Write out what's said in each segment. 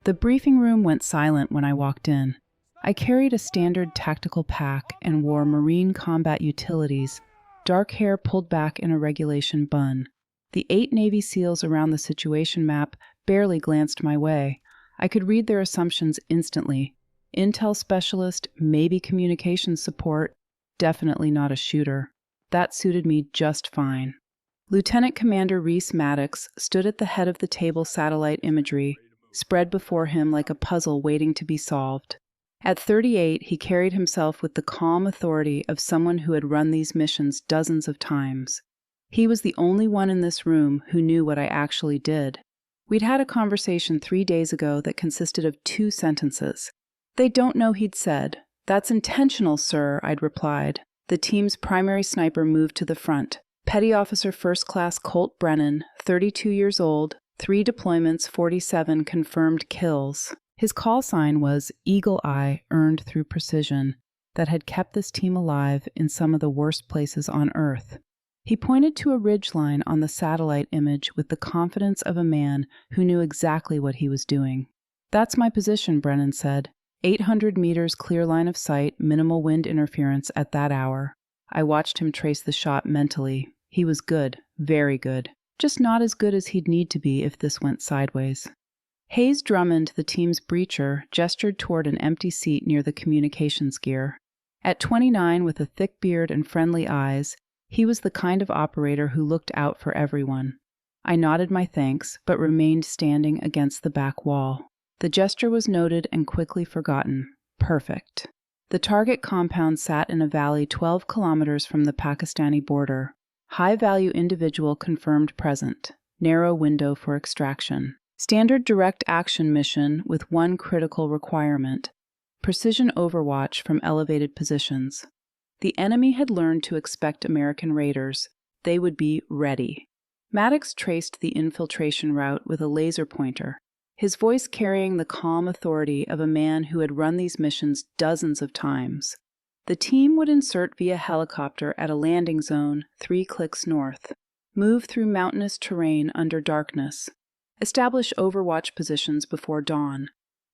The briefing room went silent when I walked in. I carried a standard tactical pack and wore Marine combat utilities, dark hair pulled back in a regulation bun. The 8 Navy SEALs around the situation map barely glanced my way. I could read their assumptions instantly. Intel specialist, maybe communications support, definitely not a shooter. That suited me just fine. Lieutenant Commander Reese Maddox stood at the head of the table satellite imagery, spread before him like a puzzle waiting to be solved. At 38, he carried himself with the calm authority of someone who had run these missions dozens of times. He was the only one in this room who knew what I actually did. We'd had a conversation 3 days ago that consisted of 2 sentences. "They don't know," he'd said. "That's intentional, sir," I'd replied. The team's primary sniper moved to the front. Petty Officer First Class Colt Brennan, 32 years old, 3 deployments, 47 confirmed kills. His call sign was Eagle Eye, earned through precision, that had kept this team alive in some of the worst places on Earth. He pointed to a ridgeline on the satellite image with the confidence of a man who knew exactly what he was doing. "That's my position," Brennan said. 800 meters clear line of sight, minimal wind interference at that hour. I watched him trace the shot mentally. He was good, very good. Just not as good as he'd need to be if this went sideways. Hayes Drummond, the team's breacher, gestured toward an empty seat near the communications gear. At 29, with a thick beard and friendly eyes, he was the kind of operator who looked out for everyone. I nodded my thanks, but remained standing against the back wall. The gesture was noted and quickly forgotten. Perfect. The target compound sat in a valley 12 kilometers from the Pakistani border. High-value individual confirmed present. Narrow window for extraction. Standard direct action mission with one critical requirement: precision overwatch from elevated positions. The enemy had learned to expect American raiders. They would be ready. Maddox traced the infiltration route with a laser pointer, his voice carrying the calm authority of a man who had run these missions dozens of times. The team would insert via helicopter at a landing zone 3 clicks north, move through mountainous terrain under darkness, establish overwatch positions before dawn,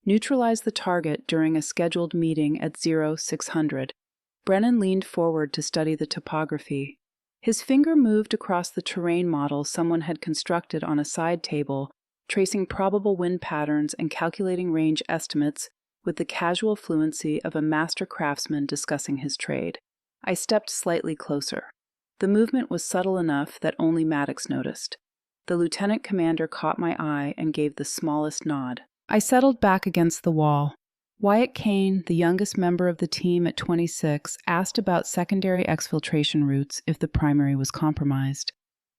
neutralize the target during a scheduled meeting at 0600. Brennan leaned forward to study the topography. His finger moved across the terrain model someone had constructed on a side table, tracing probable wind patterns and calculating range estimates with the casual fluency of a master craftsman discussing his trade. I stepped slightly closer. The movement was subtle enough that only Maddox noticed. The lieutenant commander caught my eye and gave the smallest nod. I settled back against the wall. Wyatt Kane, the youngest member of the team at 26, asked about secondary exfiltration routes if the primary was compromised.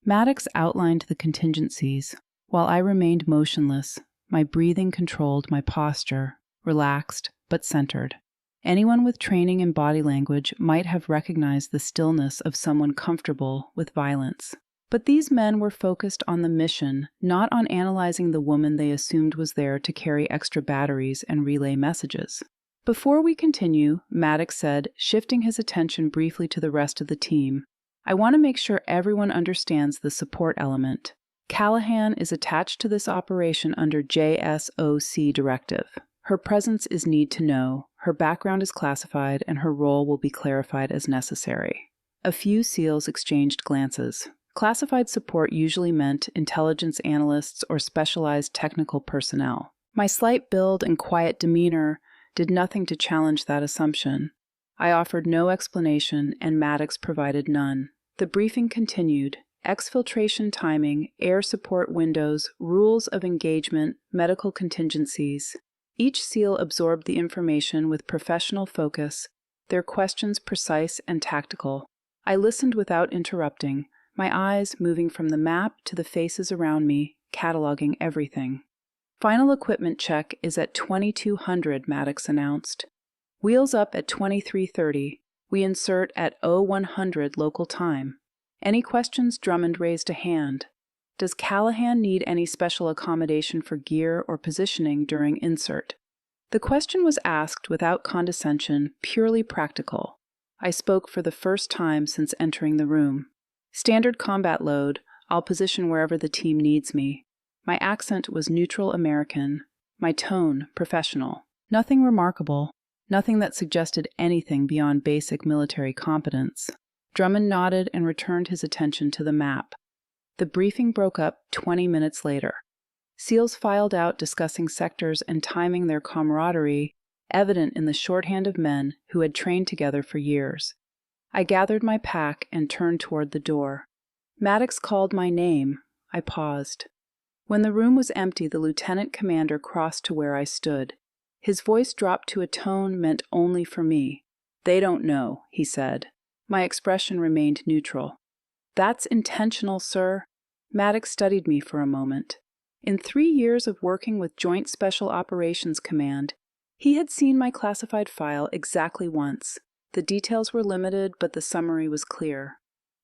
Maddox outlined the contingencies, while I remained motionless, my breathing controlled, my posture relaxed but centered. Anyone with training in body language might have recognized the stillness of someone comfortable with violence. But these men were focused on the mission, not on analyzing the woman they assumed was there to carry extra batteries and relay messages. "Before we continue," Maddox said, shifting his attention briefly to the rest of the team, "I want to make sure everyone understands the support element. Callahan is attached to this operation under JSOC directive. Her presence is need to know, her background is classified, and her role will be clarified as necessary." A few SEALs exchanged glances. Classified support usually meant intelligence analysts or specialized technical personnel. My slight build and quiet demeanor did nothing to challenge that assumption. I offered no explanation, and Maddox provided none. The briefing continued. Exfiltration timing, air support windows, rules of engagement, medical contingencies. Each SEAL absorbed the information with professional focus, their questions precise and tactical. I listened without interrupting, my eyes moving from the map to the faces around me, cataloging everything. "Final equipment check is at 2200, Maddox announced. "Wheels up at 2330. We insert at 0100 local time. Any questions?" Drummond raised a hand. "Does Callahan need any special accommodation for gear or positioning during insert?" The question was asked without condescension, purely practical. I spoke for the first time since entering the room. "Standard combat load. I'll position wherever the team needs me." My accent was neutral American. my tone professional. Nothing remarkable, nothing that suggested anything beyond basic military competence. Drummond nodded and returned his attention to the map. The briefing broke up 20 minutes later. SEALs filed out discussing sectors and timing their camaraderie, evident in the shorthand of men who had trained together for years. I gathered my pack and turned toward the door. Maddox called my name. I paused. When the room was empty, the lieutenant commander crossed to where I stood. His voice dropped to a tone meant only for me. "They don't know," he said. My expression remained neutral. "That's intentional, sir." Maddox studied me for a moment. In 3 years of working with Joint Special Operations Command, he had seen my classified file exactly once. The details were limited, but the summary was clear.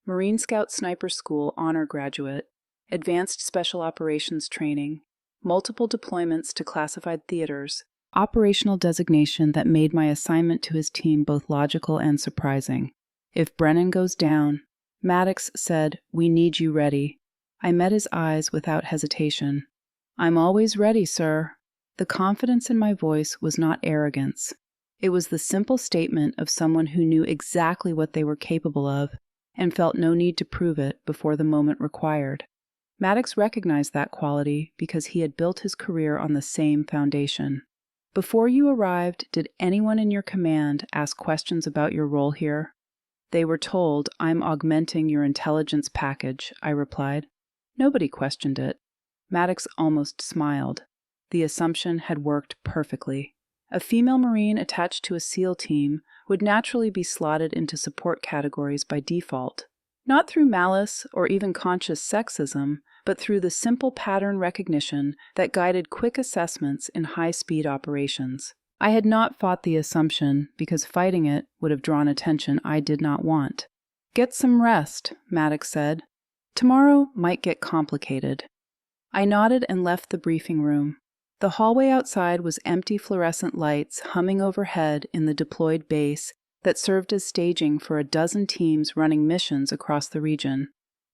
Marine Scout Sniper School honor graduate, advanced special operations training, multiple deployments to classified theaters, operational designation that made my assignment to his team both logical and surprising. If Brennan goes down, Maddox said, "We need you ready." I met his eyes without hesitation. "I'm always ready, sir." The confidence in my voice was not arrogance. It was the simple statement of someone who knew exactly what they were capable of and felt no need to prove it before the moment required. Maddox recognized that quality because he had built his career on the same foundation. "Before you arrived, did anyone in your command ask questions about your role here?" "They were told, 'I'm augmenting your intelligence package,'" I replied. Nobody questioned it. Maddox almost smiled. The assumption had worked perfectly. A female Marine attached to a SEAL team would naturally be slotted into support categories by default, not through malice or even conscious sexism, but through the simple pattern recognition that guided quick assessments in high-speed operations. I had not fought the assumption because fighting it would have drawn attention I did not want. "Get some rest," Maddox said. "Tomorrow might get complicated." I nodded and left the briefing room. The hallway outside was empty fluorescent lights humming overhead in the deployed base that served as staging for a dozen teams running missions across the region.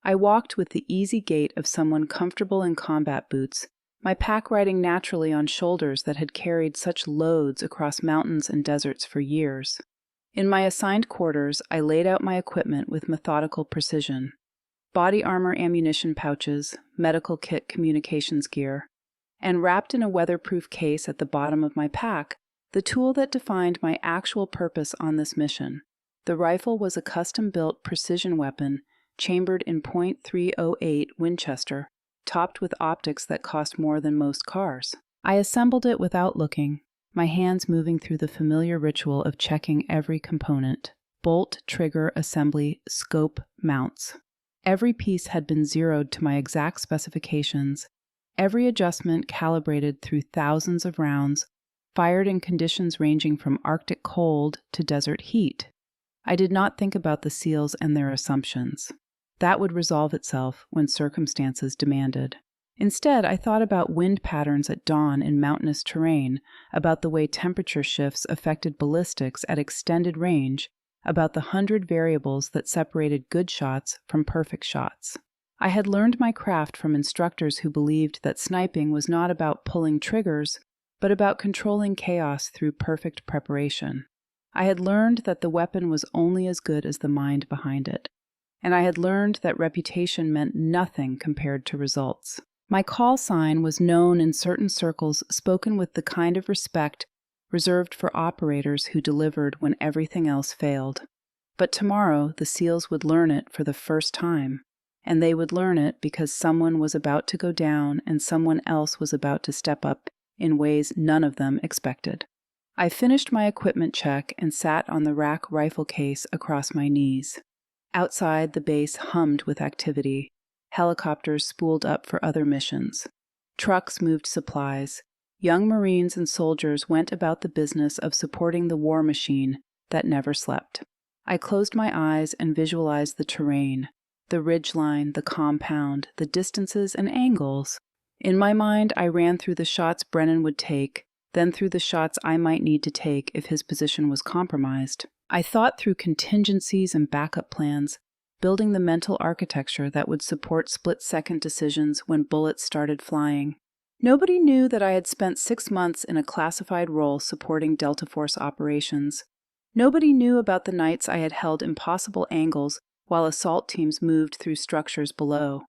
I walked with the easy gait of someone comfortable in combat boots, my pack riding naturally on shoulders that had carried such loads across mountains and deserts for years. In my assigned quarters, I laid out my equipment with methodical precision. Body armor ammunition pouches, medical kit communications gear, and wrapped in a weatherproof case at the bottom of my pack, the tool that defined my actual purpose on this mission. The rifle was a custom-built precision weapon chambered in .308 Winchester, topped with optics that cost more than most cars. I assembled it without looking, my hands moving through the familiar ritual of checking every component: bolt, trigger, assembly, scope, mounts. Every piece had been zeroed to my exact specifications, every adjustment calibrated through thousands of rounds, fired in conditions ranging from Arctic cold to desert heat. I did not think about the SEALs and their assumptions. That would resolve itself when circumstances demanded. Instead, I thought about wind patterns at dawn in mountainous terrain, about the way temperature shifts affected ballistics at extended range, about the 100 variables that separated good shots from perfect shots. I had learned my craft from instructors who believed that sniping was not about pulling triggers, but about controlling chaos through perfect preparation. I had learned that the weapon was only as good as the mind behind it. And I had learned that reputation meant nothing compared to results. My call sign was known in certain circles, spoken with the kind of respect reserved for operators who delivered when everything else failed. But tomorrow, the SEALs would learn it for the first time. And they would learn it because someone was about to go down and someone else was about to step up in ways none of them expected. I finished my equipment check and sat on the rack rifle case across my knees. Outside, the base hummed with activity. Helicopters spooled up for other missions. Trucks moved supplies. Young Marines and soldiers went about the business of supporting the war machine that never slept. I closed my eyes and visualized the terrain, the ridgeline, the compound, the distances and angles. In my mind, I ran through the shots Brennan would take, then through the shots I might need to take if his position was compromised. I thought through contingencies and backup plans, building the mental architecture that would support split-second decisions when bullets started flying. Nobody knew that I had spent 6 months in a classified role supporting Delta Force operations. Nobody knew about the nights I had held impossible angles while assault teams moved through structures below.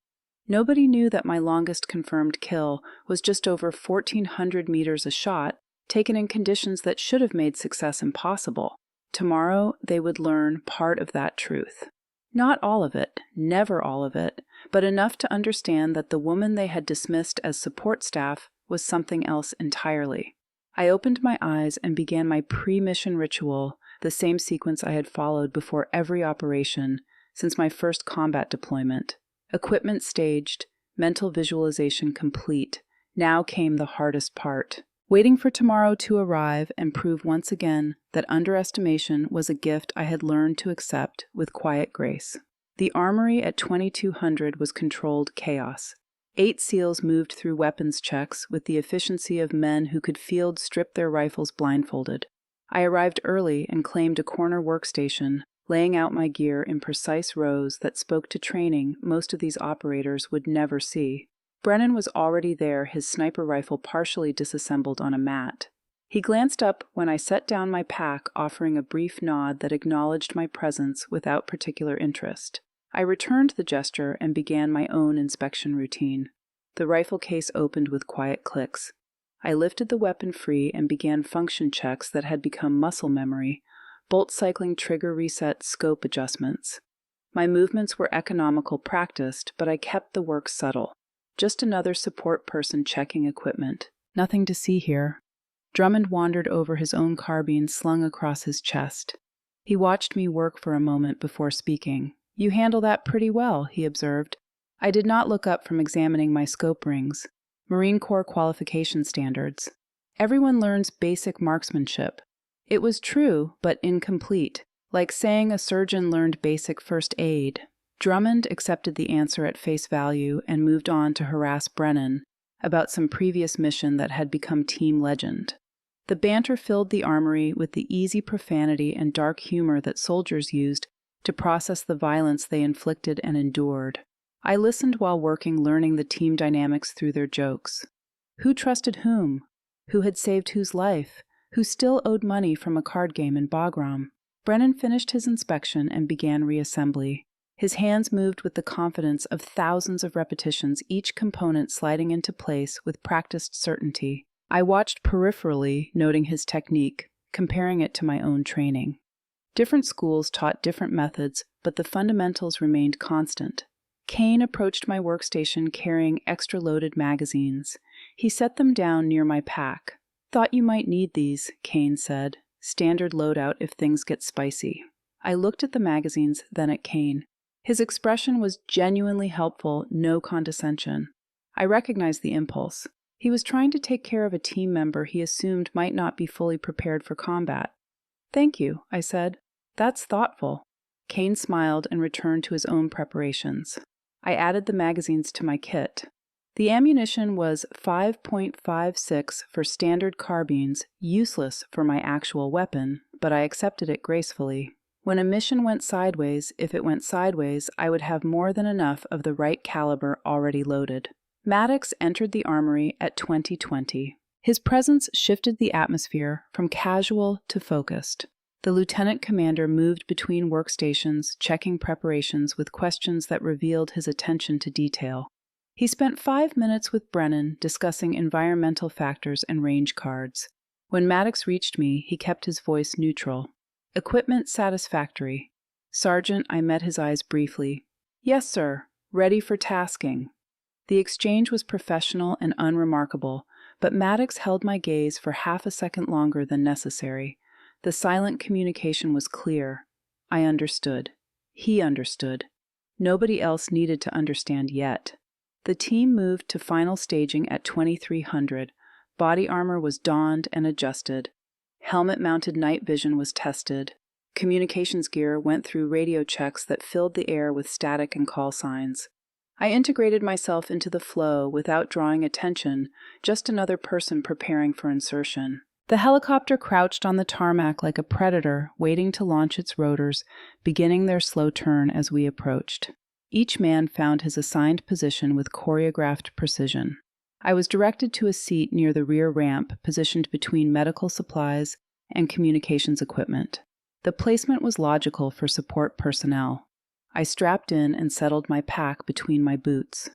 Nobody knew that my longest confirmed kill was just over 1,400 meters a shot, taken in conditions that should have made success impossible. Tomorrow, they would learn part of that truth. Not all of it, never all of it, but enough to understand that the woman they had dismissed as support staff was something else entirely. I opened my eyes and began my pre-mission ritual, the same sequence I had followed before every operation since my first combat deployment. Equipment staged, mental visualization complete. Now came the hardest part. Waiting for tomorrow to arrive and prove once again that underestimation was a gift I had learned to accept with quiet grace. The armory at 2200 was controlled chaos. 8 SEALs moved through weapons checks with the efficiency of men who could field strip their rifles blindfolded. I arrived early and claimed a corner workstation, laying out my gear in precise rows that spoke to training most of these operators would never see. Brennan was already there, his sniper rifle partially disassembled on a mat. He glanced up when I set down my pack, offering a brief nod that acknowledged my presence without particular interest. I returned the gesture and began my own inspection routine. The rifle case opened with quiet clicks. I lifted the weapon free and began function checks that had become muscle memory, bolt cycling trigger reset scope adjustments. My movements were economical practiced, but I kept the work subtle. Just another support person checking equipment. Nothing to see here. Drummond wandered over his own carbine slung across his chest. He watched me work for a moment before speaking. "You handle that pretty well," he observed. I did not look up from examining my scope rings. Marine Corps qualification standards. Everyone learns basic marksmanship. It was true, but incomplete, like saying a surgeon learned basic first aid. Drummond accepted the answer at face value and moved on to harass Brennan about some previous mission that had become team legend. The banter filled the armory with the easy profanity and dark humor that soldiers used to process the violence they inflicted and endured. I listened while working, learning the team dynamics through their jokes. Who trusted whom? Who had saved whose life? Who still owed money from a card game in Bagram? Brennan finished his inspection and began reassembly. His hands moved with the confidence of thousands of repetitions, each component sliding into place with practiced certainty. I watched peripherally, noting his technique, comparing it to my own training. Different schools taught different methods, but the fundamentals remained constant. Kane approached my workstation carrying extra loaded magazines. He set them down near my pack. "Thought you might need these," Kane said. "Standard loadout if things get spicy." I looked at the magazines, then at Kane. His expression was genuinely helpful, no condescension. I recognized the impulse. He was trying to take care of a team member he assumed might not be fully prepared for combat. "Thank you," I said. "That's thoughtful." Kane smiled and returned to his own preparations. I added the magazines to my kit. The ammunition was 5.56 for standard carbines, useless for my actual weapon, but I accepted it gracefully. When a mission went sideways, if it went sideways, I would have more than enough of the right caliber already loaded. Maddox entered the armory at 2020. His presence shifted the atmosphere from casual to focused. The lieutenant commander moved between workstations, checking preparations with questions that revealed his attention to detail. He spent 5 minutes with Brennan discussing environmental factors and range cards. When Maddox reached me, he kept his voice neutral. "Equipment satisfactory." "Sergeant," I met his eyes briefly. "Yes, sir. Ready for tasking." The exchange was professional and unremarkable, but Maddox held my gaze for half a second longer than necessary. The silent communication was clear. I understood. He understood. Nobody else needed to understand yet. The team moved to final staging at 2300. Body armor was donned and adjusted. Helmet-mounted night vision was tested. Communications gear went through radio checks that filled the air with static and call signs. I integrated myself into the flow without drawing attention, just another person preparing for insertion. The helicopter crouched on the tarmac like a predator, waiting to launch its rotors, beginning their slow turn as we approached. Each man found his assigned position with choreographed precision. I was directed to a seat near the rear ramp positioned between medical supplies and communications equipment. The placement was logical for support personnel. I strapped in and settled my pack between my boots.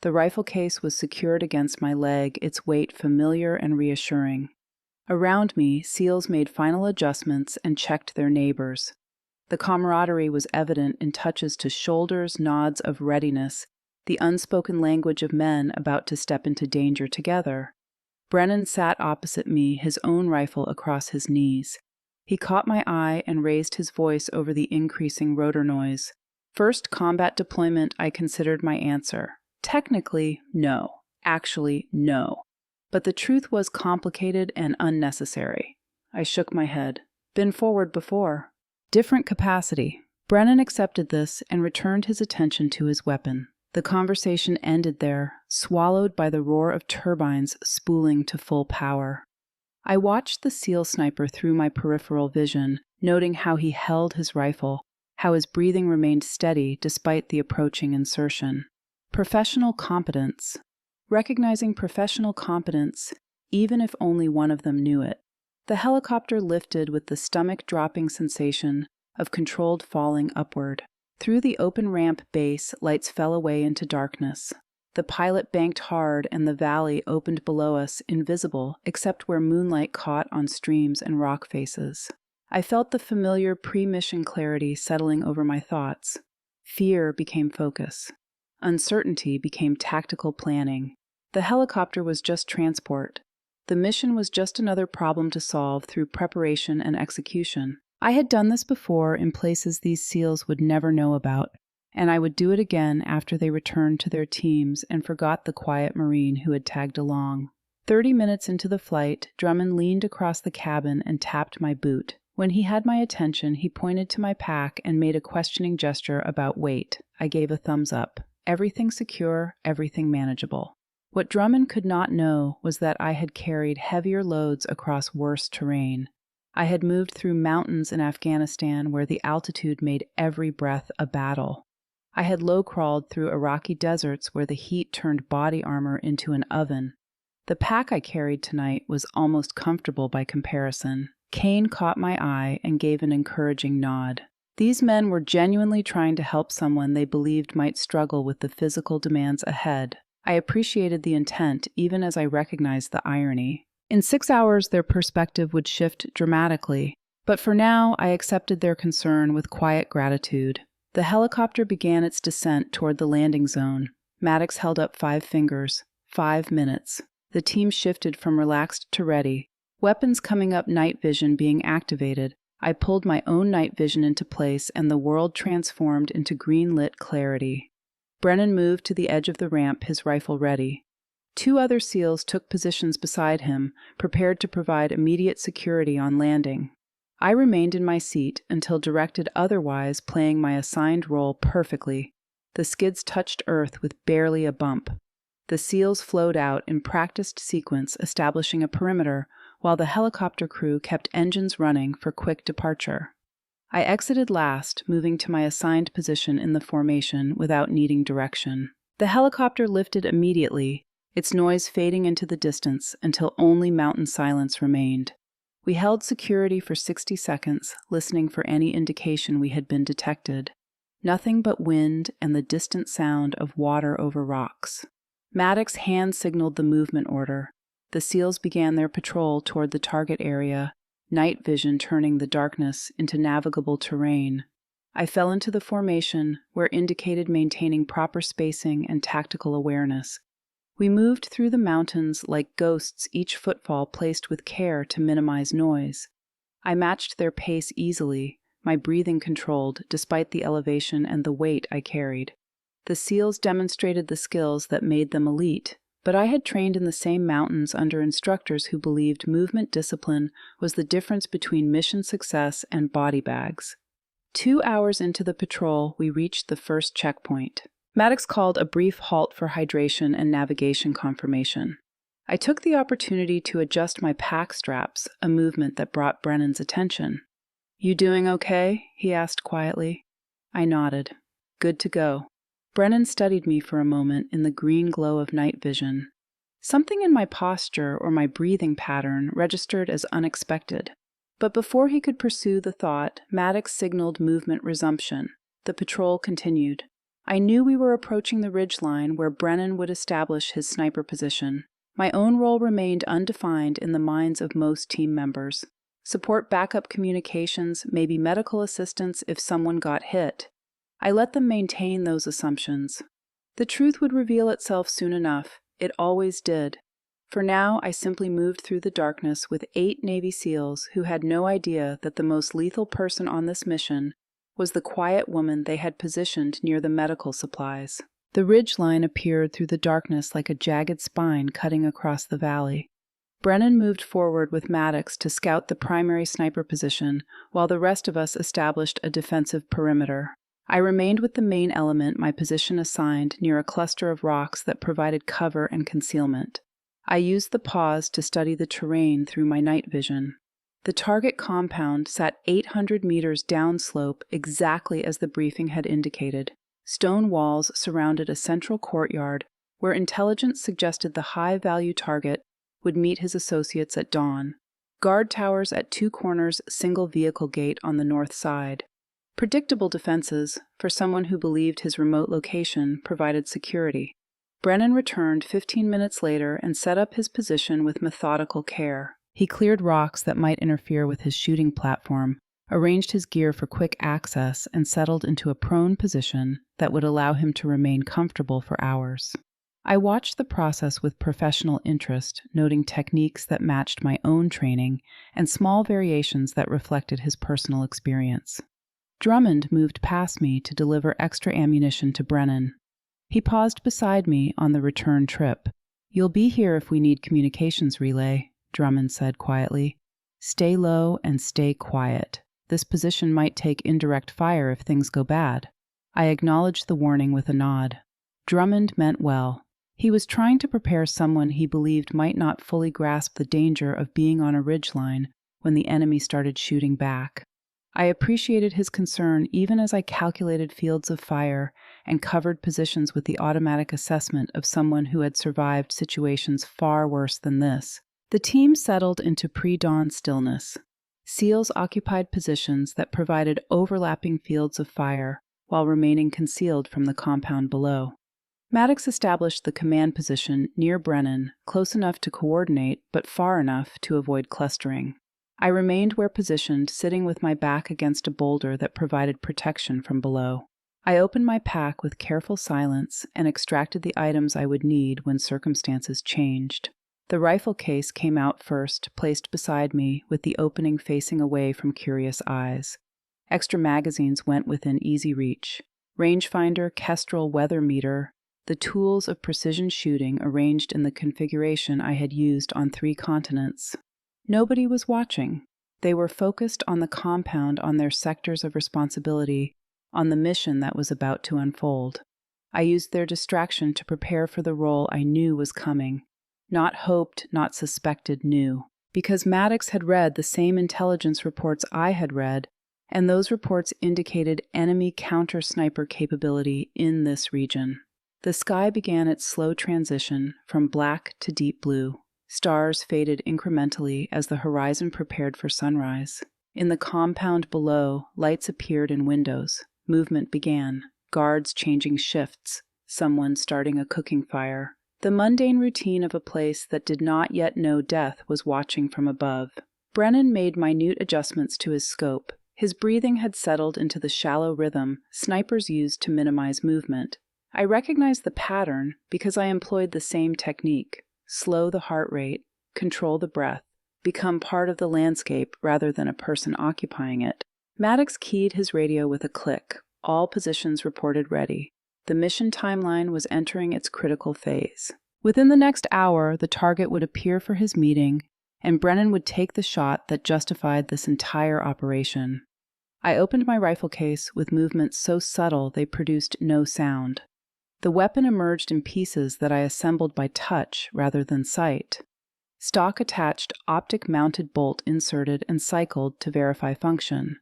The rifle case was secured against my leg, its weight familiar and reassuring. Around me, SEALs made final adjustments and checked their neighbors. The camaraderie was evident in touches to shoulders, nods of readiness, the unspoken language of men about to step into danger together. Brennan sat opposite me, his own rifle across his knees. He caught my eye and raised his voice over the increasing rotor noise. First combat deployment, I considered my answer. Technically, no. Actually, no. But the truth was complicated and unnecessary. I shook my head. Been forward before. Different capacity. Brennan accepted this and returned his attention to his weapon. The conversation ended there, swallowed by the roar of turbines spooling to full power. I watched the SEAL sniper through my peripheral vision, noting how he held his rifle, how his breathing remained steady despite the approaching insertion. Professional competence. Recognizing professional competence, even if only one of them knew it. The helicopter lifted with the stomach-dropping sensation of controlled falling upward. Through the open ramp base, lights fell away into darkness. The pilot banked hard and the valley opened below us, invisible except where moonlight caught on streams and rock faces. I felt the familiar pre-mission clarity settling over my thoughts. Fear became focus. Uncertainty became tactical planning. The helicopter was just transport. The mission was just another problem to solve through preparation and execution. I had done this before in places these SEALs would never know about, and I would do it again after they returned to their teams and forgot the quiet Marine who had tagged along. 30 minutes into the flight, Drummond leaned across the cabin and tapped my boot. When he had my attention, he pointed to my pack and made a questioning gesture about weight. I gave a thumbs up. Everything secure, everything manageable. What Drummond could not know was that I had carried heavier loads across worse terrain. I had moved through mountains in Afghanistan where the altitude made every breath a battle. I had low-crawled through Iraqi deserts where the heat turned body armor into an oven. The pack I carried tonight was almost comfortable by comparison. Kane caught my eye and gave an encouraging nod. These men were genuinely trying to help someone they believed might struggle with the physical demands ahead. I appreciated the intent, even as I recognized the irony. In 6 hours, their perspective would shift dramatically, but for now, I accepted their concern with quiet gratitude. The helicopter began its descent toward the landing zone. Maddox held up 5 fingers. 5 minutes. The team shifted from relaxed to ready. Weapons coming up, night vision being activated. I pulled my own night vision into place and the world transformed into green-lit clarity. Brennan moved to the edge of the ramp, his rifle ready. 2 other SEALs took positions beside him, prepared to provide immediate security on landing. I remained in my seat until directed otherwise, playing my assigned role perfectly. The skids touched earth with barely a bump. The SEALs flowed out in practiced sequence, establishing a perimeter, while the helicopter crew kept engines running for quick departure. I exited last, moving to my assigned position in the formation without needing direction. The helicopter lifted immediately, its noise fading into the distance until only mountain silence remained. We held security for 60 seconds, listening for any indication we had been detected. Nothing but wind and the distant sound of water over rocks. Maddox hand signaled the movement order. The SEALs began their patrol toward the target area, night vision turning the darkness into navigable terrain. I fell into the formation, where indicated maintaining proper spacing and tactical awareness. We moved through the mountains like ghosts, each footfall placed with care to minimize noise. I matched their pace easily, my breathing controlled despite the elevation and the weight I carried. The SEALs demonstrated the skills that made them elite, but I had trained in the same mountains under instructors who believed movement discipline was the difference between mission success and body bags. 2 hours into the patrol, we reached the first checkpoint. Maddox called a brief halt for hydration and navigation confirmation. I took the opportunity to adjust my pack straps, a movement that brought Brennan's attention. "You doing okay?" he asked quietly. I nodded. "Good to go." Brennan studied me for a moment in the green glow of night vision. Something in my posture or my breathing pattern registered as unexpected. But before he could pursue the thought, Maddox signaled movement resumption. The patrol continued. I knew we were approaching the ridgeline where Brennan would establish his sniper position. My own role remained undefined in the minds of most team members. Support backup communications, maybe medical assistance if someone got hit. I let them maintain those assumptions. The truth would reveal itself soon enough. It always did. For now, I simply moved through the darkness with 8 Navy SEALs who had no idea that the most lethal person on this mission was the quiet woman they had positioned near the medical supplies. The ridgeline appeared through the darkness like a jagged spine cutting across the valley. Brennan moved forward with Maddox to scout the primary sniper position, while the rest of us established a defensive perimeter. I remained with the main element, my position assigned, near a cluster of rocks that provided cover and concealment. I used the pause to study the terrain through my night vision. The target compound sat 800 meters downslope, exactly as the briefing had indicated. Stone walls surrounded a central courtyard where intelligence suggested the high-value target would meet his associates at dawn. Guard towers at 2 corners, single vehicle gate on the north side. Predictable defenses for someone who believed his remote location provided security. Brennan returned 15 minutes later and set up his position with methodical care. He cleared rocks that might interfere with his shooting platform, arranged his gear for quick access, and settled into a prone position that would allow him to remain comfortable for hours. I watched the process with professional interest, noting techniques that matched my own training and small variations that reflected his personal experience. Drummond moved past me to deliver extra ammunition to Brennan. He paused beside me on the return trip. "You'll be here if we need communications relay," Drummond said quietly. "Stay low and stay quiet. This position might take indirect fire if things go bad." I acknowledged the warning with a nod. Drummond meant well. He was trying to prepare someone he believed might not fully grasp the danger of being on a ridgeline when the enemy started shooting back. I appreciated his concern even as I calculated fields of fire and covered positions with the automatic assessment of someone who had survived situations far worse than this. The team settled into pre-dawn stillness. SEALs occupied positions that provided overlapping fields of fire while remaining concealed from the compound below. Maddox established the command position near Brennan, close enough to coordinate but far enough to avoid clustering. I remained where positioned, sitting with my back against a boulder that provided protection from below. I opened my pack with careful silence and extracted the items I would need when circumstances changed. The rifle case came out first, placed beside me, with the opening facing away from curious eyes. Extra magazines went within easy reach. Rangefinder, Kestrel weather meter, the tools of precision shooting arranged in the configuration I had used on 3 continents. Nobody was watching. They were focused on the compound, on their sectors of responsibility, on the mission that was about to unfold. I used their distraction to prepare for the role I knew was coming. Not hoped, not suspected, knew. Because Maddox had read the same intelligence reports I had read, and those reports indicated enemy counter-sniper capability in this region. The sky began its slow transition from black to deep blue. Stars faded incrementally as the horizon prepared for sunrise. In the compound below, lights appeared in windows. Movement began. Guards changing shifts. Someone starting a cooking fire. The mundane routine of a place that did not yet know death was watching from above. Brennan made minute adjustments to his scope. His breathing had settled into the shallow rhythm snipers use to minimize movement. I recognized the pattern because I employed the same technique. Slow the heart rate, control the breath, become part of the landscape rather than a person occupying it. Maddox keyed his radio with a click. All positions reported ready. The mission timeline was entering its critical phase. Within the next hour, the target would appear for his meeting, and Brennan would take the shot that justified this entire operation. I opened my rifle case with movements so subtle they produced no sound. The weapon emerged in pieces that I assembled by touch rather than sight. Stock attached, optic-mounted bolt inserted and cycled to verify function.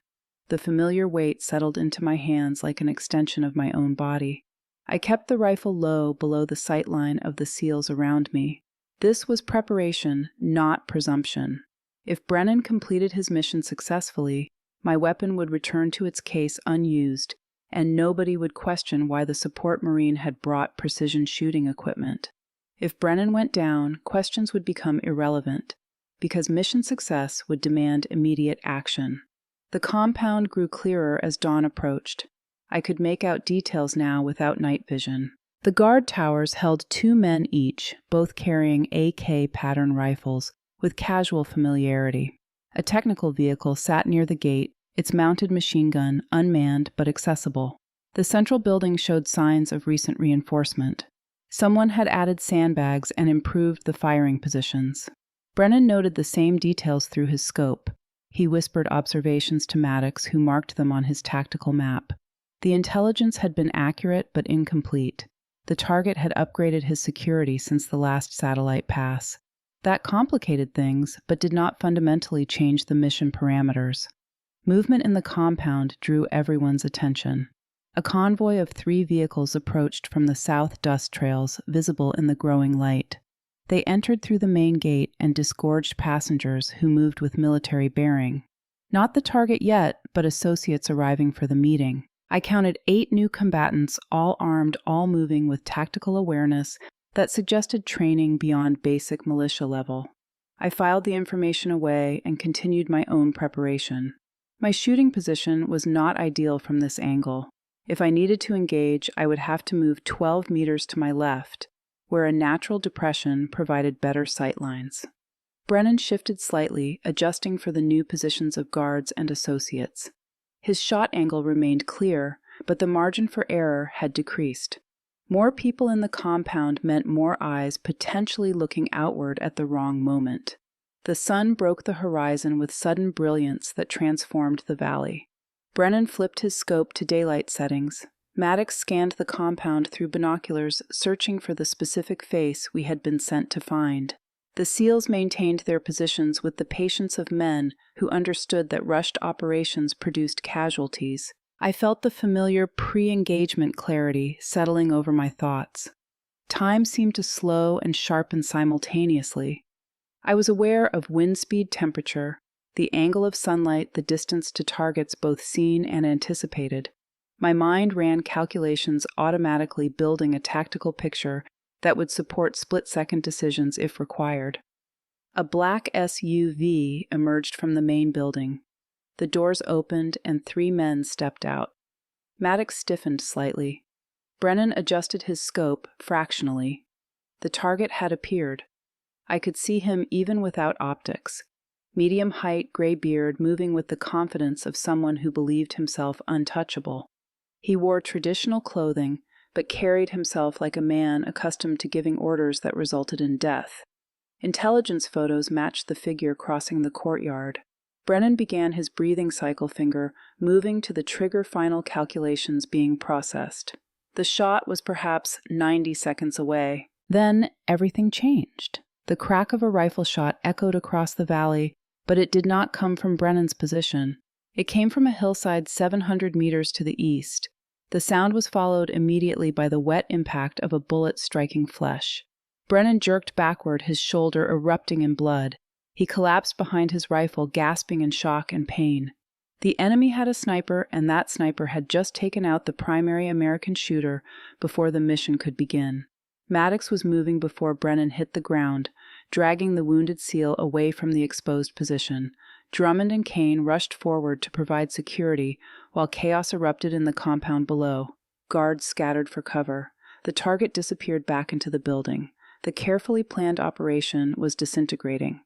The familiar weight settled into my hands like an extension of my own body. I kept the rifle low below the sight line of the SEALs around me. This was preparation, not presumption. If Brennan completed his mission successfully, my weapon would return to its case unused, and nobody would question why the support Marine had brought precision shooting equipment. If Brennan went down, questions would become irrelevant, because mission success would demand immediate action. The compound grew clearer as dawn approached. I could make out details now without night vision. The guard towers held 2 men each, both carrying AK pattern rifles, with casual familiarity. A technical vehicle sat near the gate, its mounted machine gun unmanned but accessible. The central building showed signs of recent reinforcement. Someone had added sandbags and improved the firing positions. Brennan noted the same details through his scope. He whispered observations to Maddox, who marked them on his tactical map. The intelligence had been accurate but incomplete. The target had upgraded his security since the last satellite pass. That complicated things, but did not fundamentally change the mission parameters. Movement in the compound drew everyone's attention. A convoy of 3 vehicles approached from the south dust trails, visible in the growing light. They entered through the main gate and disgorged passengers who moved with military bearing. Not the target yet, but associates arriving for the meeting. I counted 8 new combatants, all armed, all moving with tactical awareness that suggested training beyond basic militia level. I filed the information away and continued my own preparation. My shooting position was not ideal from this angle. If I needed to engage, I would have to move 12 meters to my left, where a natural depression provided better sight lines. Brennan shifted slightly, adjusting for the new positions of guards and associates. His shot angle remained clear, but the margin for error had decreased. More people in the compound meant more eyes potentially looking outward at the wrong moment. The sun broke the horizon with sudden brilliance that transformed the valley. Brennan flipped his scope to daylight settings. Maddox scanned the compound through binoculars, searching for the specific face we had been sent to find. The SEALs maintained their positions with the patience of men who understood that rushed operations produced casualties. I felt the familiar pre-engagement clarity settling over my thoughts. Time seemed to slow and sharpen simultaneously. I was aware of wind speed, temperature, the angle of sunlight, the distance to targets both seen and anticipated. My mind ran calculations automatically, building a tactical picture that would support split-second decisions if required. A black SUV emerged from the main building. The doors opened and 3 men stepped out. Maddox stiffened slightly. Brennan adjusted his scope fractionally. The target had appeared. I could see him even without optics. Medium height, gray beard, moving with the confidence of someone who believed himself untouchable. He wore traditional clothing, but carried himself like a man accustomed to giving orders that resulted in death. Intelligence photos matched the figure crossing the courtyard. Brennan began his breathing cycle finger, moving to the trigger, final calculations being processed. The shot was perhaps 90 seconds away. Then everything changed. The crack of a rifle shot echoed across the valley, but it did not come from Brennan's position. It came from a hillside 700 meters to the east. The sound was followed immediately by the wet impact of a bullet striking flesh. Brennan jerked backward, his shoulder erupting in blood. He collapsed behind his rifle, gasping in shock and pain. The enemy had a sniper, and that sniper had just taken out the primary American shooter before the mission could begin. Maddox was moving before Brennan hit the ground, dragging the wounded SEAL away from the exposed position. Drummond and Kane rushed forward to provide security, while chaos erupted in the compound below. Guards scattered for cover. The target disappeared back into the building. The carefully planned operation was disintegrating.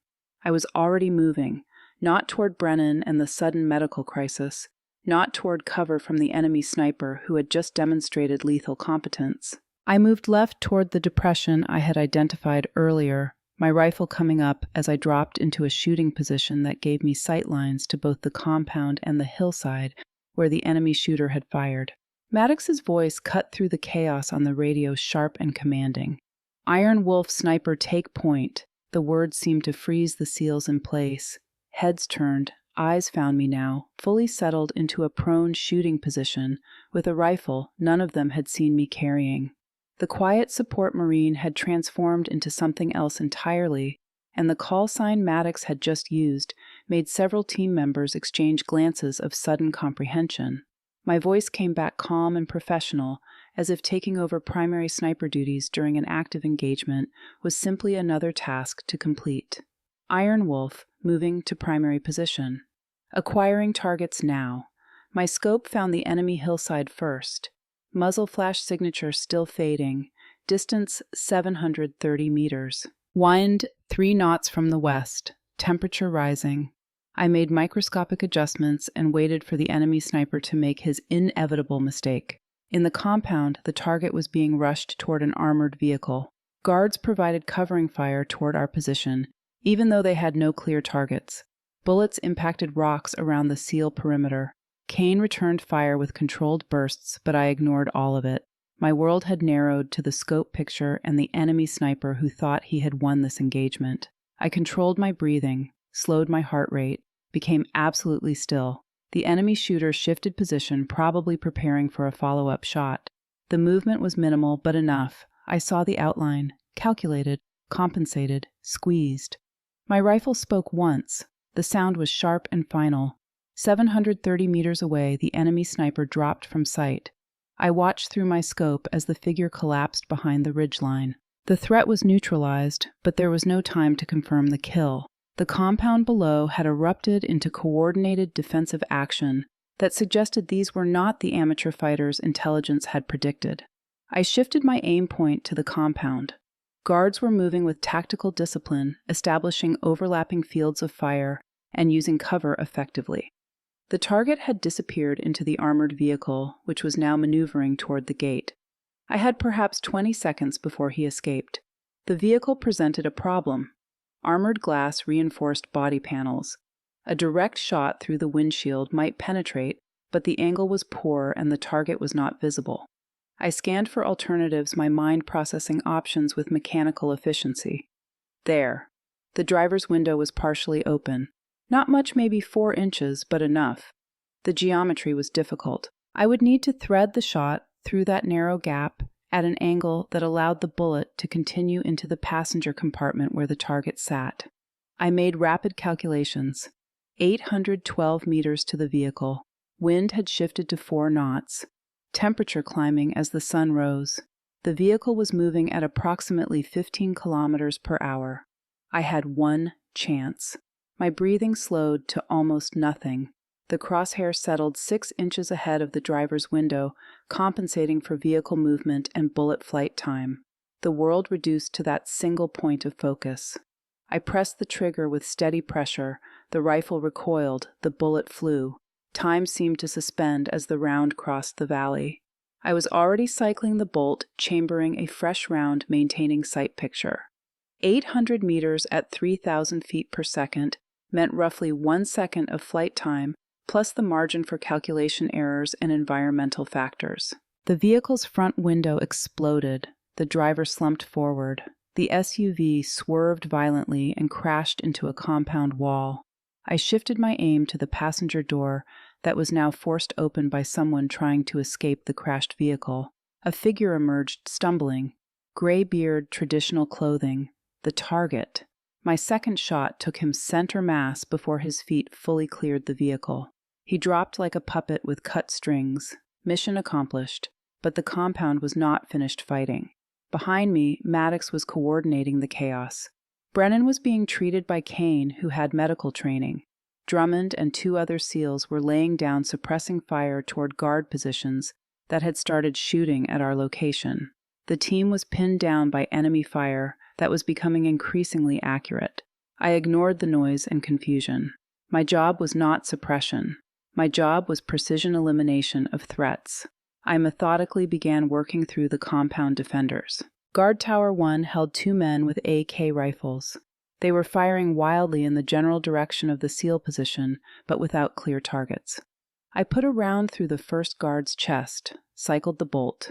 I was already moving, not toward Brennan and the sudden medical crisis, not toward cover from the enemy sniper who had just demonstrated lethal competence. I moved left toward the depression I had identified earlier, my rifle coming up as I dropped into a shooting position that gave me sight lines to both the compound and the hillside where the enemy shooter had fired. Maddox's voice cut through the chaos on the radio, sharp and commanding. "Iron Wolf sniper, take point." The words seemed to freeze the SEALs in place. Heads turned, eyes found me now, fully settled into a prone shooting position, with a rifle none of them had seen me carrying. The quiet support Marine had transformed into something else entirely, and the call sign Maddox had just used made several team members exchange glances of sudden comprehension. My voice came back calm and professional, as if taking over primary sniper duties during an active engagement was simply another task to complete. Iron Wolf, moving to primary position. Acquiring targets now. My scope found the enemy hillside first. Muzzle flash signature still fading. Distance 730 meters. Wind 3 knots from the west. Temperature rising. I made microscopic adjustments and waited for the enemy sniper to make his inevitable mistake. In the compound, the target was being rushed toward an armored vehicle. Guards provided covering fire toward our position, even though they had no clear targets. Bullets impacted rocks around the SEAL perimeter. Kane returned fire with controlled bursts, but I ignored all of it. My world had narrowed to the scope picture and the enemy sniper who thought he had won this engagement. I controlled my breathing, slowed my heart rate, became absolutely still. The enemy shooter shifted position, probably preparing for a follow-up shot. The movement was minimal, but enough. I saw the outline, calculated, compensated, squeezed. My rifle spoke once. The sound was sharp and final. 730 meters away, the enemy sniper dropped from sight. I watched through my scope as the figure collapsed behind the ridgeline. The threat was neutralized, but there was no time to confirm the kill. The compound below had erupted into coordinated defensive action that suggested these were not the amateur fighters intelligence had predicted. I shifted my aim point to the compound. Guards were moving with tactical discipline, establishing overlapping fields of fire and using cover effectively. The target had disappeared into the armored vehicle, which was now maneuvering toward the gate. I had perhaps 20 seconds before he escaped. The vehicle presented a problem. Armored glass reinforced body panels. A direct shot through the windshield might penetrate, but the angle was poor and the target was not visible. I scanned for alternatives, my mind processing options with mechanical efficiency. There. The driver's window was partially open. Not much, maybe 4 inches, but enough. The geometry was difficult. I would need to thread the shot through that narrow gap at an angle that allowed the bullet to continue into the passenger compartment where the target sat. I made rapid calculations. 812 meters to the vehicle. Wind had shifted to 4 knots. Temperature climbing as the sun rose. The vehicle was moving at approximately 15 kilometers per hour. I had one chance. My breathing slowed to almost nothing. The crosshair settled 6 inches ahead of the driver's window, compensating for vehicle movement and bullet flight time. The world reduced to that single point of focus. I pressed the trigger with steady pressure. The rifle recoiled. The bullet flew. Time seemed to suspend as the round crossed the valley. I was already cycling the bolt, chambering a fresh round, maintaining sight picture. 800 meters at 3,000 feet per second meant roughly 1 second of flight time, plus the margin for calculation errors and environmental factors. The vehicle's front window exploded. The driver slumped forward. The SUV swerved violently and crashed into a compound wall. I shifted my aim to the passenger door that was now forced open by someone trying to escape the crashed vehicle. A figure emerged, stumbling. Gray beard, traditional clothing. The target. My second shot took him center mass before his feet fully cleared the vehicle. He dropped like a puppet with cut strings. Mission accomplished, but the compound was not finished fighting. Behind me, Maddox was coordinating the chaos. Brennan was being treated by Kane, who had medical training. Drummond and 2 other SEALs were laying down suppressing fire toward guard positions that had started shooting at our location. The team was pinned down by enemy fire that was becoming increasingly accurate. I ignored the noise and confusion. My job was not suppression. My job was precision elimination of threats. I methodically began working through the compound defenders. Guard Tower 1 held 2 men with AK rifles. They were firing wildly in the general direction of the SEAL position, but without clear targets. I put a round through the first guard's chest, cycled the bolt.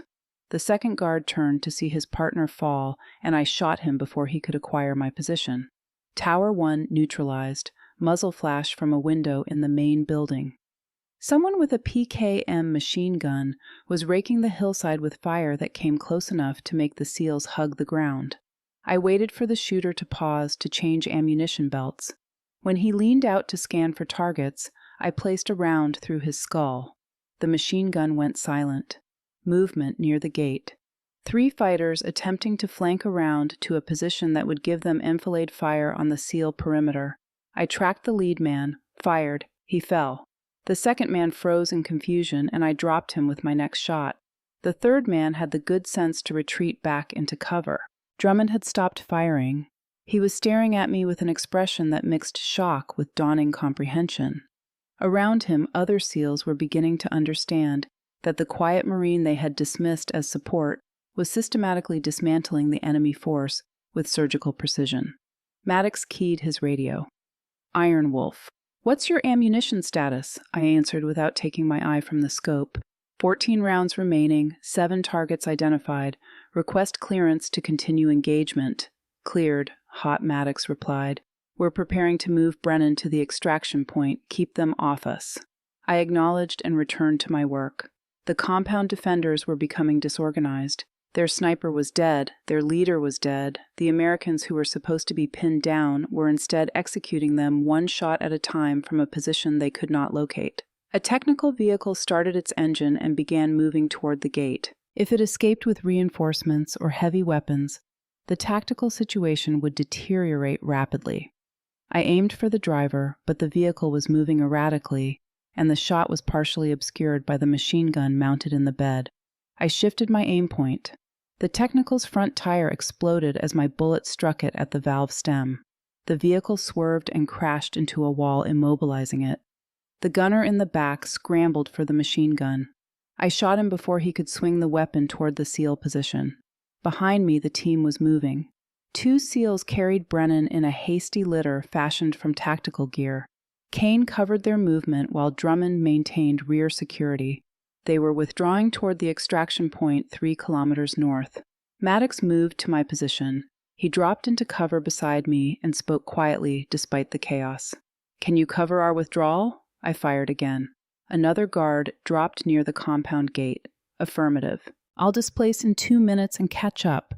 The second guard turned to see his partner fall, and I shot him before he could acquire my position. Tower 1 neutralized, muzzle flash from a window in the main building. Someone with a PKM machine gun was raking the hillside with fire that came close enough to make the SEALs hug the ground. I waited for the shooter to pause to change ammunition belts. When he leaned out to scan for targets, I placed a round through his skull. The machine gun went silent. Movement near the gate. 3 fighters attempting to flank around to a position that would give them enfilade fire on the SEAL perimeter. I tracked the lead man, fired, he fell. The second man froze in confusion, and I dropped him with my next shot. The third man had the good sense to retreat back into cover. Drummond had stopped firing. He was staring at me with an expression that mixed shock with dawning comprehension. Around him, other SEALs were beginning to understand that the quiet Marine they had dismissed as support was systematically dismantling the enemy force with surgical precision. Maddox keyed his radio. "Iron Wolf. What's your ammunition status?" I answered without taking my eye from the scope. 14 rounds remaining, 7 targets identified. Request clearance to continue engagement. Cleared, Hot Maddox replied. We're preparing to move Brennan to the extraction point. Keep them off us. I acknowledged and returned to my work. The compound defenders were becoming disorganized. Their sniper was dead, their leader was dead. The Americans who were supposed to be pinned down were instead executing them one shot at a time from a position they could not locate. A technical vehicle started its engine and began moving toward the gate. If it escaped with reinforcements or heavy weapons, the tactical situation would deteriorate rapidly. I aimed for the driver, but the vehicle was moving erratically, and the shot was partially obscured by the machine gun mounted in the bed. I shifted my aim point. The Technical's front tire exploded as my bullet struck it at the valve stem. The vehicle swerved and crashed into a wall, immobilizing it. The gunner in the back scrambled for the machine gun. I shot him before he could swing the weapon toward the SEAL position. Behind me, the team was moving. 2 SEALs carried Brennan in a hasty litter fashioned from tactical gear. Kane covered their movement while Drummond maintained rear security. They were withdrawing toward the extraction point 3 kilometers north. Maddox moved to my position. He dropped into cover beside me and spoke quietly despite the chaos. "Can you cover our withdrawal?" I fired again. Another guard dropped near the compound gate. "Affirmative. I'll displace in 2 minutes and catch up."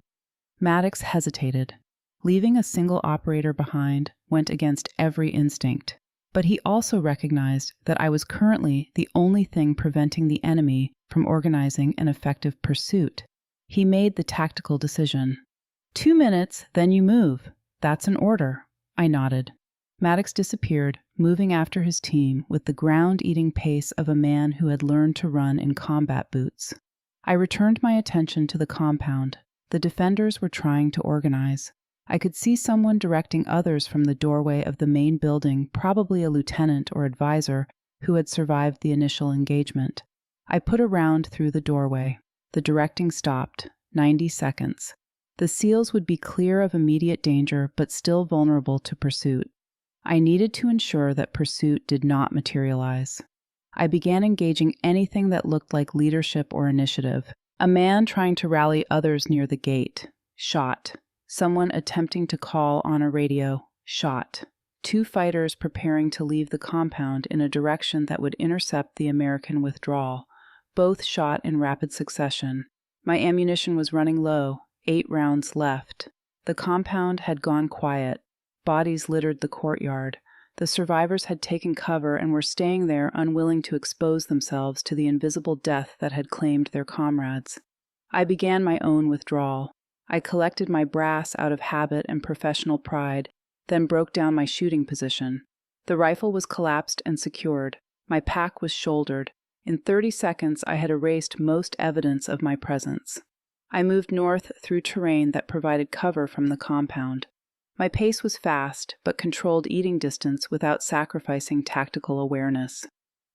Maddox hesitated. Leaving a single operator behind went against every instinct. But he also recognized that I was currently the only thing preventing the enemy from organizing an effective pursuit. He made the tactical decision. 2 minutes, then you move. That's an order. I nodded. Maddox disappeared, moving after his team with the ground-eating pace of a man who had learned to run in combat boots. I returned my attention to the compound. The defenders were trying to organize. I could see someone directing others from the doorway of the main building, probably a lieutenant or advisor who had survived the initial engagement. I put a round through the doorway. The directing stopped. 90 seconds. The SEALs would be clear of immediate danger, but still vulnerable to pursuit. I needed to ensure that pursuit did not materialize. I began engaging anything that looked like leadership or initiative. A man trying to rally others near the gate. Shot. Someone attempting to call on a radio. Shot. 2 fighters preparing to leave the compound in a direction that would intercept the American withdrawal. Both shot in rapid succession. My ammunition was running low. 8 rounds left. The compound had gone quiet. Bodies littered the courtyard. The survivors had taken cover and were staying there, unwilling to expose themselves to the invisible death that had claimed their comrades. I began my own withdrawal. I collected my brass out of habit and professional pride, then broke down my shooting position. The rifle was collapsed and secured. My pack was shouldered. In 30 seconds, I had erased most evidence of my presence. I moved north through terrain that provided cover from the compound. My pace was fast, but controlled eating distance without sacrificing tactical awareness.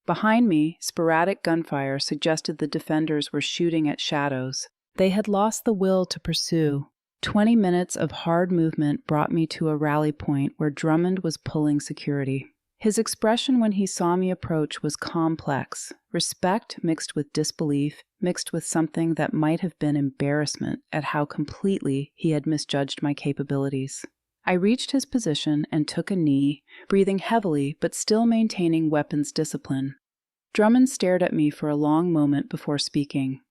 Behind me, sporadic gunfire suggested the defenders were shooting at shadows. They had lost the will to pursue. 20 minutes of hard movement brought me to a rally point where Drummond was pulling security. His expression when he saw me approach was complex, respect mixed with disbelief, mixed with something that might have been embarrassment at how completely he had misjudged my capabilities. I reached his position and took a knee, breathing heavily but still maintaining weapons discipline. Drummond stared at me for a long moment before speaking.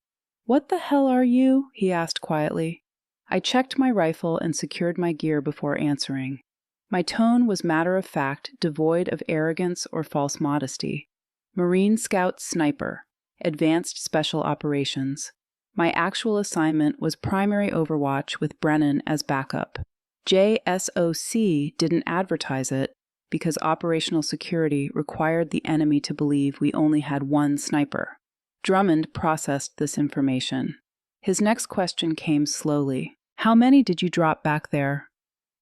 "What the hell are you?" he asked quietly. I checked my rifle and secured my gear before answering. My tone was matter-of-fact, devoid of arrogance or false modesty. Marine Scout Sniper, Advanced Special Operations. My actual assignment was primary overwatch with Brennan as backup. JSOC didn't advertise it because operational security required the enemy to believe we only had one sniper. Drummond processed this information. His next question came slowly. "How many did you drop back there?"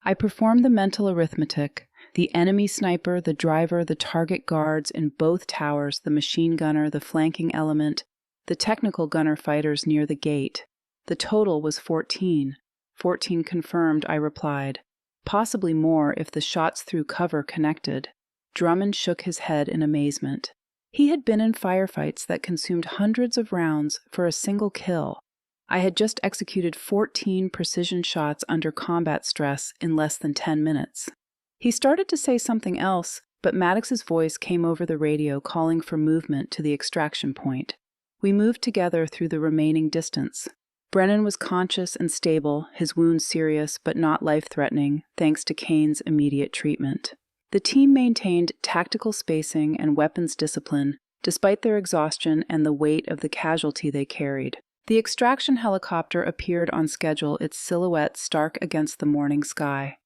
I performed the mental arithmetic. The enemy sniper, the driver, the target guards in both towers, the machine gunner, the flanking element, the technical gunner fighters near the gate. The total was 14. 14 confirmed, I replied. Possibly more if the shots through cover connected. Drummond shook his head in amazement. He had been in firefights that consumed hundreds of rounds for a single kill. I had just executed 14 precision shots under combat stress in less than 10 minutes. He started to say something else, but Maddox's voice came over the radio calling for movement to the extraction point. We moved together through the remaining distance. Brennan was conscious and stable, his wounds serious but not life-threatening, thanks to Kane's immediate treatment. The team maintained tactical spacing and weapons discipline, despite their exhaustion and the weight of the casualty they carried. The extraction helicopter appeared on schedule, its silhouette stark against the morning sky.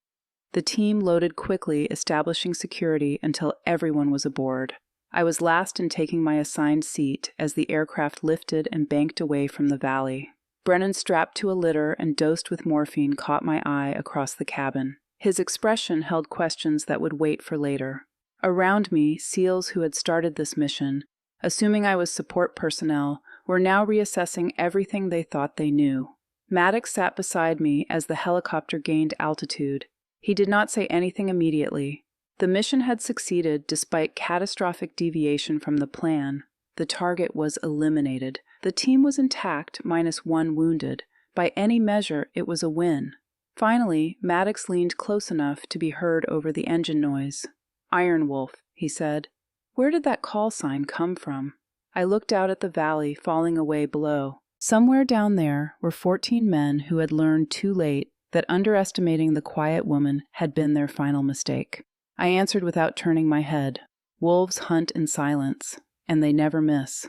The team loaded quickly, establishing security until everyone was aboard. I was last in taking my assigned seat as the aircraft lifted and banked away from the valley. Brennan, strapped to a litter and dosed with morphine, caught my eye across the cabin. His expression held questions that would wait for later. Around me, SEALs who had started this mission, assuming I was support personnel, were now reassessing everything they thought they knew. Maddox sat beside me as the helicopter gained altitude. He did not say anything immediately. The mission had succeeded despite catastrophic deviation from the plan. The target was eliminated. The team was intact, minus one wounded. By any measure, it was a win. Finally, Maddox leaned close enough to be heard over the engine noise. "Iron Wolf," he said. "Where did that call sign come from?" I looked out at the valley falling away below. Somewhere down there were 14 men who had learned too late that underestimating the quiet woman had been their final mistake. I answered without turning my head. Wolves hunt in silence, and they never miss.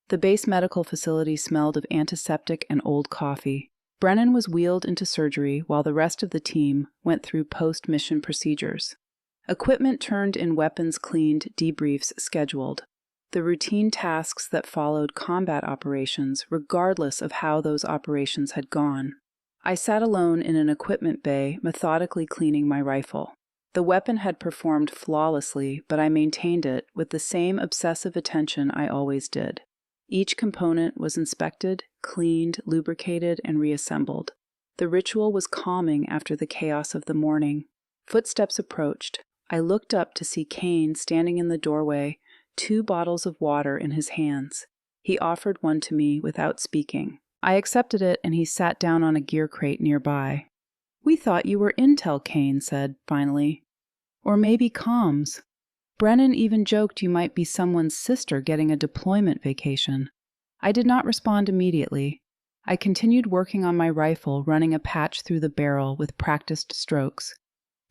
The base medical facility smelled of antiseptic and old coffee. Brennan was wheeled into surgery while the rest of the team went through post-mission procedures. Equipment turned in, weapons cleaned, debriefs scheduled. The routine tasks that followed combat operations, regardless of how those operations had gone. I sat alone in an equipment bay, methodically cleaning my rifle. The weapon had performed flawlessly, but I maintained it with the same obsessive attention I always did. Each component was inspected, cleaned, lubricated, and reassembled. The ritual was calming after the chaos of the morning. Footsteps approached. I looked up to see Kane standing in the doorway, 2 bottles of water in his hands. He offered one to me without speaking. I accepted it, and he sat down on a gear crate nearby. "We thought you were intel," Kane said, finally. "Or maybe comms. Brennan even joked you might be someone's sister getting a deployment vacation." I did not respond immediately. I continued working on my rifle, running a patch through the barrel with practiced strokes.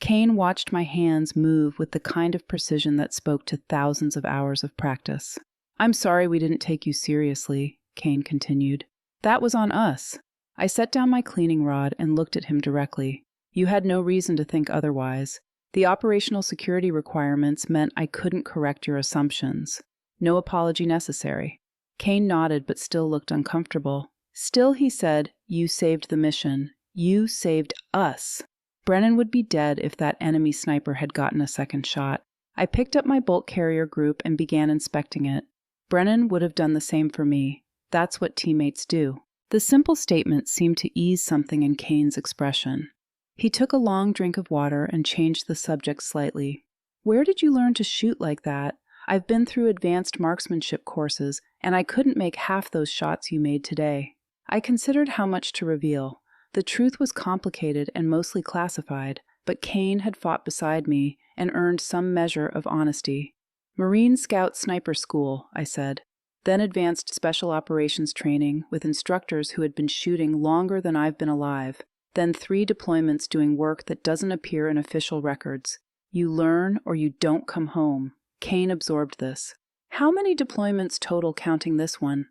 Kane watched my hands move with the kind of precision that spoke to thousands of hours of practice. "I'm sorry we didn't take you seriously," Kane continued. "That was on us." I set down my cleaning rod and looked at him directly. "You had no reason to think otherwise. The operational security requirements meant I couldn't correct your assumptions. No apology necessary." Kane nodded but still looked uncomfortable. "Still," he said, "you saved the mission. You saved us. Brennan would be dead if that enemy sniper had gotten a second shot." I picked up my bolt carrier group and began inspecting it. Brennan would have done the same for me. That's what teammates do. The simple statement seemed to ease something in Kane's expression. He took a long drink of water and changed the subject slightly. "Where did you learn to shoot like that? I've been through advanced marksmanship courses, and I couldn't make half those shots you made today." I considered how much to reveal. The truth was complicated and mostly classified, but Kane had fought beside me and earned some measure of honesty. Marine Scout Sniper School, I said. Then advanced special operations training with instructors who had been shooting longer than I've been alive. Then 3 deployments doing work that doesn't appear in official records. You learn or you don't come home. Kane absorbed this. How many deployments total counting this one?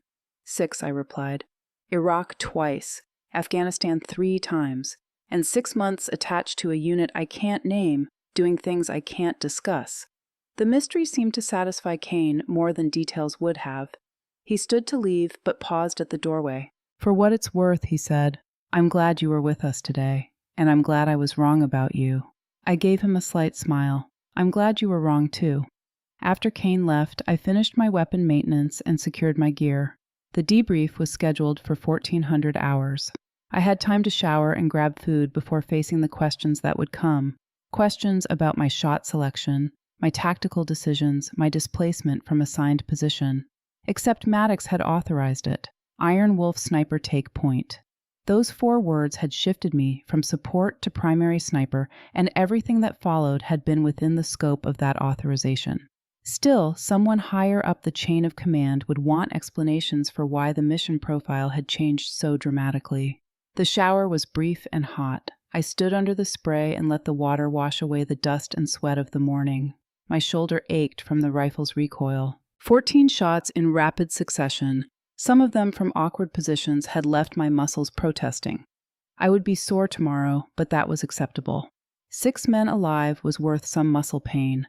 6, I replied. Iraq twice, Afghanistan 3 times, and 6 months attached to a unit I can't name, doing things I can't discuss. The mystery seemed to satisfy Kane more than details would have. He stood to leave, but paused at the doorway. For what it's worth, he said, I'm glad you were with us today, and I'm glad I was wrong about you. I gave him a slight smile. I'm glad you were wrong, too. After Kane left, I finished my weapon maintenance and secured my gear. The debrief was scheduled for 1400 hours. I had time to shower and grab food before facing the questions that would come. Questions about my shot selection, my tactical decisions, my displacement from assigned position. Except Maddox had authorized it. Iron Wolf Sniper Take Point. Those 4 words had shifted me from support to primary sniper, and everything that followed had been within the scope of that authorization. Still, someone higher up the chain of command would want explanations for why the mission profile had changed so dramatically. The shower was brief and hot. I stood under the spray and let the water wash away the dust and sweat of the morning. My shoulder ached from the rifle's recoil. 14 shots in rapid succession, some of them from awkward positions, had left my muscles protesting. I would be sore tomorrow, but that was acceptable. 6 men alive was worth some muscle pain.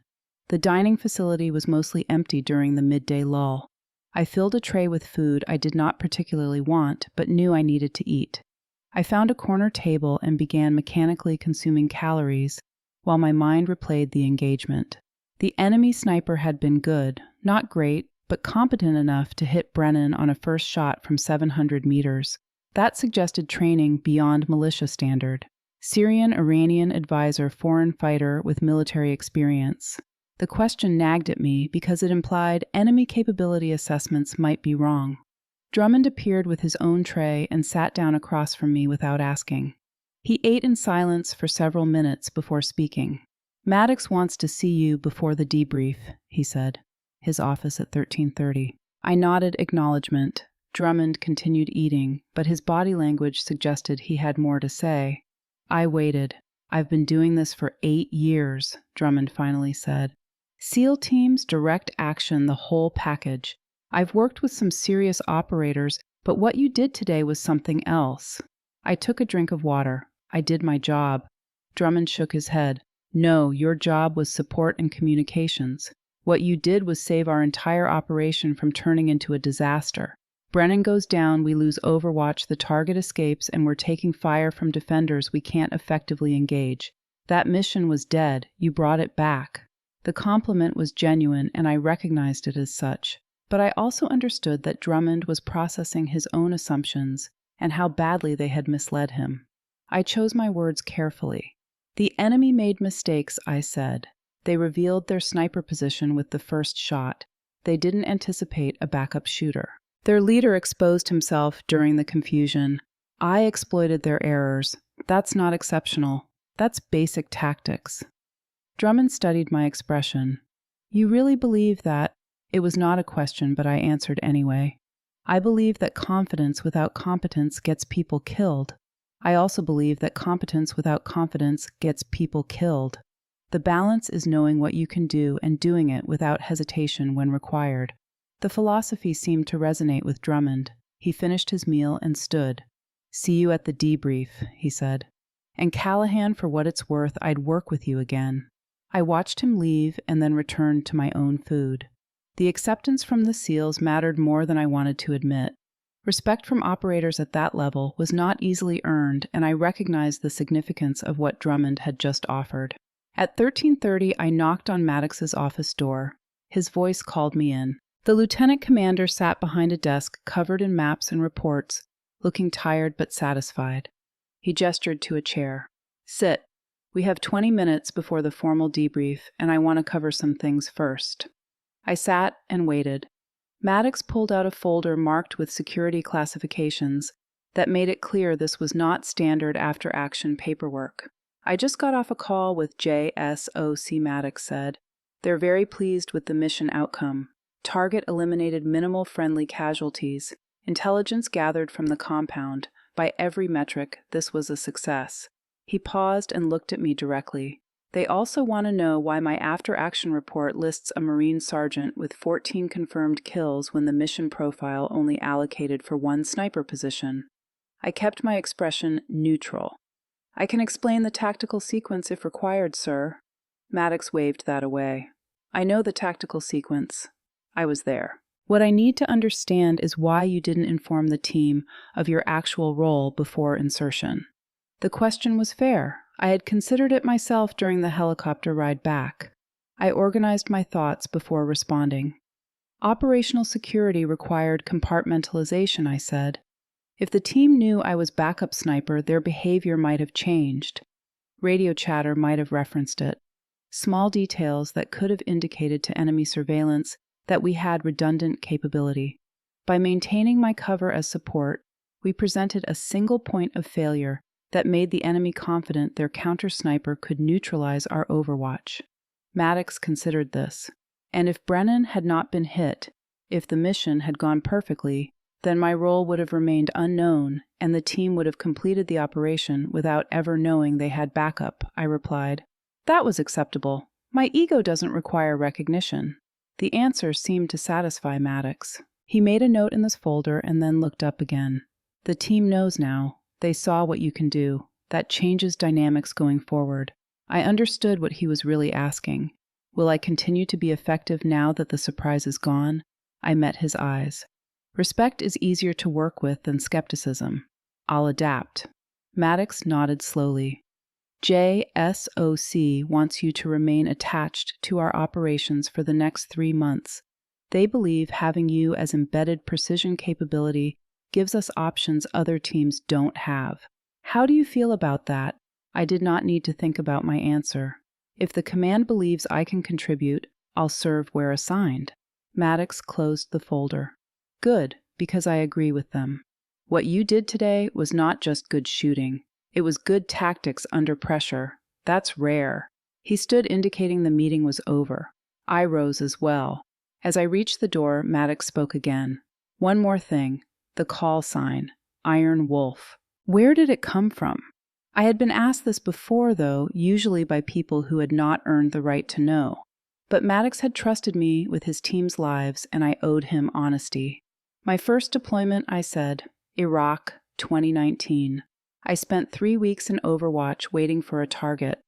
The dining facility was mostly empty during the midday lull. I filled a tray with food I did not particularly want, but knew I needed to eat. I found a corner table and began mechanically consuming calories, while my mind replayed the engagement. The enemy sniper had been good, not great, but competent enough to hit Brennan on a first shot from 700 meters. That suggested training beyond militia standard. Syrian-Iranian advisor foreign fighter with military experience. The question nagged at me because it implied enemy capability assessments might be wrong. Drummond appeared with his own tray and sat down across from me without asking. He ate in silence for several minutes before speaking. Maddox wants to see you before the debrief, he said. His office at 1330. I nodded acknowledgement. Drummond continued eating, but his body language suggested he had more to say. I waited. I've been doing this for 8 years, Drummond finally said. SEAL teams, direct action, the whole package. I've worked with some serious operators, but what you did today was something else. I took a drink of water. I did my job. Drummond shook his head. No, your job was support and communications. What you did was save our entire operation from turning into a disaster. Brennan goes down, we lose Overwatch, the target escapes, and we're taking fire from defenders we can't effectively engage. That mission was dead. You brought it back. The compliment was genuine, and I recognized it as such. But I also understood that Drummond was processing his own assumptions and how badly they had misled him. I chose my words carefully. The enemy made mistakes, I said. They revealed their sniper position with the first shot. They didn't anticipate a backup shooter. Their leader exposed himself during the confusion. I exploited their errors. That's not exceptional. That's basic tactics. Drummond studied my expression. You really believe that? It was not a question, but I answered anyway. I believe that confidence without competence gets people killed. I also believe that competence without confidence gets people killed. The balance is knowing what you can do and doing it without hesitation when required. The philosophy seemed to resonate with Drummond. He finished his meal and stood. See you at the debrief, he said. And Callahan, for what it's worth, I'd work with you again. I watched him leave and then returned to my own food. The acceptance from the SEALs mattered more than I wanted to admit. Respect from operators at that level was not easily earned, and I recognized the significance of what Drummond had just offered. At 13:30, I knocked on Maddox's office door. His voice called me in. The lieutenant commander sat behind a desk covered in maps and reports, looking tired but satisfied. He gestured to a chair. Sit. We have 20 minutes before the formal debrief, and I want to cover some things first. I sat and waited. Maddox pulled out a folder marked with security classifications that made it clear this was not standard after-action paperwork. I just got off a call with JSOC, Maddox said. They're very pleased with the mission outcome. Target eliminated minimal friendly casualties. Intelligence gathered from the compound. By every metric, this was a success. He paused and looked at me directly. They also want to know why my after-action report lists a Marine sergeant with 14 confirmed kills when the mission profile only allocated for one sniper position. I kept my expression neutral. I can explain the tactical sequence if required, sir. Maddox waved that away. I know the tactical sequence. I was there. What I need to understand is why you didn't inform the team of your actual role before insertion. The question was fair. I had considered it myself during the helicopter ride back. I organized my thoughts before responding. Operational security required compartmentalization, I said. If the team knew I was backup sniper, their behavior might have changed. Radio chatter might have referenced it. Small details that could have indicated to enemy surveillance that we had redundant capability. By maintaining my cover as support, we presented a single point of failure that made the enemy confident their counter-sniper could neutralize our overwatch. Maddox considered this. And if Brennan had not been hit, if the mission had gone perfectly, then my role would have remained unknown and the team would have completed the operation without ever knowing they had backup, I replied. That was acceptable. My ego doesn't require recognition. The answer seemed to satisfy Maddox. He made a note in this folder and then looked up again. The team knows now. They saw what you can do. That changes dynamics going forward. I understood what he was really asking. Will I continue to be effective now that the surprise is gone? I met his eyes. Respect is easier to work with than skepticism. I'll adapt. Maddox nodded slowly. JSOC wants you to remain attached to our operations for the next 3 months. They believe having you as embedded precision capability gives us options other teams don't have. How do you feel about that? I did not need to think about my answer. If the command believes I can contribute, I'll serve where assigned. Maddox closed the folder. Good, because I agree with them. What you did today was not just good shooting. It was good tactics under pressure. That's rare. He stood indicating the meeting was over. I rose as well. As I reached the door, Maddox spoke again. One more thing. The call sign. Iron Wolf. Where did it come from? I had been asked this before, though, usually by people who had not earned the right to know. But Maddox had trusted me with his team's lives, and I owed him honesty. My first deployment, I said, Iraq, 2019. I spent 3 weeks in Overwatch waiting for a target.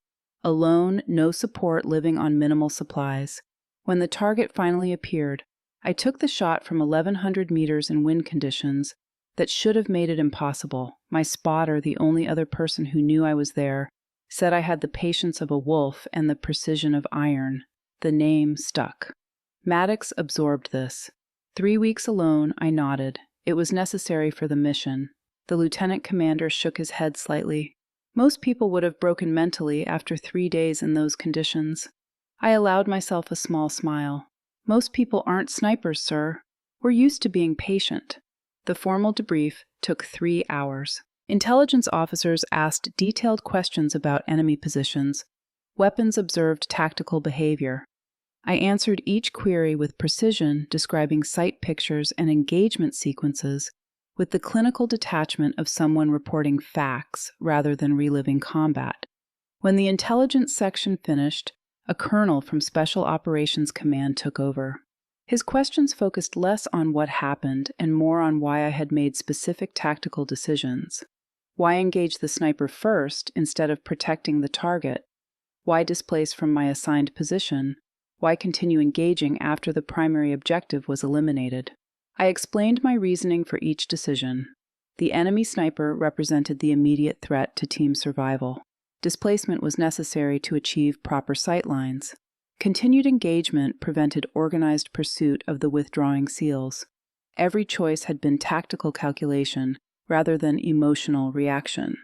Alone, no support, living on minimal supplies. When the target finally appeared, I took the shot from 1,100 meters in wind conditions that should have made it impossible. My spotter, the only other person who knew I was there, said I had the patience of a wolf and the precision of iron. The name stuck. Maddox absorbed this. 3 weeks alone, I nodded. It was necessary for the mission. The lieutenant commander shook his head slightly. Most people would have broken mentally after 3 days in those conditions. I allowed myself a small smile. Most people aren't snipers, sir. We're used to being patient. The formal debrief took 3 hours. Intelligence officers asked detailed questions about enemy positions. Weapons observed tactical behavior. I answered each query with precision, describing site pictures and engagement sequences, with the clinical detachment of someone reporting facts rather than reliving combat. When the intelligence section finished, a colonel from Special Operations Command took over. His questions focused less on what happened and more on why I had made specific tactical decisions. Why engage the sniper first instead of protecting the target? Why displace from my assigned position? Why continue engaging after the primary objective was eliminated? I explained my reasoning for each decision. The enemy sniper represented the immediate threat to team survival. Displacement was necessary to achieve proper sight lines. Continued engagement prevented organized pursuit of the withdrawing SEALs. Every choice had been tactical calculation rather than emotional reaction.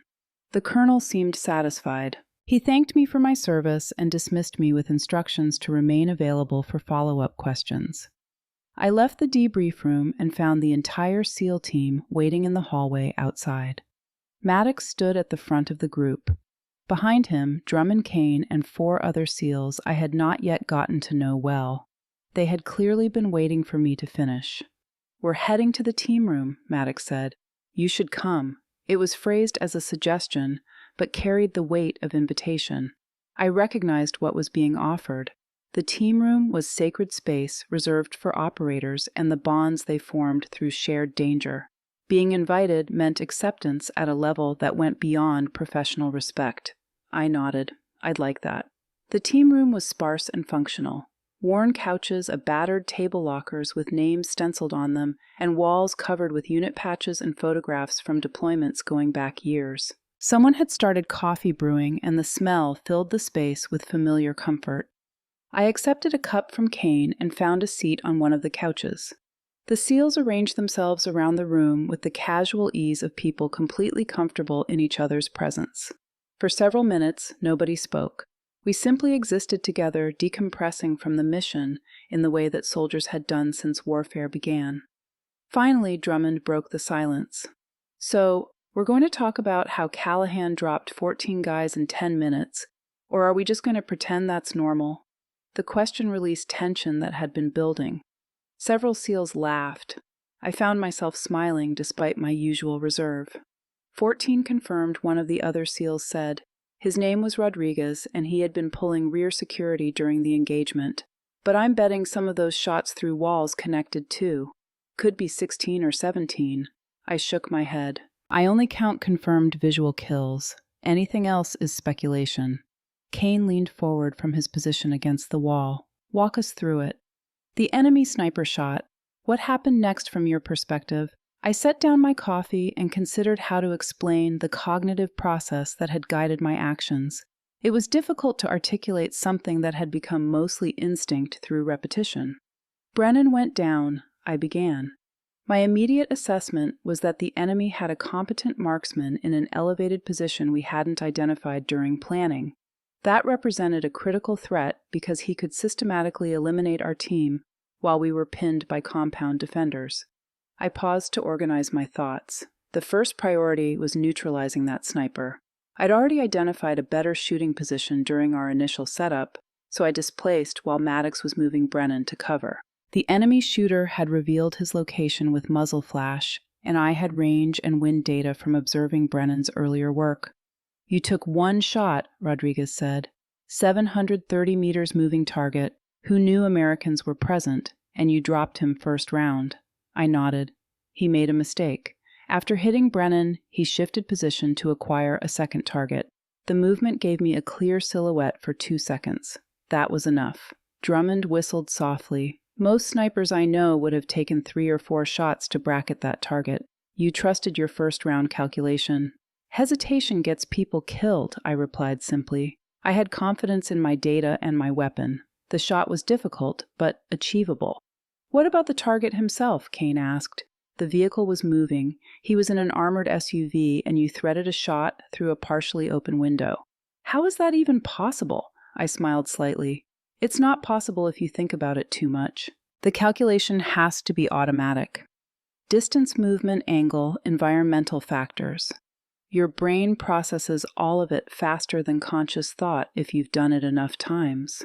The colonel seemed satisfied. He thanked me for my service and dismissed me with instructions to remain available for follow-up questions. I left the debrief room and found the entire SEAL team waiting in the hallway outside. Maddox stood at the front of the group. Behind him, Drummond Kane and 4 other SEALs I had not yet gotten to know well. They had clearly been waiting for me to finish. "We're heading to the team room," Maddox said. "You should come." It was phrased as a suggestion, but carried the weight of invitation. I recognized what was being offered. The team room was sacred space reserved for operators and the bonds they formed through shared danger. Being invited meant acceptance at a level that went beyond professional respect. I nodded. I'd like that. The team room was sparse and functional. Worn couches, a battered table lockers with names stenciled on them, and walls covered with unit patches and photographs from deployments going back years. Someone had started coffee brewing, and the smell filled the space with familiar comfort. I accepted a cup from Kane and found a seat on one of the couches. The SEALs arranged themselves around the room with the casual ease of people completely comfortable in each other's presence. For several minutes, nobody spoke. We simply existed together, decompressing from the mission in the way that soldiers had done since warfare began. Finally, Drummond broke the silence. "So, we're going to talk about how Callahan dropped 14 guys in 10 minutes, or are we just going to pretend that's normal?" The question released tension that had been building. Several SEALs laughed. I found myself smiling despite my usual reserve. 14 confirmed, one of the other SEALs said. His name was Rodriguez, and he had been pulling rear security during the engagement. "But I'm betting some of those shots through walls connected too. Could be 16 or 17. I shook my head. "I only count confirmed visual kills. Anything else is speculation." Kane leaned forward from his position against the wall. "Walk us through it." "The enemy sniper shot. What happened next from your perspective?" I set down my coffee and considered how to explain the cognitive process that had guided my actions. It was difficult to articulate something that had become mostly instinct through repetition. "Brennan went down," I began. My immediate assessment was that the enemy had a competent marksman in an elevated position we hadn't identified during planning. That represented a critical threat because he could systematically eliminate our team while we were pinned by compound defenders. I paused to organize my thoughts. The first priority was neutralizing that sniper. I'd already identified a better shooting position during our initial setup, so I displaced while Maddox was moving Brennan to cover. The enemy shooter had revealed his location with muzzle flash, and I had range and wind data from observing Brennan's earlier work. "You took one shot," Rodriguez said. 730 meters moving target. Who knew Americans were present, and you dropped him first round. I nodded. He made a mistake. After hitting Brennan, he shifted position to acquire a second target. The movement gave me a clear silhouette for 2 seconds. That was enough. Drummond whistled softly. "Most snipers I know would have taken 3 or 4 shots to bracket that target. You trusted your first round calculation." "Hesitation gets people killed," I replied simply. I had confidence in my data and my weapon. The shot was difficult, but achievable. "What about the target himself?" Kane asked. "The vehicle was moving. He was in an armored SUV, and you threaded a shot through a partially open window." "How is that even possible?" I smiled slightly. "It's not possible if you think about it too much. The calculation has to be automatic. Distance, movement, angle, environmental factors. Your brain processes all of it faster than conscious thought if you've done it enough times."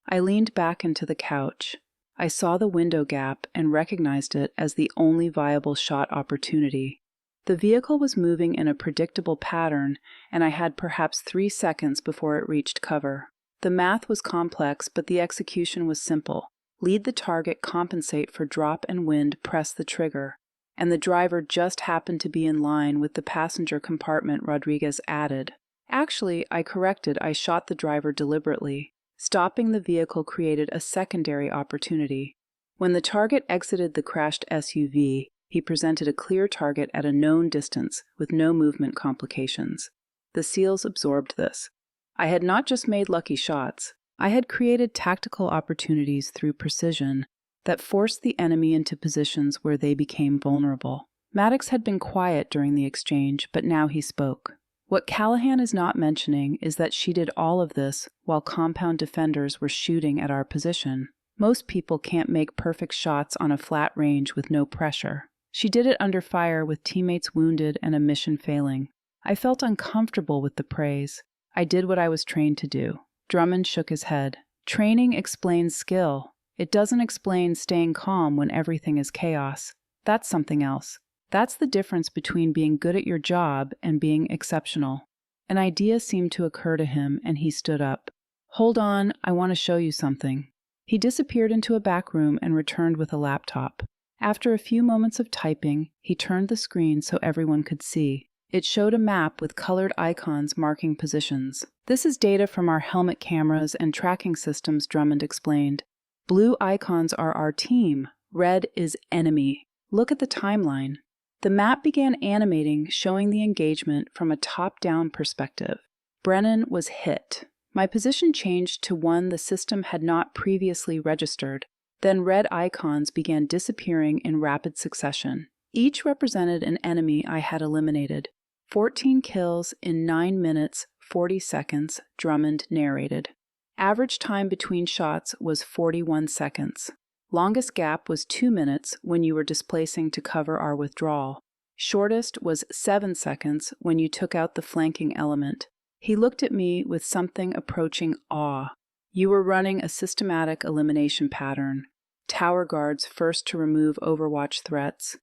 I leaned back into the couch. I saw the window gap and recognized it as the only viable shot opportunity. The vehicle was moving in a predictable pattern, and I had perhaps 3 seconds before it reached cover. The math was complex, but the execution was simple. Lead the target, compensate for drop and wind, press the trigger. And the driver just happened to be in line with the passenger compartment, Rodriguez added. Actually, I corrected, I shot the driver deliberately. Stopping the vehicle created a secondary opportunity. When the target exited the crashed SUV, he presented a clear target at a known distance with no movement complications. The SEALs absorbed this. I had not just made lucky shots. I had created tactical opportunities through precision that forced the enemy into positions where they became vulnerable. Maddox had been quiet during the exchange, but now he spoke. "What Callahan is not mentioning is that she did all of this while compound defenders were shooting at our position. Most people can't make perfect shots on a flat range with no pressure. She did it under fire with teammates wounded and a mission failing." I felt uncomfortable with the praise. I did what I was trained to do. Drummond shook his head. Training explains skill. It doesn't explain staying calm when everything is chaos. That's something else. That's the difference between being good at your job and being exceptional. An idea seemed to occur to him, and he stood up. Hold on, I want to show you something. He disappeared into a back room and returned with a laptop. After a few moments of typing, he turned the screen so everyone could see. It showed a map with colored icons marking positions. This is data from our helmet cameras and tracking systems, Drummond explained. Blue icons are our team. Red is enemy. Look at the timeline. The map began animating, showing the engagement from a top-down perspective. Brennan was hit. My position changed to one the system had not previously registered. Then red icons began disappearing in rapid succession. Each represented an enemy I had eliminated. 14 kills in 9 minutes, 40 seconds, Drummond narrated. Average time between shots was 41 seconds. Longest gap was 2 minutes when you were displacing to cover our withdrawal. Shortest was 7 seconds when you took out the flanking element. He looked at me with something approaching awe. You were running a systematic elimination pattern. Tower guards first to remove overwatch threats.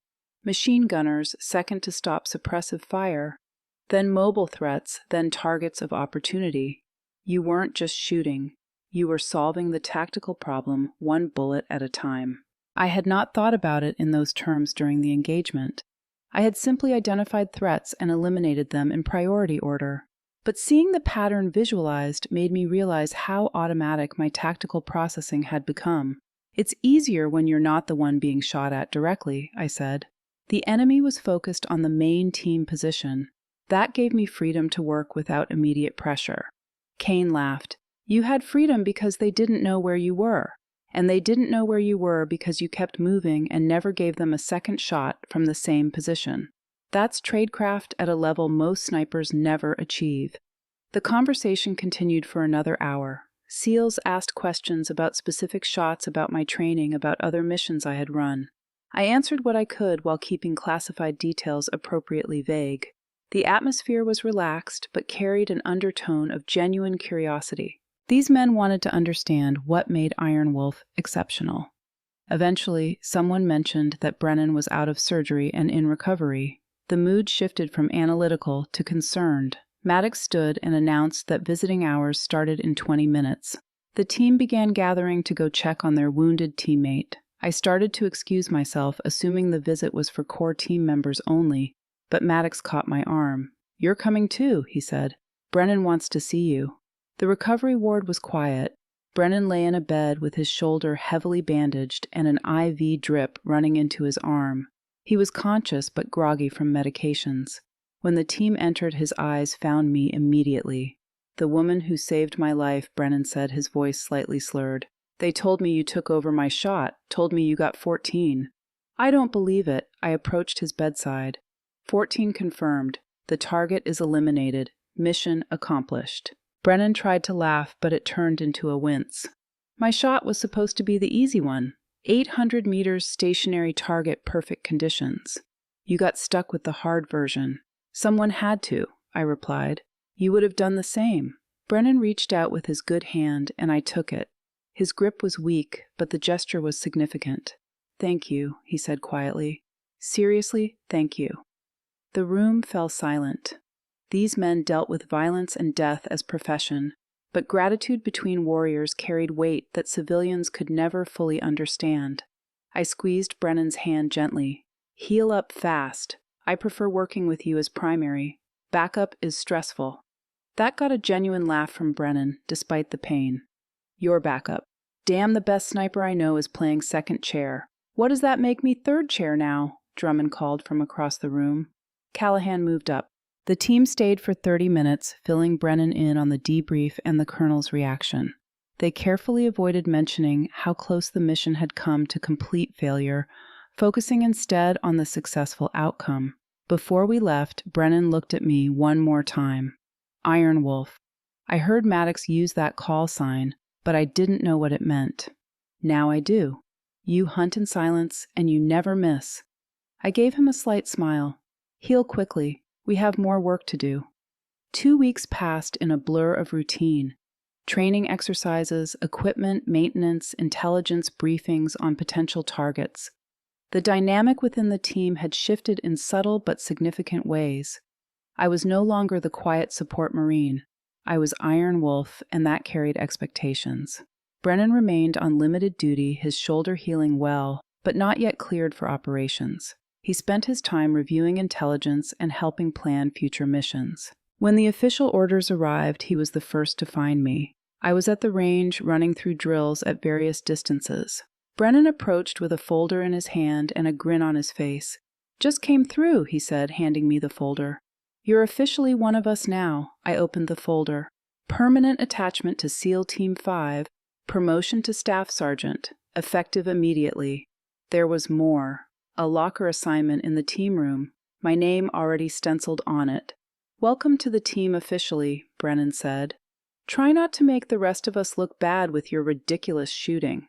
Machine gunners second to stop suppressive fire. Then mobile threats, then targets of opportunity. You weren't just shooting. You were solving the tactical problem one bullet at a time. I had not thought about it in those terms during the engagement. I had simply identified threats and eliminated them in priority order. But seeing the pattern visualized made me realize how automatic my tactical processing had become. It's easier when you're not the one being shot at directly, I said. The enemy was focused on the main team position. That gave me freedom to work without immediate pressure. Kane laughed. You had freedom because they didn't know where you were. And they didn't know where you were because you kept moving and never gave them a second shot from the same position. That's tradecraft at a level most snipers never achieve. The conversation continued for another hour. SEALs asked questions about specific shots, about my training, about other missions I had run. I answered what I could while keeping classified details appropriately vague. The atmosphere was relaxed, but carried an undertone of genuine curiosity. These men wanted to understand what made Iron Wolf exceptional. Eventually, someone mentioned that Brennan was out of surgery and in recovery. The mood shifted from analytical to concerned. Maddox stood and announced that visiting hours started in 20 minutes. The team began gathering to go check on their wounded teammate. I started to excuse myself, assuming the visit was for core team members only, but Maddox caught my arm. You're coming too, he said. Brennan wants to see you. The recovery ward was quiet. Brennan lay in a bed with his shoulder heavily bandaged and an IV drip running into his arm. He was conscious but groggy from medications. When the team entered, his eyes found me immediately. The woman who saved my life, Brennan said, his voice slightly slurred. They told me you took over my shot, told me you got 14. I don't believe it. I approached his bedside. 14 confirmed. The target is eliminated. Mission accomplished. Brennan tried to laugh, but it turned into a wince. My shot was supposed to be the easy one. 800 meters stationary target, perfect conditions. You got stuck with the hard version. Someone had to, I replied. You would have done the same. Brennan reached out with his good hand, and I took it. His grip was weak, but the gesture was significant. Thank you, he said quietly. Seriously, thank you. The room fell silent. These men dealt with violence and death as profession, but gratitude between warriors carried weight that civilians could never fully understand. I squeezed Brennan's hand gently. Heal up fast. I prefer working with you as primary. Backup is stressful. That got a genuine laugh from Brennan, despite the pain. Your backup. Damn, the best sniper I know is playing second chair. What does that make me third chair now? Drummond called from across the room. Callahan moved up. The team stayed for 30 minutes, filling Brennan in on the debrief and the colonel's reaction. They carefully avoided mentioning how close the mission had come to complete failure, focusing instead on the successful outcome. Before we left, Brennan looked at me one more time. Iron Wolf. I heard Maddox use that call sign, but I didn't know what it meant. Now I do. You hunt in silence, and you never miss. I gave him a slight smile. Heal quickly. We have more work to do. 2 weeks passed in a blur of routine. Training exercises, equipment, maintenance, intelligence briefings on potential targets. The dynamic within the team had shifted in subtle but significant ways. I was no longer the quiet support Marine. I was Iron Wolf, and that carried expectations. Brennan remained on limited duty, his shoulder healing well, but not yet cleared for operations. He spent his time reviewing intelligence and helping plan future missions. When the official orders arrived, he was the first to find me. I was at the range, running through drills at various distances. Brennan approached with a folder in his hand and a grin on his face. "Just came through," he said, handing me the folder. "You're officially one of us now." I opened the folder. "Permanent attachment to SEAL Team 5, promotion to Staff Sergeant, effective immediately." There was more. A locker assignment in the team room, my name already stenciled on it. "Welcome to the team officially," Brennan said. "Try not to make the rest of us look bad with your ridiculous shooting."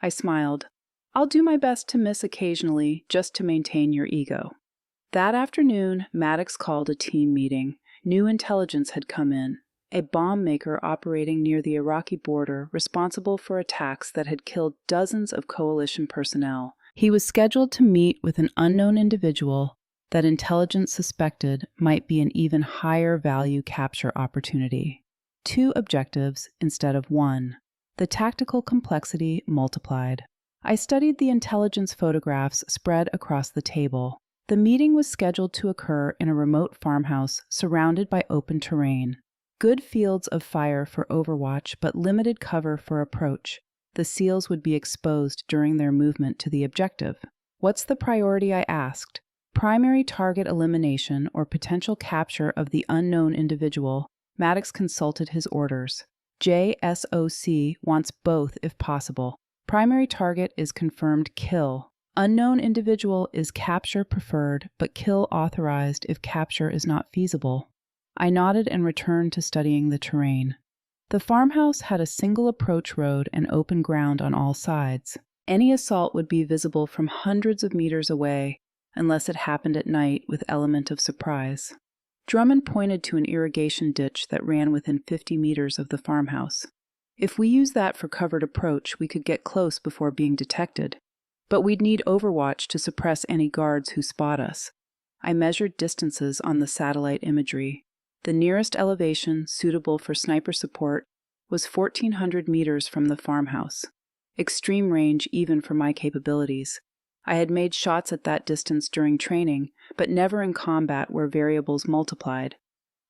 I smiled. "I'll do my best to miss occasionally, just to maintain your ego." That afternoon, Maddox called a team meeting. New intelligence had come in. A bomb maker operating near the Iraqi border, responsible for attacks that had killed dozens of coalition personnel. He was scheduled to meet with an unknown individual that intelligence suspected might be an even higher value capture opportunity. 2 objectives instead of 1. The tactical complexity multiplied. I studied the intelligence photographs spread across the table. The meeting was scheduled to occur in a remote farmhouse surrounded by open terrain. Good fields of fire for overwatch, but limited cover for approach. The SEALs would be exposed during their movement to the objective. "What's the priority?" I asked. "Primary target elimination or potential capture of the unknown individual." Maddox consulted his orders. "JSOC wants both if possible. Primary target is confirmed kill. Unknown individual is capture preferred, but kill authorized if capture is not feasible." I nodded and returned to studying the terrain. The farmhouse had a single approach road and open ground on all sides. Any assault would be visible from hundreds of meters away, unless it happened at night with element of surprise. Drummond pointed to an irrigation ditch that ran within 50 meters of the farmhouse. "If we use that for covered approach, we could get close before being detected. But we'd need overwatch to suppress any guards who spot us." I measured distances on the satellite imagery. The nearest elevation suitable for sniper support was 1,400 meters from the farmhouse. Extreme range even for my capabilities. I had made shots at that distance during training, but never in combat where variables multiplied.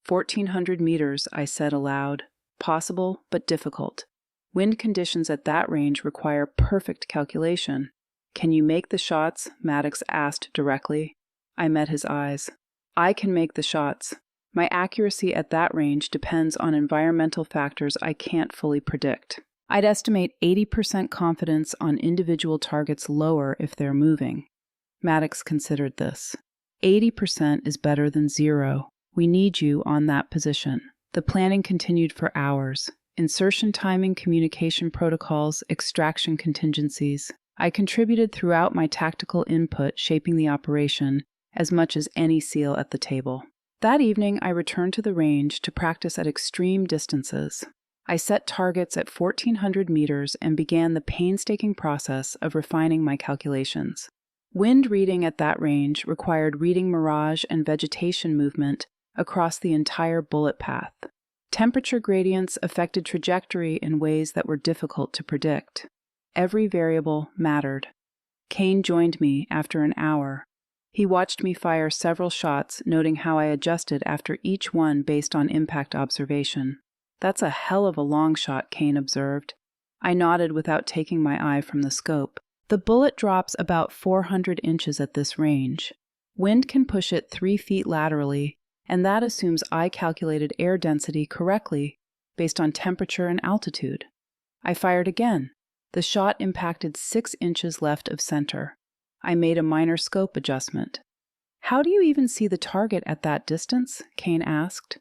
1,400 meters, I said aloud. Possible, but difficult. Wind conditions at that range require perfect calculation. "Can you make the shots?" Maddox asked directly. I met his eyes. "I can make the shots. My accuracy at that range depends on environmental factors I can't fully predict. I'd estimate 80% confidence on individual targets lower if they're moving." Maddox considered this. 80% is better than 0. We need you on that position." The planning continued for hours. Insertion timing, communication protocols, extraction contingencies. I contributed throughout my tactical input, shaping the operation as much as any SEAL at the table. That evening, I returned to the range to practice at extreme distances. I set targets at 1,400 meters and began the painstaking process of refining my calculations. Wind reading at that range required reading mirage and vegetation movement across the entire bullet path. Temperature gradients affected trajectory in ways that were difficult to predict. Every variable mattered. Kane joined me after an hour. He watched me fire several shots, noting how I adjusted after each one based on impact observation. "That's a hell of a long shot," Kane observed. I nodded without taking my eye from the scope. "The bullet drops about 400 inches at this range. Wind can push it 3 feet laterally, and that assumes I calculated air density correctly based on temperature and altitude." I fired again. The shot impacted 6 inches left of center. I made a minor scope adjustment. "How do you even see the target at that distance?" Kane asked.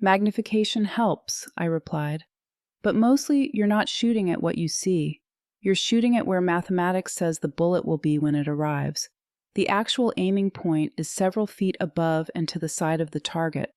"Magnification helps," I replied. "But mostly you're not shooting at what you see. You're shooting at where mathematics says the bullet will be when it arrives. The actual aiming point is several feet above and to the side of the target.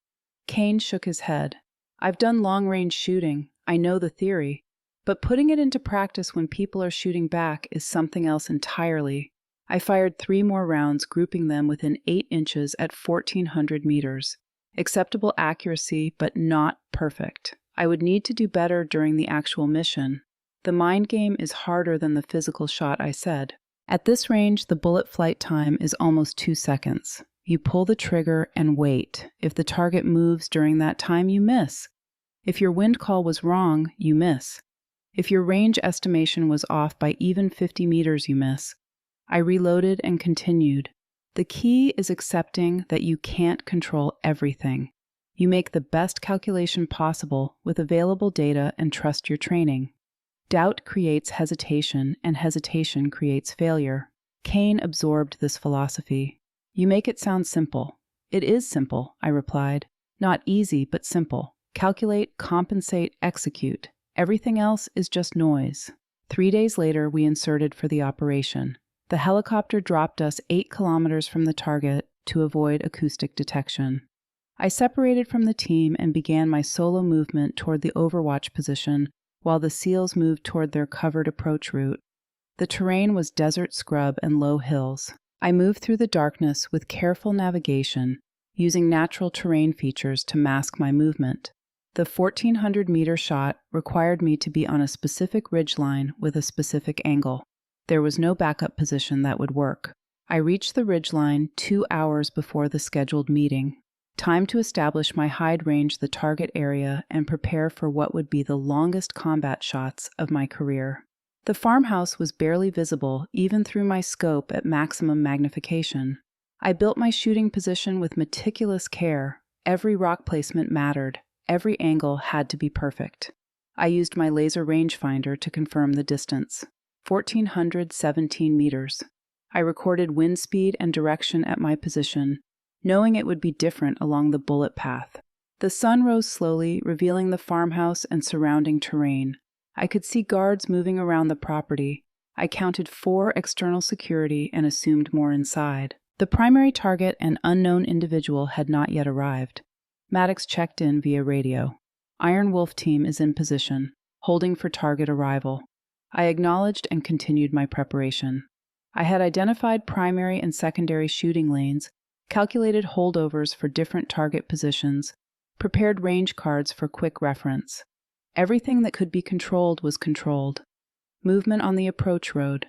Kane shook his head. I've done long-range shooting. I know the theory. But putting it into practice when people are shooting back is something else entirely. I fired 3 more rounds, grouping them within 8 inches at 1,400 meters. Acceptable accuracy, but not perfect. I would need to do better during the actual mission. The mind game is harder than the physical shot, I said. At this range, the bullet flight time is almost 2 seconds. You pull the trigger and wait. If the target moves during that time, you miss. If your wind call was wrong, you miss. If your range estimation was off by even 50 meters, you miss. I reloaded and continued. The key is accepting that you can't control everything. You make the best calculation possible with available data and trust your training. Doubt creates hesitation, and hesitation creates failure. Kane absorbed this philosophy. You make it sound simple. It is simple, I replied. Not easy, but simple. Calculate, compensate, execute. Everything else is just noise. 3 days later, we inserted for the operation. The helicopter dropped us 8 kilometers from the target to avoid acoustic detection. I separated from the team and began my solo movement toward the overwatch position, while the SEALs moved toward their covered approach route. The terrain was desert scrub and low hills. I moved through the darkness with careful navigation, using natural terrain features to mask my movement. The 1,400-meter shot required me to be on a specific ridgeline with a specific angle. There was no backup position that would work. I reached the ridgeline 2 hours before the scheduled meeting. Time to establish my hide range, the target area, and prepare for what would be the longest combat shots of my career. The farmhouse was barely visible, even through my scope at maximum magnification. I built my shooting position with meticulous care. Every rock placement mattered. Every angle had to be perfect. I used my laser rangefinder to confirm the distance. 1,417 meters. I recorded wind speed and direction at my position, knowing it would be different along the bullet path. The sun rose slowly, revealing the farmhouse and surrounding terrain. I could see guards moving around the property. I counted 4 external security and assumed more inside. The primary target, an unknown individual, had not yet arrived. Maddox checked in via radio. Iron Wolf team is in position, holding for target arrival. I acknowledged and continued my preparation. I had identified primary and secondary shooting lanes, calculated holdovers for different target positions, prepared range cards for quick reference. Everything that could be controlled was controlled. Movement on the approach road.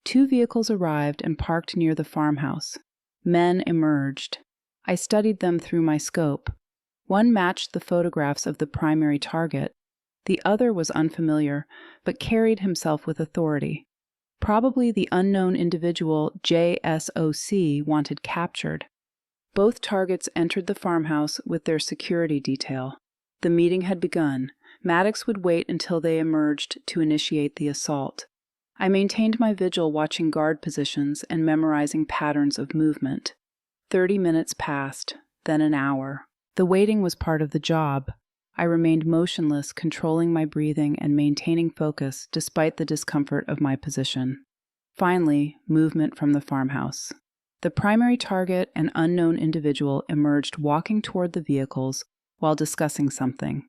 2 vehicles arrived and parked near the farmhouse. Men emerged. I studied them through my scope. One matched the photographs of the primary target. The other was unfamiliar, but carried himself with authority. Probably the unknown individual JSOC wanted captured. Both targets entered the farmhouse with their security detail. The meeting had begun. Maddox would wait until they emerged to initiate the assault. I maintained my vigil, watching guard positions and memorizing patterns of movement. 30 minutes passed, then an hour. The waiting was part of the job. I remained motionless, controlling my breathing and maintaining focus despite the discomfort of my position. Finally, movement from the farmhouse. The primary target, an unknown individual, emerged, walking toward the vehicles while discussing something.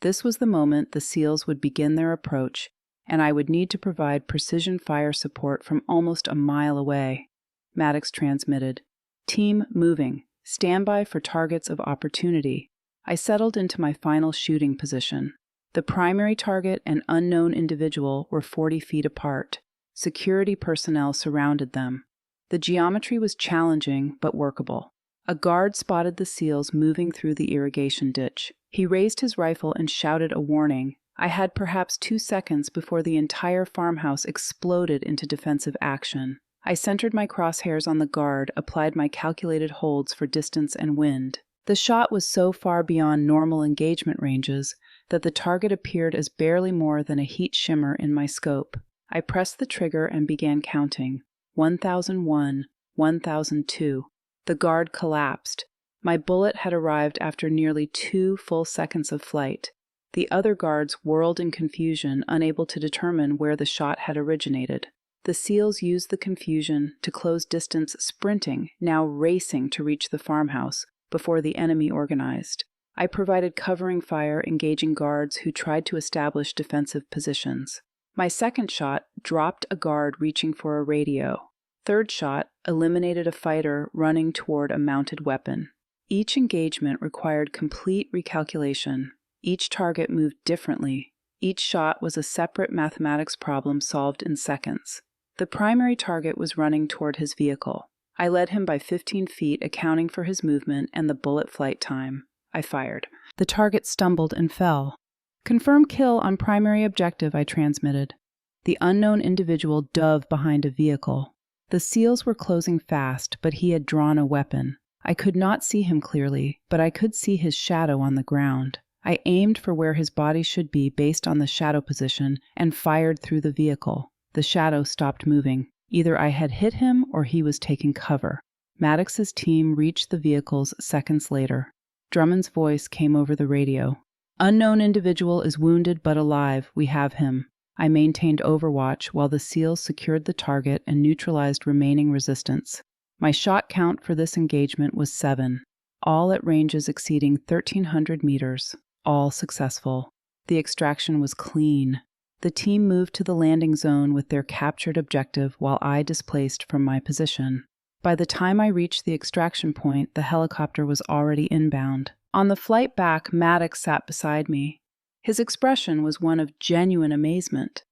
This was the moment the SEALs would begin their approach, and I would need to provide precision fire support from almost a mile away. Maddox transmitted, "Team moving. Standby for targets of opportunity." I settled into my final shooting position. The primary target and unknown individual were 40 feet apart. Security personnel surrounded them. The geometry was challenging but workable. A guard spotted the SEALs moving through the irrigation ditch. He raised his rifle and shouted a warning. I had perhaps 2 seconds before the entire farmhouse exploded into defensive action. I centered my crosshairs on the guard, applied my calculated holds for distance and wind. The shot was so far beyond normal engagement ranges that the target appeared as barely more than a heat shimmer in my scope. I pressed the trigger and began counting. 1,001, 1,002. The guard collapsed. My bullet had arrived after nearly 2 full seconds of flight. The other guards whirled in confusion, unable to determine where the shot had originated. The SEALs used the confusion to close distance, sprinting, now racing to reach the farmhouse, before the enemy organized. I provided covering fire, engaging guards who tried to establish defensive positions. My second shot dropped a guard reaching for a radio. Third shot eliminated a fighter running toward a mounted weapon. Each engagement required complete recalculation. Each target moved differently. Each shot was a separate mathematics problem solved in seconds. The primary target was running toward his vehicle. I led him by 15 feet, accounting for his movement and the bullet flight time. I fired. The target stumbled and fell. "Confirm kill on primary objective," I transmitted. The unknown individual dove behind a vehicle. The SEALs were closing fast, but he had drawn a weapon. I could not see him clearly, but I could see his shadow on the ground. I aimed for where his body should be based on the shadow position and fired through the vehicle. The shadow stopped moving. Either I had hit him or he was taking cover. Maddox's team reached the vehicles seconds later. Drummond's voice came over the radio. "Unknown individual is wounded but alive. We have him." I maintained overwatch while the SEALs secured the target and neutralized remaining resistance. My shot count for this engagement was 7, all at ranges exceeding 1,300 meters, all successful. The extraction was clean. The team moved to the landing zone with their captured objective while I displaced from my position. By the time I reached the extraction point, the helicopter was already inbound. On the flight back, Maddox sat beside me. His expression was one of genuine amazement.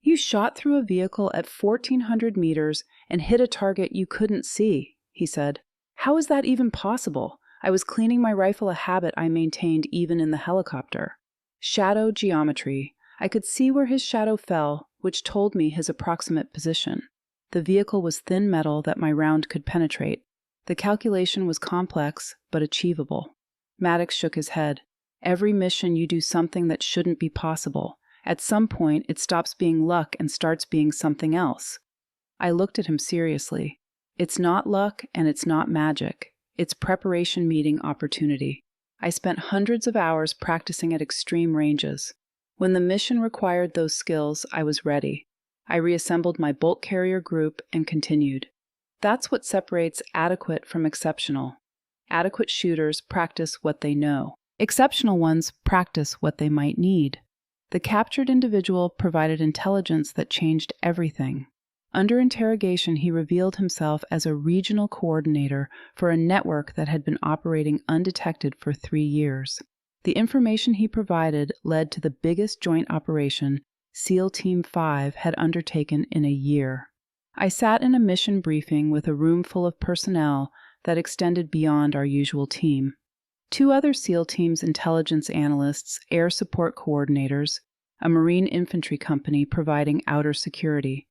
"You shot through a vehicle at 1,400 meters and hit a target you couldn't see," he said. "How is that even possible? I was cleaning my rifle, a habit I maintained even in the helicopter." Shadow geometry. I could see where his shadow fell, which told me his approximate position. The vehicle was thin metal that my round could penetrate. The calculation was complex, but achievable. Maddox shook his head. "Every mission you do something that shouldn't be possible. At some point, it stops being luck and starts being something else." I looked at him seriously. "It's not luck and it's not magic. It's preparation meeting opportunity. I spent hundreds of hours practicing at extreme ranges. When the mission required those skills, I was ready. I reassembled my bolt carrier group and continued. That's what separates adequate from exceptional. Adequate shooters practice what they know. Exceptional ones practice what they might need. The captured individual provided intelligence that changed everything. Under interrogation, he revealed himself as a regional coordinator for a network that had been operating undetected for 3 years. The information he provided led to the biggest joint operation SEAL Team 5 had undertaken in a year. I sat in a mission briefing with a room full of personnel that extended beyond our usual team. 2 other SEAL Team's intelligence analysts, air support coordinators, a Marine infantry company providing outer security.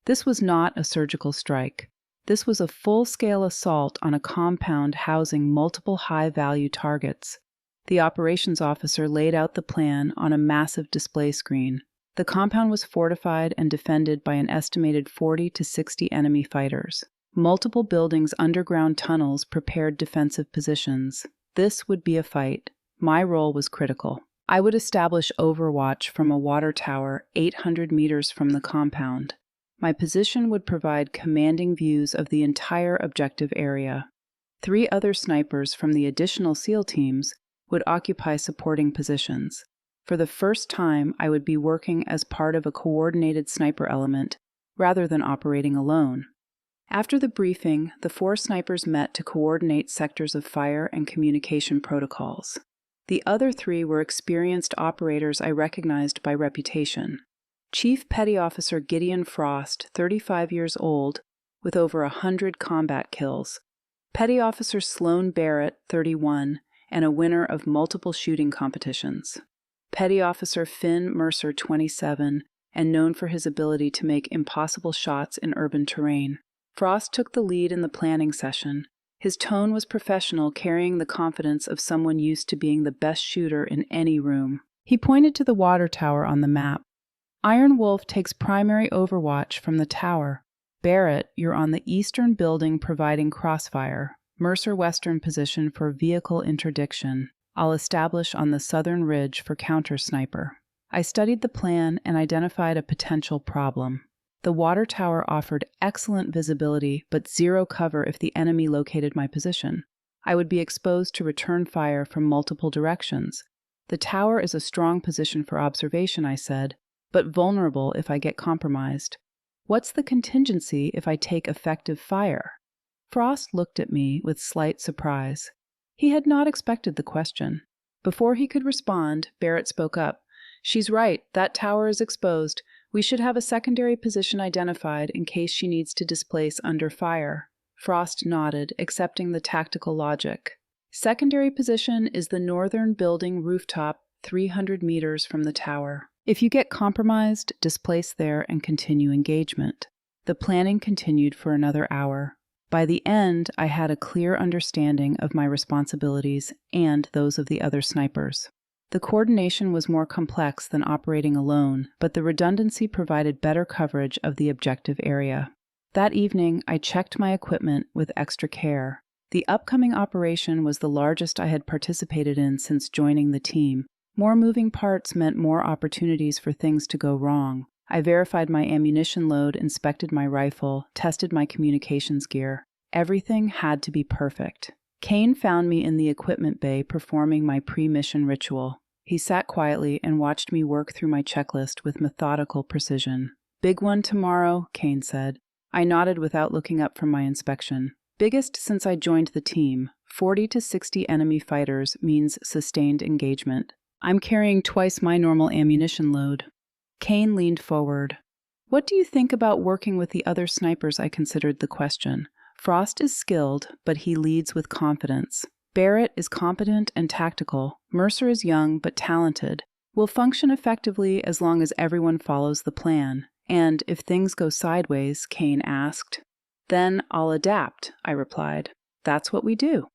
This was not a surgical strike. This was a full-scale assault on a compound housing multiple high-value targets. The operations officer laid out the plan on a massive display screen. The compound was fortified and defended by an estimated 40 to 60 enemy fighters. Multiple buildings' underground tunnels prepared defensive positions. This would be a fight. My role was critical. I would establish overwatch from a water tower 800 meters from the compound. My position would provide commanding views of the entire objective area. 3 other snipers from the additional SEAL teams would occupy supporting positions. For the first time, I would be working as part of a coordinated sniper element, rather than operating alone. After the briefing, the 4 snipers met to coordinate sectors of fire and communication protocols. The other 3 were experienced operators I recognized by reputation. Chief Petty Officer Gideon Frost, 35 years old, with over 100 combat kills. Petty Officer Sloan Barrett, 31, and a winner of multiple shooting competitions. Petty Officer Finn Mercer, 27, and known for his ability to make impossible shots in urban terrain. Frost took the lead in the planning session. His tone was professional, carrying the confidence of someone used to being the best shooter in any room. He pointed to the water tower on the map. "Iron Wolf takes primary overwatch from the tower. Barrett, you're on the eastern building providing crossfire. Mercer western position for vehicle interdiction. I'll establish on the southern ridge for counter-sniper." I studied the plan and identified a potential problem. The water tower offered excellent visibility, but zero cover if the enemy located my position. I would be exposed to return fire from multiple directions. The tower is a strong position for observation, I said, but vulnerable if I get compromised. What's the contingency if I take effective fire? Frost looked at me with slight surprise. He had not expected the question. Before he could respond, Barrett spoke up. She's right, that tower is exposed. We should have a secondary position identified in case she needs to displace under fire. Frost nodded, accepting the tactical logic. Secondary position is the northern building rooftop 300 meters from the tower. If you get compromised, displace there and continue engagement. The planning continued for another hour. By the end, I had a clear understanding of my responsibilities and those of the other snipers. The coordination was more complex than operating alone, but the redundancy provided better coverage of the objective area. That evening, I checked my equipment with extra care. The upcoming operation was the largest I had participated in since joining the team. More moving parts meant more opportunities for things to go wrong. I verified my ammunition load, inspected my rifle, tested my communications gear. Everything had to be perfect. Kane found me in the equipment bay performing my pre-mission ritual. He sat quietly and watched me work through my checklist with methodical precision. "Big one tomorrow," Kane said. I nodded without looking up from my inspection. "Biggest since I joined the team. 40 to 60 enemy fighters means sustained engagement. I'm carrying twice my normal ammunition load." Kane leaned forward. "What do you think about working with the other snipers?" I considered the question. Frost is skilled, but he leads with confidence. Barrett is competent and tactical. Mercer is young but talented. We'll function effectively as long as everyone follows the plan. And if things go sideways, Kane asked. "Then I'll adapt," I replied. "That's what we do."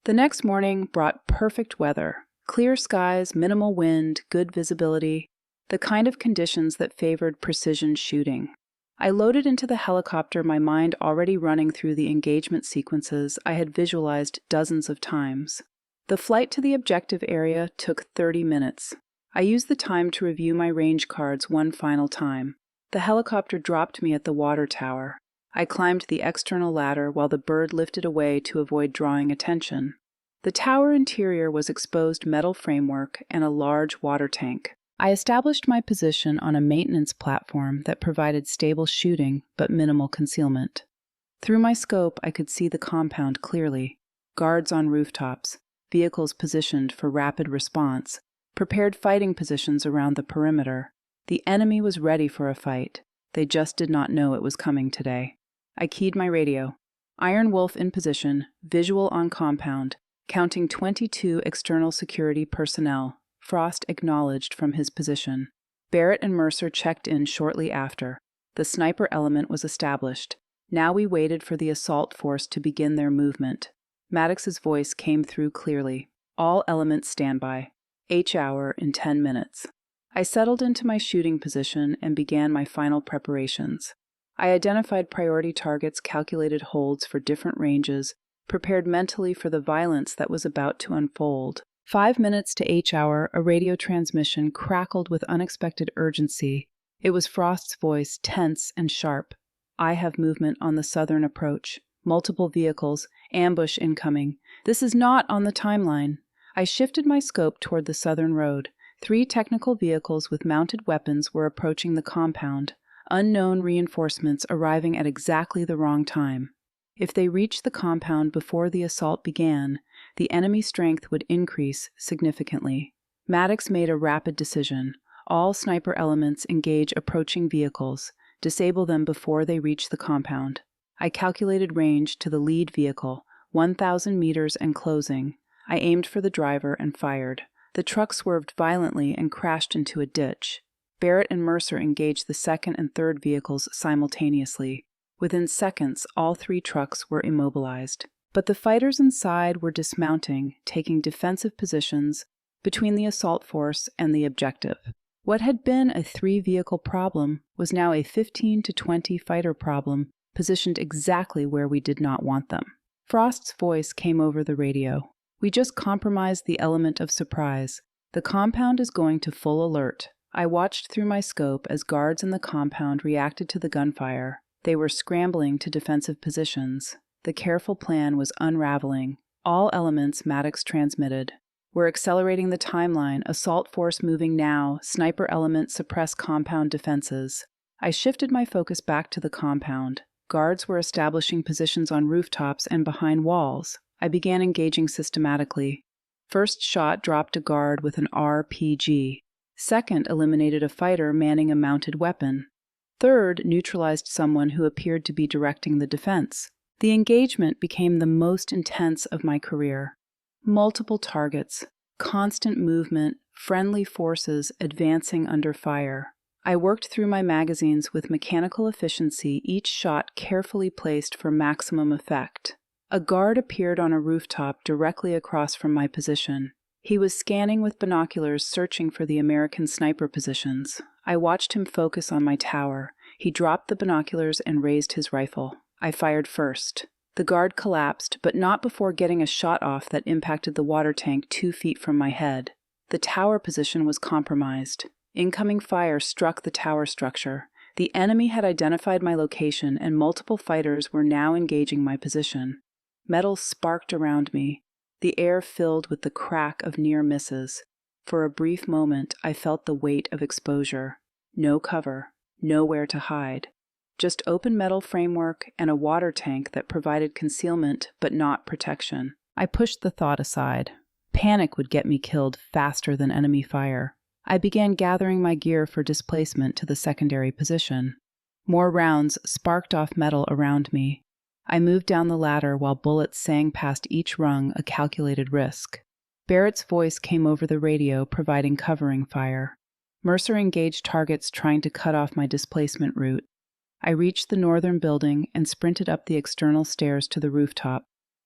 The next morning brought perfect weather. Clear skies, minimal wind, good visibility. The kind of conditions that favored precision shooting. I loaded into the helicopter, my mind already running through the engagement sequences I had visualized dozens of times. The flight to the objective area took 30 minutes. I used the time to review my range cards one final time. The helicopter dropped me at the water tower. I climbed the external ladder while the bird lifted away to avoid drawing attention. The tower interior was exposed metal framework and a large water tank. I established my position on a maintenance platform that provided stable shooting but minimal concealment. Through my scope, I could see the compound clearly. Guards on rooftops, vehicles positioned for rapid response, prepared fighting positions around the perimeter. The enemy was ready for a fight. They just did not know it was coming today. I keyed my radio. Iron Wolf in position, visual on compound, counting 22 external security personnel. Frost acknowledged from his position. Barrett and Mercer checked in shortly after. The sniper element was established. Now we waited for the assault force to begin their movement. Maddox's voice came through clearly. "All elements standby. H-hour in 10 minutes. I settled into my shooting position and began my final preparations. I identified priority targets, calculated holds for different ranges, prepared mentally for the violence that was about to unfold. 5 minutes to H-hour, a radio transmission crackled with unexpected urgency. It was Frost's voice, tense and sharp. "I have movement on the southern approach. Multiple vehicles. Ambush incoming. This is not on the timeline." I shifted my scope toward the southern road. 3 technical vehicles with mounted weapons were approaching the compound. Unknown reinforcements arriving at exactly the wrong time. If they reached the compound before the assault began, the enemy strength would increase significantly. Maddox made a rapid decision. All sniper elements engage approaching vehicles, disable them before they reach the compound. I calculated range to the lead vehicle, 1,000 meters and closing. I aimed for the driver and fired. The truck swerved violently and crashed into a ditch. Barrett and Mercer engaged the second and third vehicles simultaneously. Within seconds, all 3 trucks were immobilized. But the fighters inside were dismounting, taking defensive positions between the assault force and the objective. What had been a 3-vehicle problem was now a 15 to 20 fighter problem, positioned exactly where we did not want them. Frost's voice came over the radio. "We just compromised the element of surprise. The compound is going to full alert." I watched through my scope as guards in the compound reacted to the gunfire. They were scrambling to defensive positions. The careful plan was unraveling. All elements, Maddox transmitted. We're accelerating the timeline, assault force moving now, sniper element suppress compound defenses. I shifted my focus back to the compound. Guards were establishing positions on rooftops and behind walls. I began engaging systematically. First shot dropped a guard with an RPG. Second eliminated a fighter manning a mounted weapon. Third neutralized someone who appeared to be directing the defense. The engagement became the most intense of my career. Multiple targets, constant movement, friendly forces advancing under fire. I worked through my magazines with mechanical efficiency, each shot carefully placed for maximum effect. A guard appeared on a rooftop directly across from my position. He was scanning with binoculars, searching for the American sniper positions. I watched him focus on my tower. He dropped the binoculars and raised his rifle. I fired first. The guard collapsed, but not before getting a shot off that impacted the water tank 2 feet from my head. The tower position was compromised. Incoming fire struck the tower structure. The enemy had identified my location, and multiple fighters were now engaging my position. Metal sparked around me. The air filled with the crack of near misses. For a brief moment, I felt the weight of exposure. No cover, nowhere to hide. Just open metal framework and a water tank that provided concealment but not protection. I pushed the thought aside. Panic would get me killed faster than enemy fire. I began gathering my gear for displacement to the secondary position. More rounds sparked off metal around me. I moved down the ladder while bullets sang past each rung, a calculated risk. Barrett's voice came over the radio, providing covering fire. Mercer engaged targets trying to cut off my displacement route. I reached the northern building and sprinted up the external stairs to the rooftop.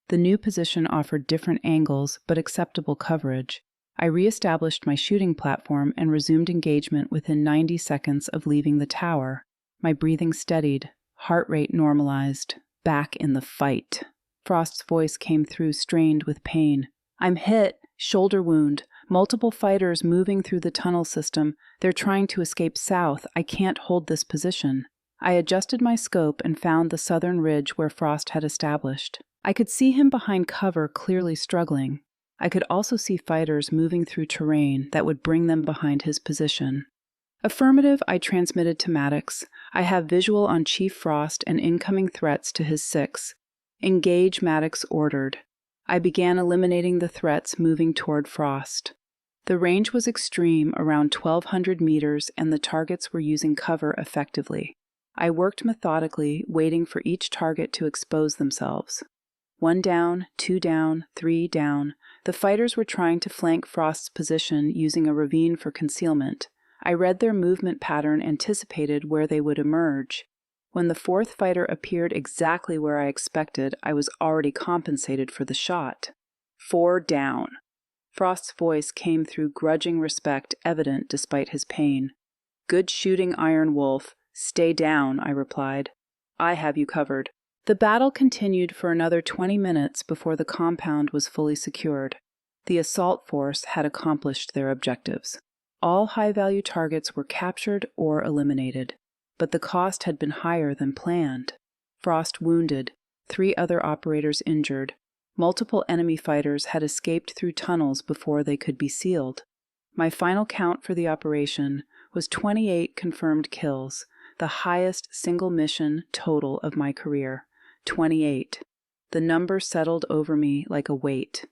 The new position offered different angles but acceptable coverage. I re-established my shooting platform and resumed engagement within 90 seconds of leaving the tower. My breathing steadied, heart rate normalized. Back in the fight. Frost's voice came through, strained with pain. I'm hit, shoulder wound, multiple fighters moving through the tunnel system. They're trying to escape south. I can't hold this position. I adjusted my scope and found the southern ridge where Frost had established. I could see him behind cover, clearly struggling. I could also see fighters moving through terrain that would bring them behind his position. Affirmative, I transmitted to Maddox. I have visual on Chief Frost and incoming threats to his 6. Engage, Maddox ordered. I began eliminating the threats moving toward Frost. The range was extreme, around 1,200 meters, and the targets were using cover effectively. I worked methodically, waiting for each target to expose themselves. 1 down, 2 down, 3 down. The fighters were trying to flank Frost's position using a ravine for concealment. I read their movement pattern, anticipated where they would emerge. When the 4th fighter appeared exactly where I expected, I was already compensated for the shot. 4 down. Frost's voice came through, grudging respect evident despite his pain. Good shooting, Iron Wolf. Stay down, I replied. I have you covered. The battle continued for another 20 minutes before the compound was fully secured. The assault force had accomplished their objectives. All high-value targets were captured or eliminated, but the cost had been higher than planned. Frost wounded, 3 other operators injured. Multiple enemy fighters had escaped through tunnels before they could be sealed. My final count for the operation was 28 confirmed kills, the highest single mission total of my career. 28. The number settled over me like a weight.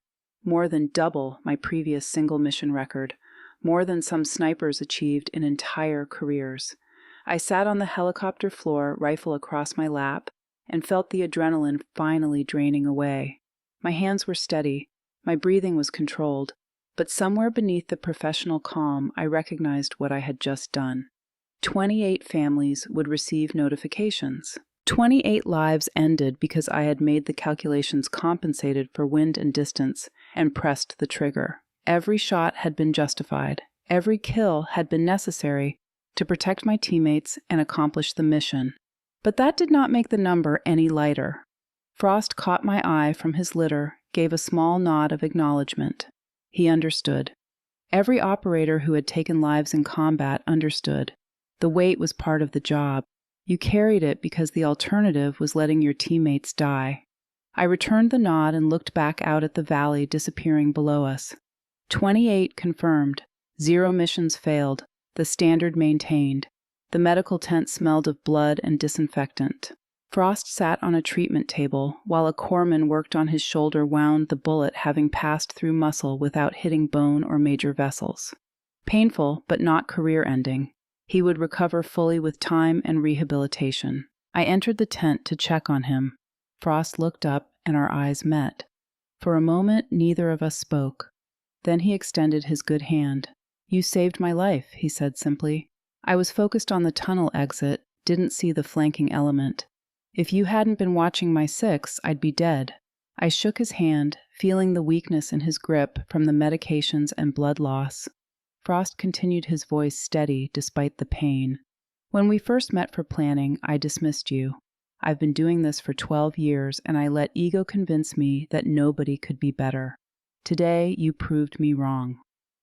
More than double my previous single mission record. More than some snipers achieved in entire careers. I sat on the helicopter floor, rifle across my lap, and felt the adrenaline finally draining away. My hands were steady. My breathing was controlled. But somewhere beneath the professional calm, I recognized what I had just done. 28 families would receive notifications. 28 lives ended because I had made the calculations compensated for wind and distance and pressed the trigger. Every shot had been justified. Every kill had been necessary to protect my teammates and accomplish the mission. But that did not make the number any lighter. Frost caught my eye from his litter, gave a small nod of acknowledgement. He understood. Every operator who had taken lives in combat understood. The weight was part of the job. You carried it because the alternative was letting your teammates die. I returned the nod and looked back out at the valley disappearing below us. 28 confirmed. 0 missions failed. The standard maintained. The medical tent smelled of blood and disinfectant. Frost sat on a treatment table, while a corpsman worked on his shoulder wound the bullet having passed through muscle without hitting bone or major vessels. Painful, but not career-ending. He would recover fully with time and rehabilitation. I entered the tent to check on him. Frost looked up, and our eyes met. For a moment, neither of us spoke. Then he extended his good hand. "You saved my life," he said simply. "I was focused on the tunnel exit, didn't see the flanking element. If you hadn't been watching my 6, I'd be dead." I shook his hand, feeling the weakness in his grip from the medications and blood loss. Frost continued, his voice steady despite the pain. "When we first met for planning, I dismissed you. I've been doing this for 12 years, and I let ego convince me that nobody could be better. Today, you proved me wrong.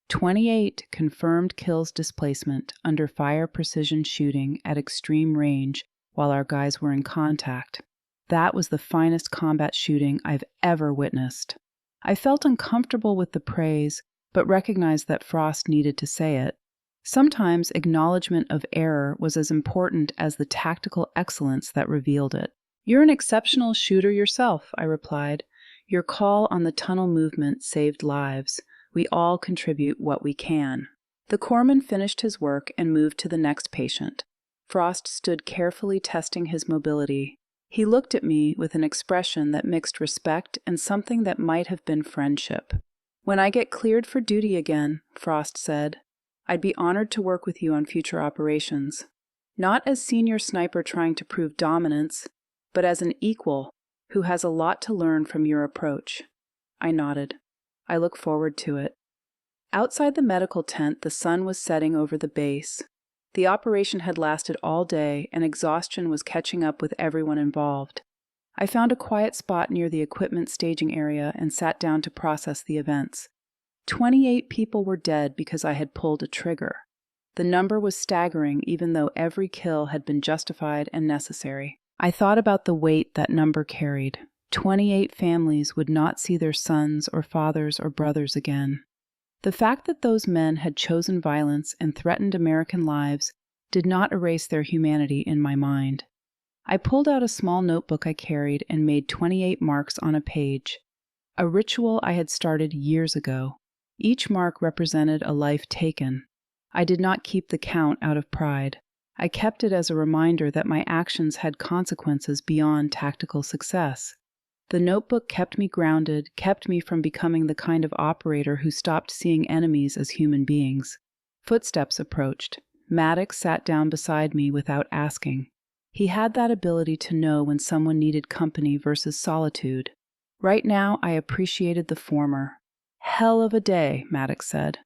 28 confirmed kills displacement under fire precision shooting at extreme range while our guys were in contact. That was the finest combat shooting I've ever witnessed." I felt uncomfortable with the praise, but recognized that Frost needed to say it. Sometimes acknowledgement of error was as important as the tactical excellence that revealed it. "You're an exceptional shooter yourself," I replied. "Your call on the tunnel movement saved lives. We all contribute what we can." The corpsman finished his work and moved to the next patient. Frost stood carefully testing his mobility. He looked at me with an expression that mixed respect and something that might have been friendship. "When I get cleared for duty again," Frost said, "I'd be honored to work with you on future operations. Not as senior sniper trying to prove dominance, but as an equal who has a lot to learn from your approach." I nodded. "I look forward to it." Outside the medical tent, the sun was setting over the base. The operation had lasted all day, and exhaustion was catching up with everyone involved. I found a quiet spot near the equipment staging area and sat down to process the events. 28 people were dead because I had pulled a trigger. The number was staggering, even though every kill had been justified and necessary. I thought about the weight that number carried. 28 families would not see their sons or fathers or brothers again. The fact that those men had chosen violence and threatened American lives did not erase their humanity in my mind. I pulled out a small notebook I carried and made 28 marks on a page, a ritual I had started years ago. Each mark represented a life taken. I did not keep the count out of pride. I kept it as a reminder that my actions had consequences beyond tactical success. The notebook kept me grounded, kept me from becoming the kind of operator who stopped seeing enemies as human beings. Footsteps approached. Maddox sat down beside me without asking. He had that ability to know when someone needed company versus solitude. Right now, I appreciated the former. "Hell of a day," Maddox said.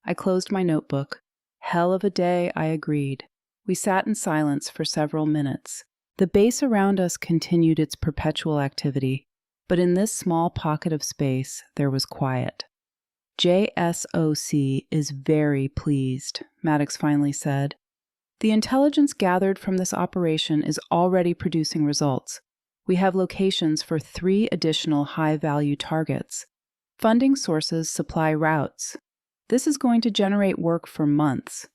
I closed my notebook. "Hell of a day," I agreed. We sat in silence for several minutes. The base around us continued its perpetual activity, but in this small pocket of space, there was quiet. "JSOC is very pleased," Maddox finally said. "The intelligence gathered from this operation is already producing results. We have locations for 3 additional high-value targets. Funding sources supply routes. This is going to generate work for months."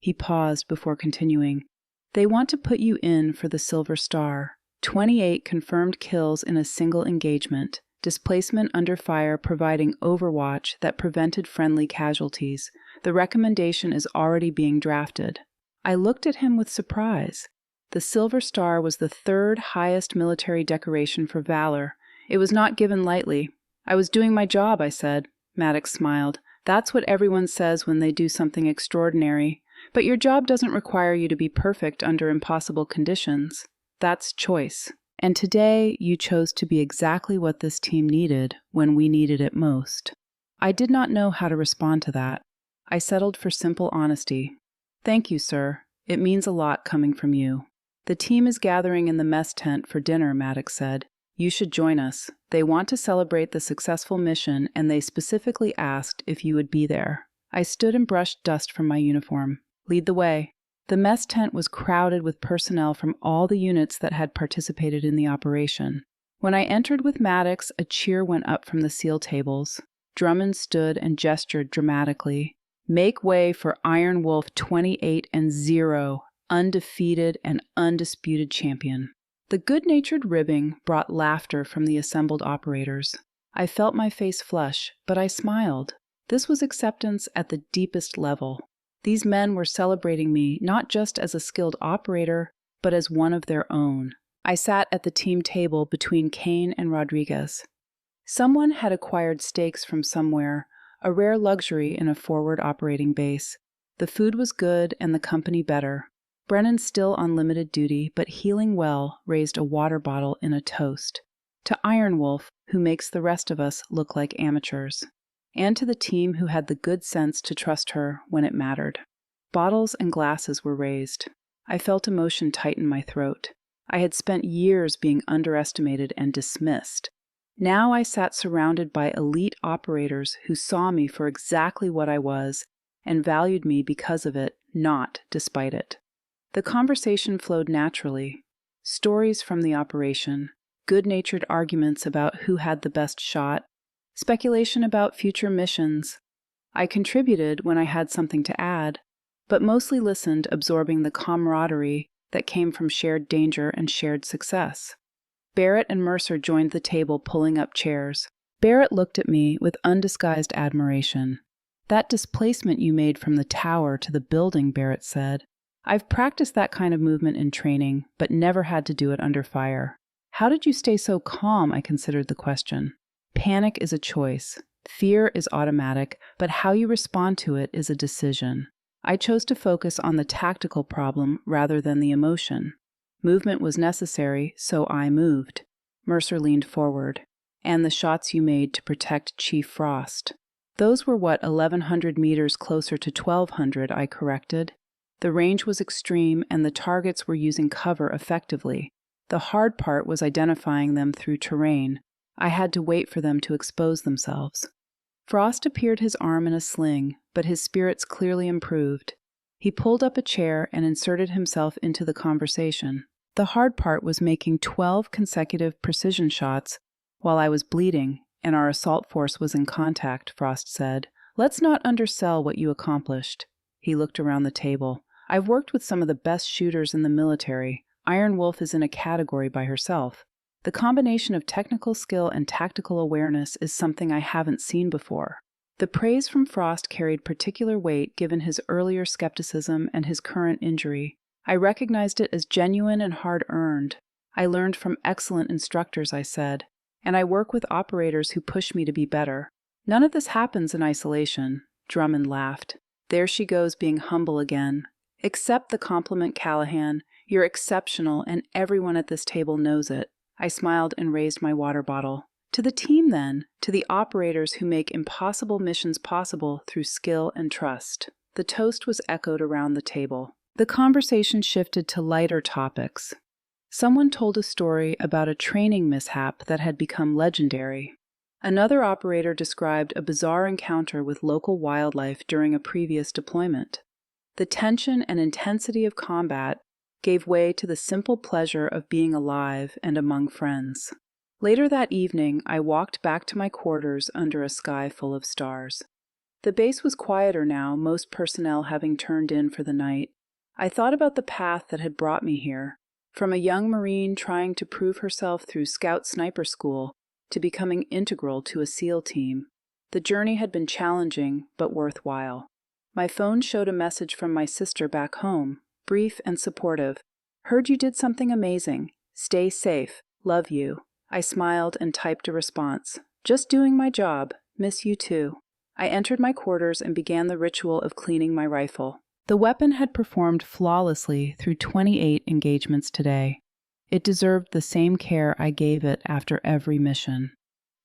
He paused before continuing. "They want to put you in for the Silver Star. 28 confirmed kills in a single engagement. Displacement under fire providing overwatch that prevented friendly casualties. The recommendation is already being drafted." I looked at him with surprise. The Silver Star was the 3rd highest military decoration for valor. It was not given lightly. "I was doing my job," I said. Maddox smiled. "That's what everyone says when they do something extraordinary. But your job doesn't require you to be perfect under impossible conditions. That's choice. And today, you chose to be exactly what this team needed when we needed it most." I did not know how to respond to that. I settled for simple honesty. "Thank you, sir. It means a lot coming from you." "The team is gathering in the mess tent for dinner," Maddox said. "You should join us. They want to celebrate the successful mission, and they specifically asked if you would be there." I stood and brushed dust from my uniform. "Lead the way." The mess tent was crowded with personnel from all the units that had participated in the operation. When I entered with Maddox, a cheer went up from the SEAL tables. Drummond stood and gestured dramatically. Make way for Iron Wolf 28-0, undefeated and undisputed champion. The good-natured ribbing brought laughter from the assembled operators. I felt my face flush, but I smiled. This was acceptance at the deepest level. These men were celebrating me not just as a skilled operator, but as one of their own. I sat at the team table between Kane and Rodriguez. Someone had acquired steaks from somewhere, a rare luxury in a forward operating base. The food was good and the company better. Brennan, still on limited duty, but healing well, raised a water bottle in a toast. To Iron Wolf, who makes the rest of us look like amateurs. And to the team who had the good sense to trust her when it mattered. Bottles and glasses were raised. I felt emotion tighten my throat. I had spent years being underestimated and dismissed. Now I sat surrounded by elite operators who saw me for exactly what I was and valued me because of it, not despite it. The conversation flowed naturally. Stories from the operation, good-natured arguments about who had the best shot, speculation about future missions. I contributed when I had something to add, but mostly listened, absorbing the camaraderie that came from shared danger and shared success. Barrett and Mercer joined the table, pulling up chairs. Barrett looked at me with undisguised admiration. "That displacement you made from the tower to the building," Barrett said. "I've practiced that kind of movement in training, but never had to do it under fire." "How did you stay so calm?" I considered the question. Panic is a choice. Fear is automatic, but how you respond to it is a decision. I chose to focus on the tactical problem rather than the emotion. Movement was necessary, so I moved. Mercer leaned forward. "And the shots you made to protect Chief Frost." "Those were 1,100 meters closer to 1,200, I corrected. The range was extreme and the targets were using cover effectively. The hard part was identifying them through terrain. I had to wait for them to expose themselves. Frost appeared, his arm in a sling, but his spirits clearly improved. He pulled up a chair and inserted himself into the conversation. The hard part was making 12 consecutive precision shots while I was bleeding and our assault force was in contact, Frost said. "Let's not undersell what you accomplished." He looked around the table. "I've worked with some of the best shooters in the military. Iron Wolf is in a category by herself. The combination of technical skill and tactical awareness is something I haven't seen before." The praise from Frost carried particular weight given his earlier skepticism and his current injury. I recognized it as genuine and hard-earned. "I learned from excellent instructors," I said, "and I work with operators who push me to be better. None of this happens in isolation." Drummond laughed. "There she goes being humble again. Accept the compliment, Callahan. You're exceptional, and everyone at this table knows it." I smiled and raised my water bottle. "To the team, then, to the operators who make impossible missions possible through skill and trust." The toast was echoed around the table. The conversation shifted to lighter topics. Someone told a story about a training mishap that had become legendary. Another operator described a bizarre encounter with local wildlife during a previous deployment. The tension and intensity of combat gave way to the simple pleasure of being alive and among friends. Later that evening, I walked back to my quarters under a sky full of stars. The base was quieter now, most personnel having turned in for the night. I thought about the path that had brought me here, from a young Marine trying to prove herself through Scout Sniper School to becoming integral to a SEAL team. The journey had been challenging, but worthwhile. My phone showed a message from my sister back home, brief and supportive. "Heard you did something amazing. Stay safe. Love you." I smiled and typed a response. "Just doing my job. Miss you too." I entered my quarters and began the ritual of cleaning my rifle. The weapon had performed flawlessly through 28 engagements today. It deserved the same care I gave it after every mission.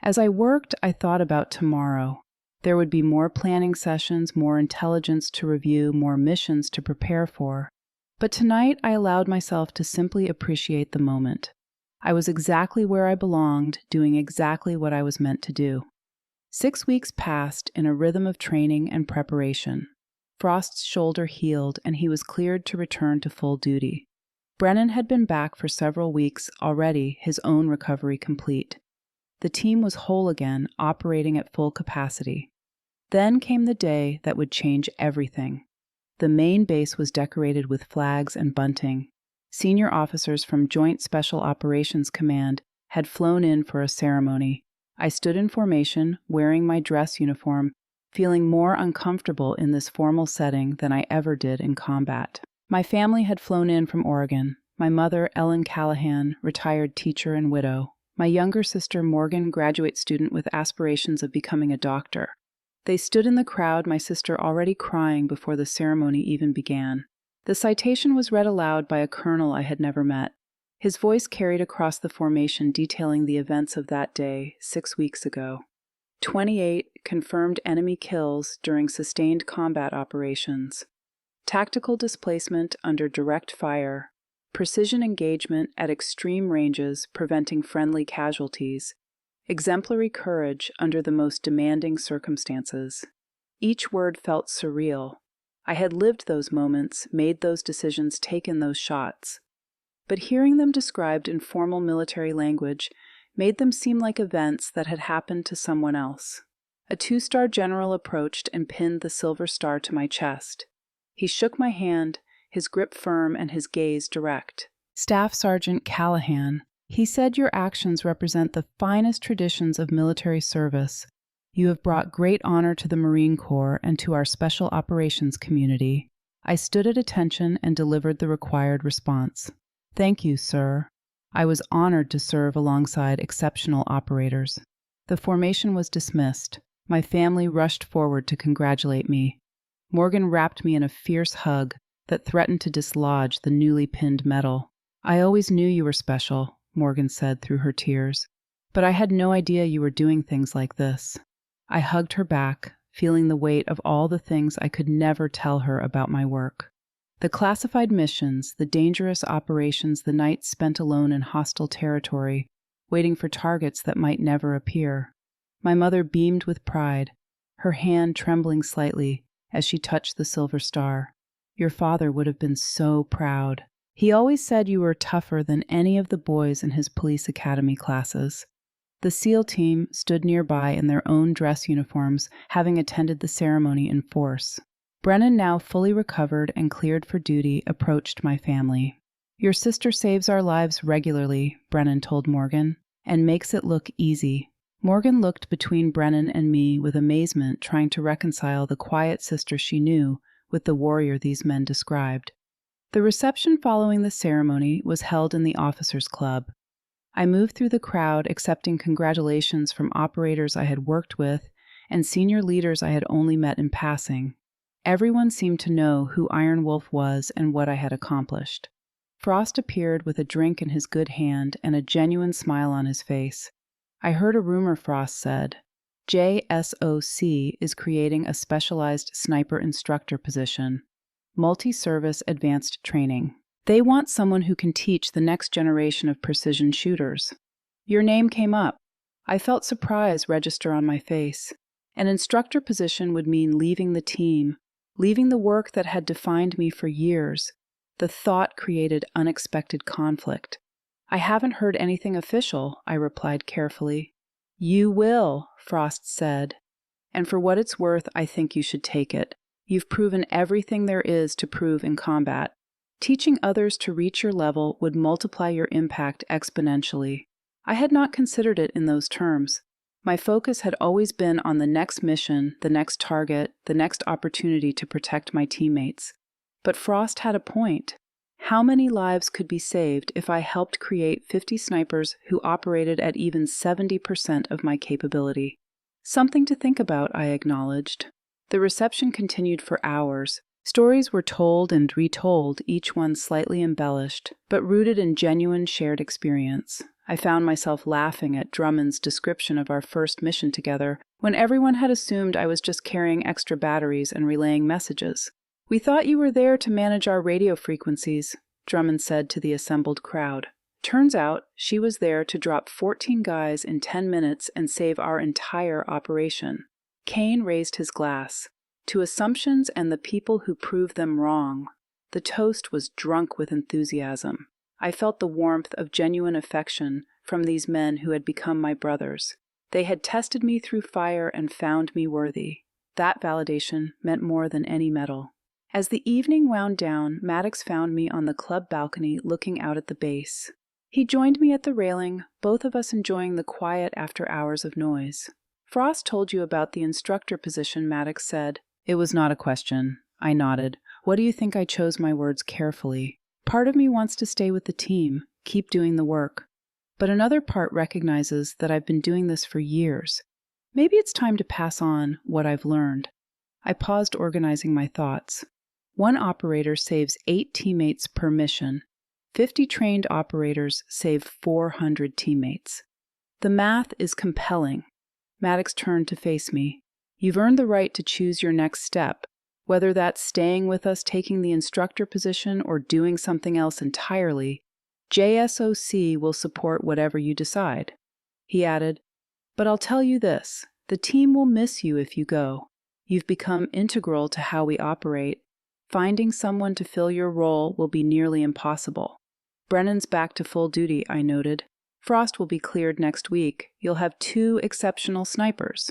As I worked, I thought about tomorrow. There would be more planning sessions, more intelligence to review, more missions to prepare for. But tonight, I allowed myself to simply appreciate the moment. I was exactly where I belonged, doing exactly what I was meant to do. 6 weeks passed in a rhythm of training and preparation. Frost's shoulder healed, and he was cleared to return to full duty. Brennan had been back for several weeks already, his own recovery complete. The team was whole again, operating at full capacity. Then came the day that would change everything. The main base was decorated with flags and bunting. Senior officers from Joint Special Operations Command had flown in for a ceremony. I stood in formation, wearing my dress uniform, feeling more uncomfortable in this formal setting than I ever did in combat. My family had flown in from Oregon. My mother, Ellen Callahan, retired teacher and widow. My younger sister, Morgan, graduate student with aspirations of becoming a doctor. They stood in the crowd, my sister already crying before the ceremony even began. The citation was read aloud by a colonel I had never met. His voice carried across the formation, detailing the events of that day, 6 weeks ago. 28 confirmed enemy kills during sustained combat operations. Tactical displacement under direct fire. Precision engagement at extreme ranges, preventing friendly casualties. Exemplary courage under the most demanding circumstances. Each word felt surreal. I had lived those moments, made those decisions, taken those shots. But hearing them described in formal military language made them seem like events that had happened to someone else. A 2-star general approached and pinned the silver star to my chest. He shook my hand, his grip firm and his gaze direct. "Staff Sergeant Callahan," he said, "your actions represent the finest traditions of military service. You have brought great honor to the Marine Corps and to our special operations community." I stood at attention and delivered the required response. "Thank you, sir. I was honored to serve alongside exceptional operators." The formation was dismissed. My family rushed forward to congratulate me. Morgan wrapped me in a fierce hug that threatened to dislodge the newly pinned medal. "I always knew you were special," Morgan said through her tears, "but I had no idea you were doing things like this." I hugged her back, feeling the weight of all the things I could never tell her about my work. The classified missions, the dangerous operations, the nights spent alone in hostile territory, waiting for targets that might never appear. My mother beamed with pride, her hand trembling slightly as she touched the silver star. "Your father would have been so proud. He always said you were tougher than any of the boys in his police academy classes." The SEAL team stood nearby in their own dress uniforms, having attended the ceremony in force. Brennan, now fully recovered and cleared for duty, approached my family. "Your sister saves our lives regularly," Brennan told Morgan, "and makes it look easy." Morgan looked between Brennan and me with amazement, trying to reconcile the quiet sister she knew with the warrior these men described. The reception following the ceremony was held in the Officers' Club. I moved through the crowd, accepting congratulations from operators I had worked with and senior leaders I had only met in passing. Everyone seemed to know who Iron Wolf was and what I had accomplished. Frost appeared with a drink in his good hand and a genuine smile on his face. "I heard a rumor," Frost said. "JSOC is creating a specialized sniper instructor position, multi-service advanced training. They want someone who can teach the next generation of precision shooters. Your name came up." I felt surprise register on my face. An instructor position would mean leaving the team, leaving the work that had defined me for years. The thought created unexpected conflict. "I haven't heard anything official," I replied carefully. "You will," Frost said. "And for what it's worth, I think you should take it. You've proven everything there is to prove in combat. Teaching others to reach your level would multiply your impact exponentially." I had not considered it in those terms. My focus had always been on the next mission, the next target, the next opportunity to protect my teammates. But Frost had a point. How many lives could be saved if I helped create 50 snipers who operated at even 70% of my capability? "Something to think about," I acknowledged. The reception continued for hours. Stories were told and retold, each one slightly embellished, but rooted in genuine shared experience. I found myself laughing at Drummond's description of our first mission together, when everyone had assumed I was just carrying extra batteries and relaying messages. "We thought you were there to manage our radio frequencies," Drummond said to the assembled crowd. Turns out, she was there to drop 14 guys in 10 minutes and save our entire operation. Kane raised his glass. "To assumptions and the people who prove them wrong." The toast was drunk with enthusiasm. I felt the warmth of genuine affection from these men who had become my brothers. They had tested me through fire and found me worthy. That validation meant more than any medal. As the evening wound down, Maddox found me on the club balcony looking out at the base. He joined me at the railing, both of us enjoying the quiet after hours of noise. "Frost told you about the instructor position," Maddox said. "It was not a question." I nodded. "What do you think I chose my words carefully? Part of me wants to stay with the team, keep doing the work. But another part recognizes that I've been doing this for years. Maybe it's time to pass on what I've learned." I paused, organizing my thoughts. One operator saves 8 teammates per mission. 50 trained operators save 400 teammates. The math is compelling. Maddox turned to face me. "You've earned the right to choose your next step, whether that's staying with us, taking the instructor position, or doing something else entirely. JSOC will support whatever you decide." He added, "But I'll tell you this, the team will miss you if you go. You've become integral to how we operate. Finding someone to fill your role will be nearly impossible." "Brennan's back to full duty," I noted. "Frost will be cleared next week. You'll have 2 exceptional snipers."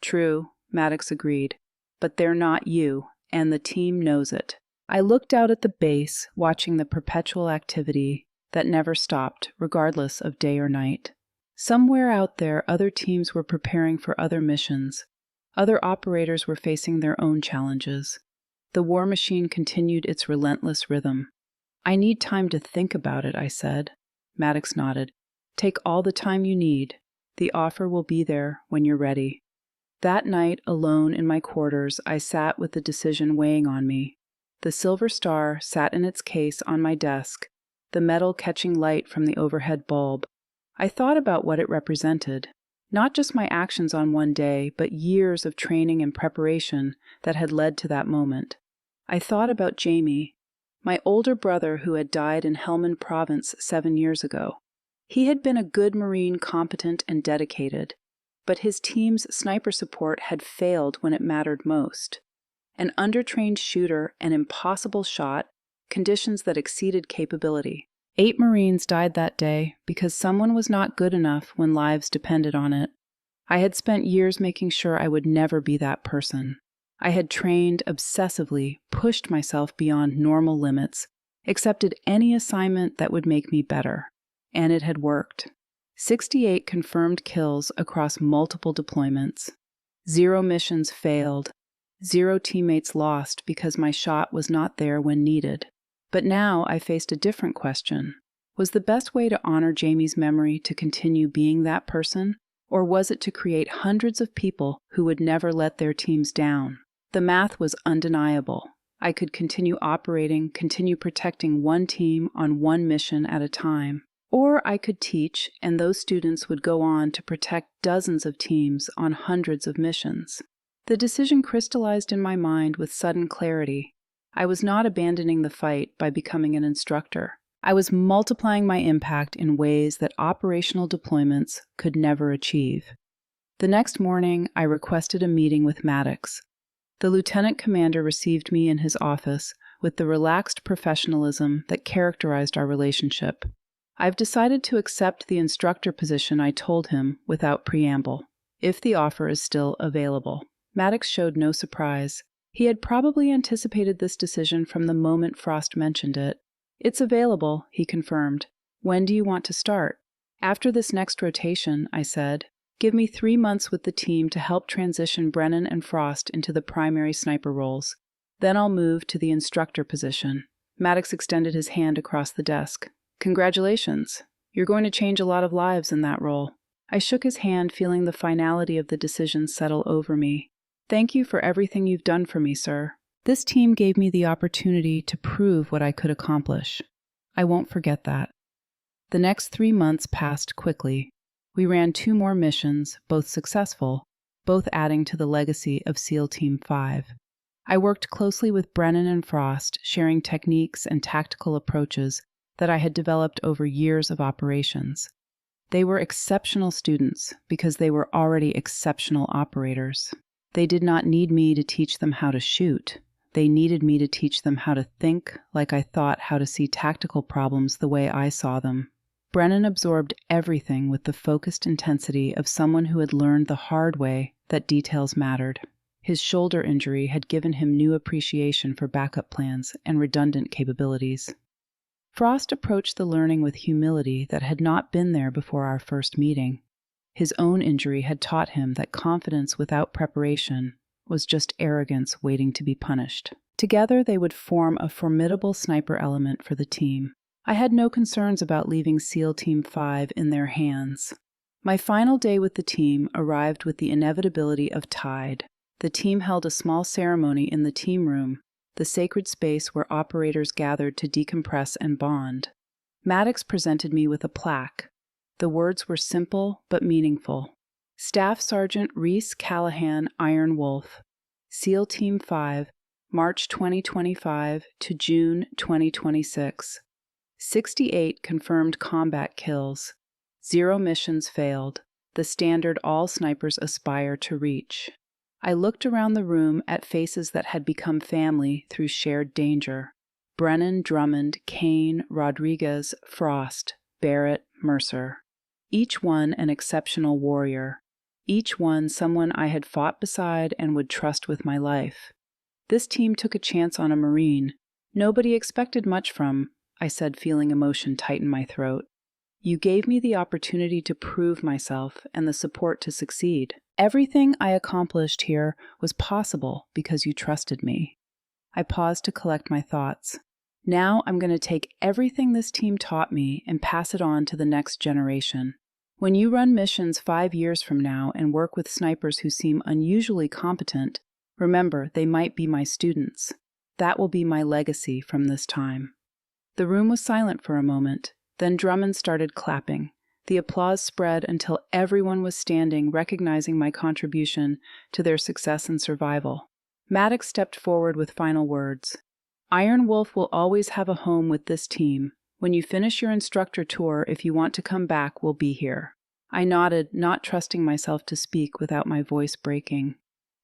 "True," Maddox agreed. "But they're not you, and the team knows it." I looked out at the base, watching the perpetual activity that never stopped, regardless of day or night. Somewhere out there, other teams were preparing for other missions. Other operators were facing their own challenges. The war machine continued its relentless rhythm. "I need time to think about it," I said. Maddox nodded. "Take all the time you need. The offer will be there when you're ready." That night, alone in my quarters, I sat with the decision weighing on me. The silver star sat in its case on my desk, the metal catching light from the overhead bulb. I thought about what it represented. Not just my actions on one day, but years of training and preparation that had led to that moment. I thought about Jamie, my older brother who had died in Helmand Province 7 years ago. He had been a good Marine, competent and dedicated, but his team's sniper support had failed when it mattered most. An undertrained shooter, an impossible shot, conditions that exceeded capability. 8 Marines died that day because someone was not good enough when lives depended on it. I had spent years making sure I would never be that person. I had trained obsessively, pushed myself beyond normal limits, accepted any assignment that would make me better. And it had worked. 68 confirmed kills across multiple deployments. 0 missions failed. 0 teammates lost because my shot was not there when needed. But now I faced a different question. Was the best way to honor Jamie's memory to continue being that person, or was it to create hundreds of people who would never let their teams down? The math was undeniable. I could continue operating, continue protecting one team on one mission at a time. Or I could teach, and those students would go on to protect dozens of teams on hundreds of missions. The decision crystallized in my mind with sudden clarity. I was not abandoning the fight by becoming an instructor. I was multiplying my impact in ways that operational deployments could never achieve. The next morning, I requested a meeting with Maddox. The lieutenant commander received me in his office with the relaxed professionalism that characterized our relationship. "I've decided to accept the instructor position," I told him without preamble, "if the offer is still available." Maddox showed no surprise. He had probably anticipated this decision from the moment Frost mentioned it. "It's available," he confirmed. "When do you want to start?" "After this next rotation," I said. "Give me 3 months with the team to help transition Brennan and Frost into the primary sniper roles. Then I'll move to the instructor position." Maddox extended his hand across the desk. "Congratulations. You're going to change a lot of lives in that role." I shook his hand, feeling the finality of the decision settle over me. "Thank you for everything you've done for me, sir. This team gave me the opportunity to prove what I could accomplish. I won't forget that." The next 3 months passed quickly. We ran 2 more missions, both successful, both adding to the legacy of SEAL Team 5. I worked closely with Brennan and Frost, sharing techniques and tactical approaches that I had developed over years of operations. They were exceptional students because they were already exceptional operators. They did not need me to teach them how to shoot. They needed me to teach them how to think like I thought how to see tactical problems the way I saw them. Brennan absorbed everything with the focused intensity of someone who had learned the hard way that details mattered. His shoulder injury had given him new appreciation for backup plans and redundant capabilities. Frost approached the learning with humility that had not been there before our first meeting. His own injury had taught him that confidence without preparation was just arrogance waiting to be punished. Together, they would form a formidable sniper element for the team. I had no concerns about leaving SEAL Team 5 in their hands. My final day with the team arrived with the inevitability of Tide. The team held a small ceremony in the team room, the sacred space where operators gathered to decompress and bond. Maddox presented me with a plaque. The words were simple but meaningful. Staff Sergeant Reese Callahan, Iron Wolf, SEAL Team 5, March 2025 to June 2026. 68 confirmed combat kills. 0 missions failed, the standard all snipers aspire to reach. I looked around the room at faces that had become family through shared danger. Brennan, Drummond, Kane, Rodriguez, Frost, Barrett, Mercer. Each one an exceptional warrior. Each one someone I had fought beside and would trust with my life. This team took a chance on a Marine nobody expected much from, I said, feeling emotion tighten my throat. You gave me the opportunity to prove myself and the support to succeed. Everything I accomplished here was possible because you trusted me. I paused to collect my thoughts. Now I'm going to take everything this team taught me and pass it on to the next generation. When you run missions 5 years from now and work with snipers who seem unusually competent, remember they might be my students. That will be my legacy from this time. The room was silent for a moment. Then Drummond started clapping. The applause spread until everyone was standing, recognizing my contribution to their success and survival. Maddox stepped forward with final words. Iron Wolf will always have a home with this team. When you finish your instructor tour, if you want to come back, we'll be here. I nodded, not trusting myself to speak without my voice breaking.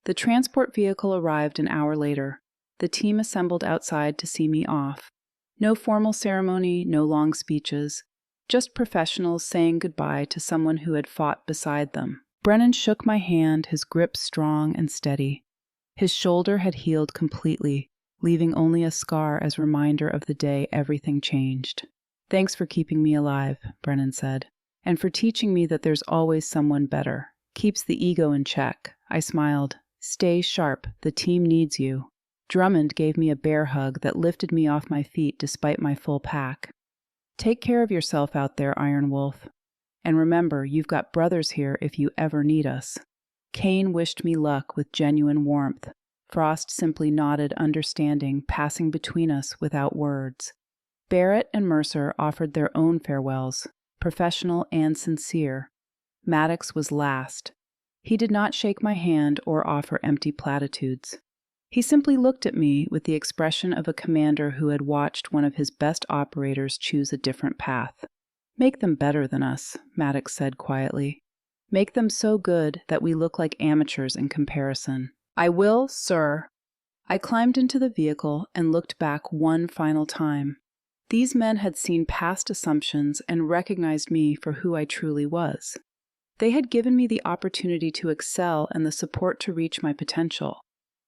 The transport vehicle arrived an hour later. The team assembled outside to see me off. No formal ceremony, no long speeches. Just professionals saying goodbye to someone who had fought beside them. Brennan shook my hand, his grip strong and steady. His shoulder had healed completely, leaving only a scar as reminder of the day everything changed. Thanks for keeping me alive, Brennan said, and for teaching me that there's always someone better. Keeps the ego in check. I smiled. Stay sharp, the team needs you. Drummond gave me a bear hug that lifted me off my feet despite my full pack. Take care of yourself out there, Iron Wolf. And remember, you've got brothers here if you ever need us. Kane wished me luck with genuine warmth. Frost simply nodded, understanding, passing between us without words. Barrett and Mercer offered their own farewells, professional and sincere. Maddox was last. He did not shake my hand or offer empty platitudes. He simply looked at me with the expression of a commander who had watched one of his best operators choose a different path. Make them better than us, Maddox said quietly. Make them so good that we look like amateurs in comparison. I will, sir. I climbed into the vehicle and looked back one final time. These men had seen past assumptions and recognized me for who I truly was. They had given me the opportunity to excel and the support to reach my potential.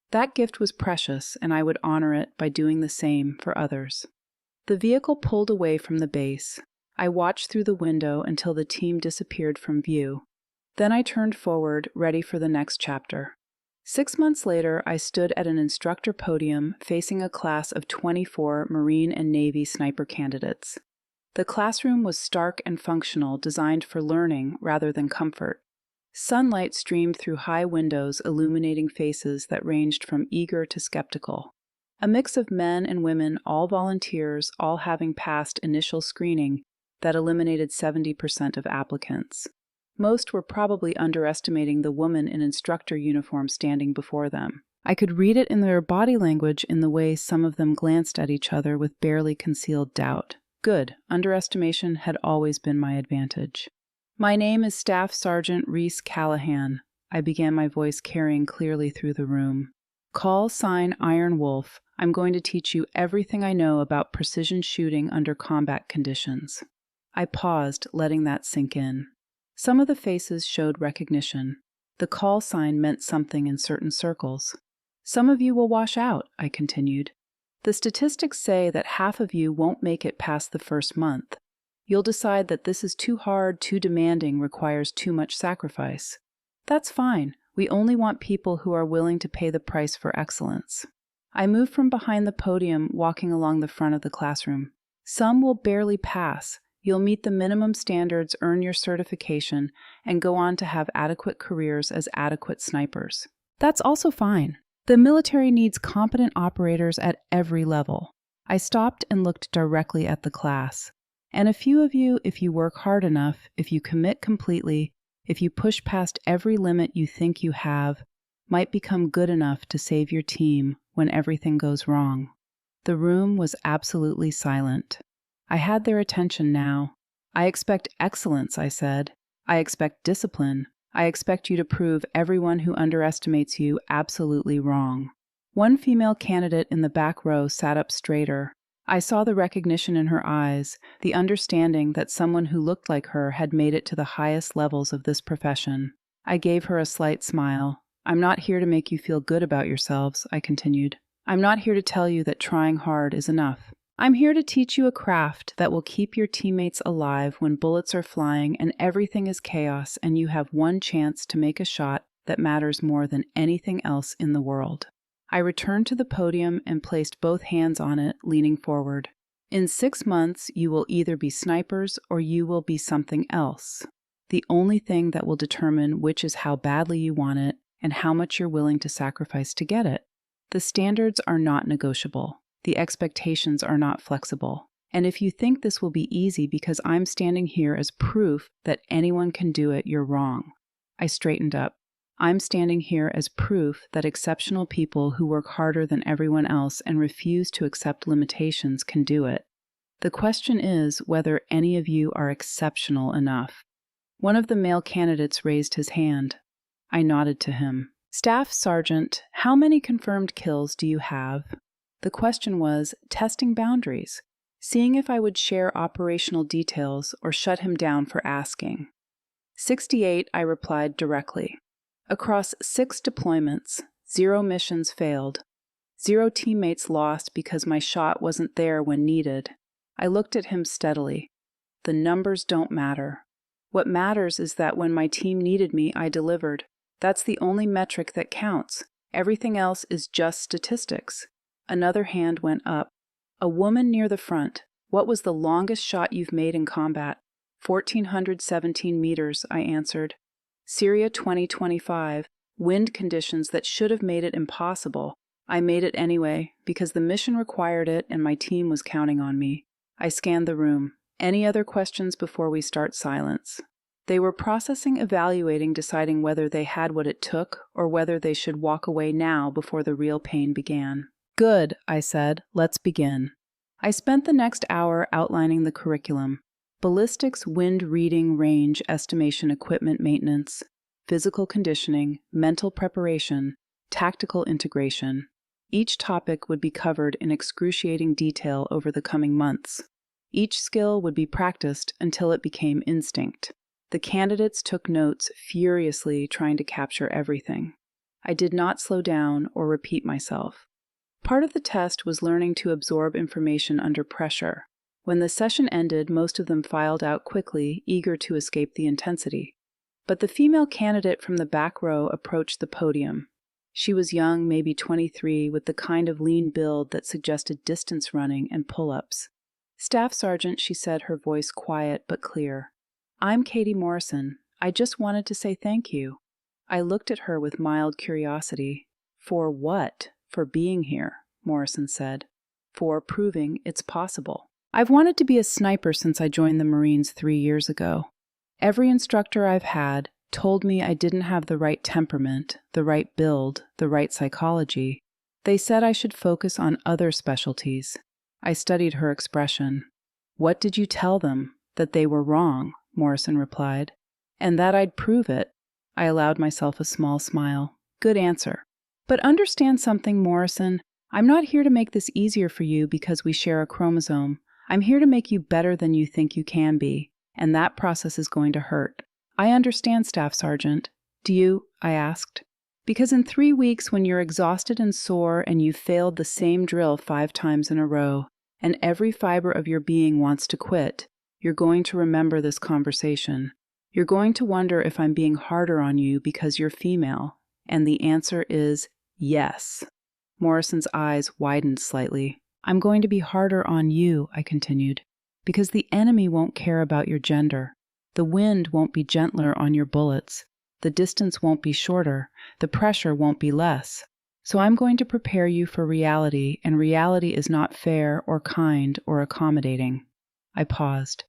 That gift was precious, and I would honor it by doing the same for others. The vehicle pulled away from the base. I watched through the window until the team disappeared from view. Then I turned forward, ready for the next chapter. 6 months later, I stood at an instructor podium facing a class of 24 Marine and Navy sniper candidates. The classroom was stark and functional, designed for learning rather than comfort. Sunlight streamed through high windows, illuminating faces that ranged from eager to skeptical. A mix of men and women, all volunteers, all having passed initial screening that eliminated 70% of applicants. Most were probably underestimating the woman in instructor uniform standing before them. I could read it in their body language in the way some of them glanced at each other with barely concealed doubt. Good, underestimation had always been my advantage. My name is Staff Sergeant Reese Callahan. I began, my voice carrying clearly through the room. Call sign Iron Wolf. I'm going to teach you everything I know about precision shooting under combat conditions. I paused, letting that sink in. Some of the faces showed recognition. The call sign meant something in certain circles. Some of you will wash out, I continued. The statistics say that half of you won't make it past the first month. You'll decide that this is too hard, too demanding, requires too much sacrifice. That's fine. We only want people who are willing to pay the price for excellence. I moved from behind the podium, walking along the front of the classroom. Some will barely pass. You'll meet the minimum standards, earn your certification, and go on to have adequate careers as adequate snipers. That's also fine. The military needs competent operators at every level. I stopped and looked directly at the class. And a few of you, if you work hard enough, if you commit completely, if you push past every limit you think you have, might become good enough to save your team when everything goes wrong. The room was absolutely silent. I had their attention now. I expect excellence, I said. I expect discipline. I expect you to prove everyone who underestimates you absolutely wrong. One female candidate in the back row sat up straighter. I saw the recognition in her eyes, the understanding that someone who looked like her had made it to the highest levels of this profession. I gave her a slight smile. I'm not here to make you feel good about yourselves, I continued. I'm not here to tell you that trying hard is enough. I'm here to teach you a craft that will keep your teammates alive when bullets are flying and everything is chaos and you have one chance to make a shot that matters more than anything else in the world. I returned to the podium and placed both hands on it, leaning forward. In 6 months, you will either be snipers or you will be something else. The only thing that will determine which is how badly you want it and how much you're willing to sacrifice to get it. The standards are not negotiable. The expectations are not flexible. And if you think this will be easy because I'm standing here as proof that anyone can do it, you're wrong. I straightened up. I'm standing here as proof that exceptional people who work harder than everyone else and refuse to accept limitations can do it. The question is whether any of you are exceptional enough. One of the male candidates raised his hand. I nodded to him. Staff Sergeant, how many confirmed kills do you have? The question was testing boundaries, seeing if I would share operational details or shut him down for asking. 68, I replied directly. Across 6 deployments, 0 missions failed. 0 teammates lost because my shot wasn't there when needed. I looked at him steadily. The numbers don't matter. What matters is that when my team needed me, I delivered. That's the only metric that counts. Everything else is just statistics. Another hand went up. A woman near the front. What was the longest shot you've made in combat? 1,417 meters, I answered. Syria 2025, wind conditions that should have made it impossible. I made it anyway, because the mission required it and my team was counting on me. I scanned the room. Any other questions before we start silence? They were processing, evaluating, deciding whether they had what it took or whether they should walk away now before the real pain began. Good, I said. Let's begin. I spent the next hour outlining the curriculum. Ballistics, wind reading, range, estimation, equipment maintenance, physical conditioning, mental preparation, tactical integration. Each topic would be covered in excruciating detail over the coming months. Each skill would be practiced until it became instinct. The candidates took notes furiously, trying to capture everything. I did not slow down or repeat myself. Part of the test was learning to absorb information under pressure. When the session ended, most of them filed out quickly, eager to escape the intensity. But the female candidate from the back row approached the podium. She was young, maybe 23, with the kind of lean build that suggested distance running and pull-ups. Staff Sergeant, she said, her voice quiet but clear. I'm Katie Morrison. I just wanted to say thank you. I looked at her with mild curiosity. For what? For being here, Morrison said. For proving it's possible. I've wanted to be a sniper since I joined the Marines 3 years ago. Every instructor I've had told me I didn't have the right temperament, the right build, the right psychology. They said I should focus on other specialties. I studied her expression. What did you tell them? That they were wrong, Morrison replied. And that I'd prove it. I allowed myself a small smile. Good answer. But understand something, Morrison. I'm not here to make this easier for you because we share a chromosome. I'm here to make you better than you think you can be, and that process is going to hurt. I understand, Staff Sergeant. Do you? I asked. Because in 3 weeks, when you're exhausted and sore and you've failed the same drill 5 times in a row, and every fiber of your being wants to quit, you're going to remember this conversation. You're going to wonder if I'm being harder on you because you're female. And the answer is yes. Morrison's eyes widened slightly. I'm going to be harder on you, I continued, because the enemy won't care about your gender. The wind won't be gentler on your bullets. The distance won't be shorter. The pressure won't be less. So I'm going to prepare you for reality, and reality is not fair or kind or accommodating. I paused.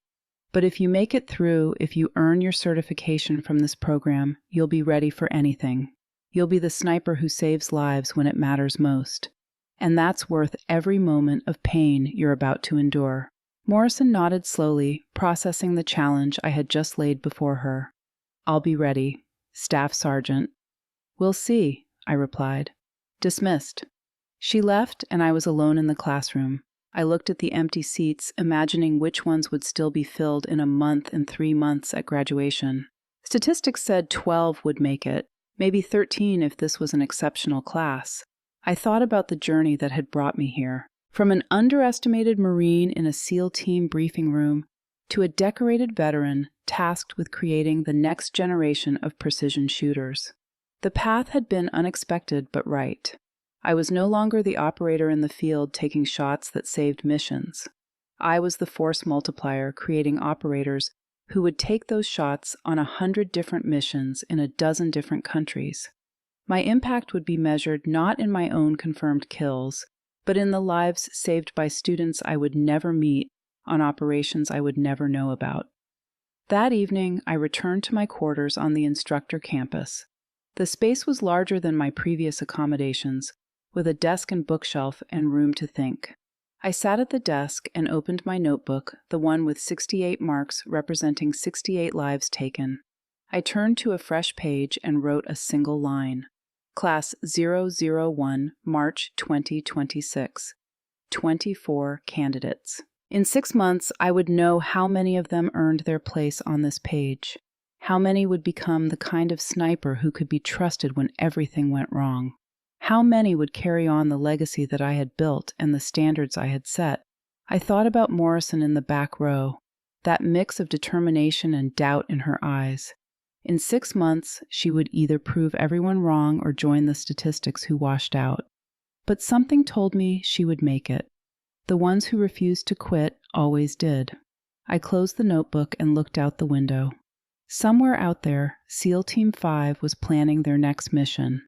But if you make it through, if you earn your certification from this program, you'll be ready for anything. You'll be the sniper who saves lives when it matters most. And that's worth every moment of pain you're about to endure. Morrison nodded slowly, processing the challenge I had just laid before her. I'll be ready, Staff Sergeant. We'll see, I replied. Dismissed. She left, and I was alone in the classroom. I looked at the empty seats, imagining which ones would still be filled in a month and 3 months at graduation. Statistics said 12 would make it, maybe 13 if this was an exceptional class. I thought about the journey that had brought me here. From an underestimated Marine in a SEAL team briefing room to a decorated veteran tasked with creating the next generation of precision shooters. The path had been unexpected but right. I was no longer the operator in the field taking shots that saved missions. I was the force multiplier creating operators who would take those shots on 100 different missions in a dozen different countries. My impact would be measured not in my own confirmed kills, but in the lives saved by students I would never meet on operations I would never know about. That evening, I returned to my quarters on the instructor campus. The space was larger than my previous accommodations, with a desk and bookshelf and room to think. I sat at the desk and opened my notebook, the one with 68 marks representing 68 lives taken. I turned to a fresh page and wrote a single line. Class 001, March 2026. 24 candidates. In 6 months, I would know how many of them earned their place on this page. How many would become the kind of sniper who could be trusted when everything went wrong. How many would carry on the legacy that I had built and the standards I had set. I thought about Morrison in the back row, that mix of determination and doubt in her eyes. In 6 months, she would either prove everyone wrong or join the statistics who washed out. But something told me she would make it. The ones who refused to quit always did. I closed the notebook and looked out the window. Somewhere out there, SEAL Team 5 was planning their next mission.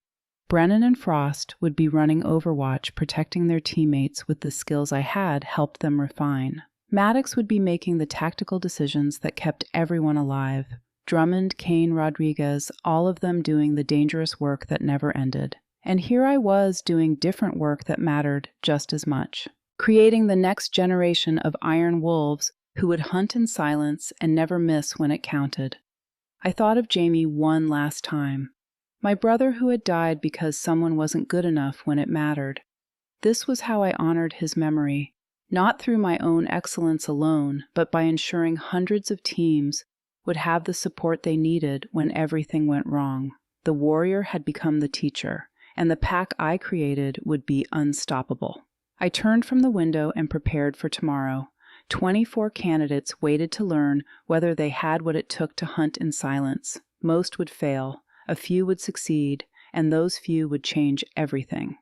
Brennan and Frost would be running Overwatch, protecting their teammates with the skills I had helped them refine. Maddox would be making the tactical decisions that kept everyone alive. Drummond, Kane, Rodriguez, all of them doing the dangerous work that never ended. And here I was doing different work that mattered just as much. Creating the next generation of iron wolves who would hunt in silence and never miss when it counted. I thought of Jamie one last time. My brother who had died because someone wasn't good enough when it mattered. This was how I honored his memory, not through my own excellence alone, but by ensuring hundreds of teams would have the support they needed when everything went wrong. The warrior had become the teacher, and the pack I created would be unstoppable. I turned from the window and prepared for tomorrow. 24 candidates waited to learn whether they had what it took to hunt in silence. Most would fail, a few would succeed, and those few would change everything.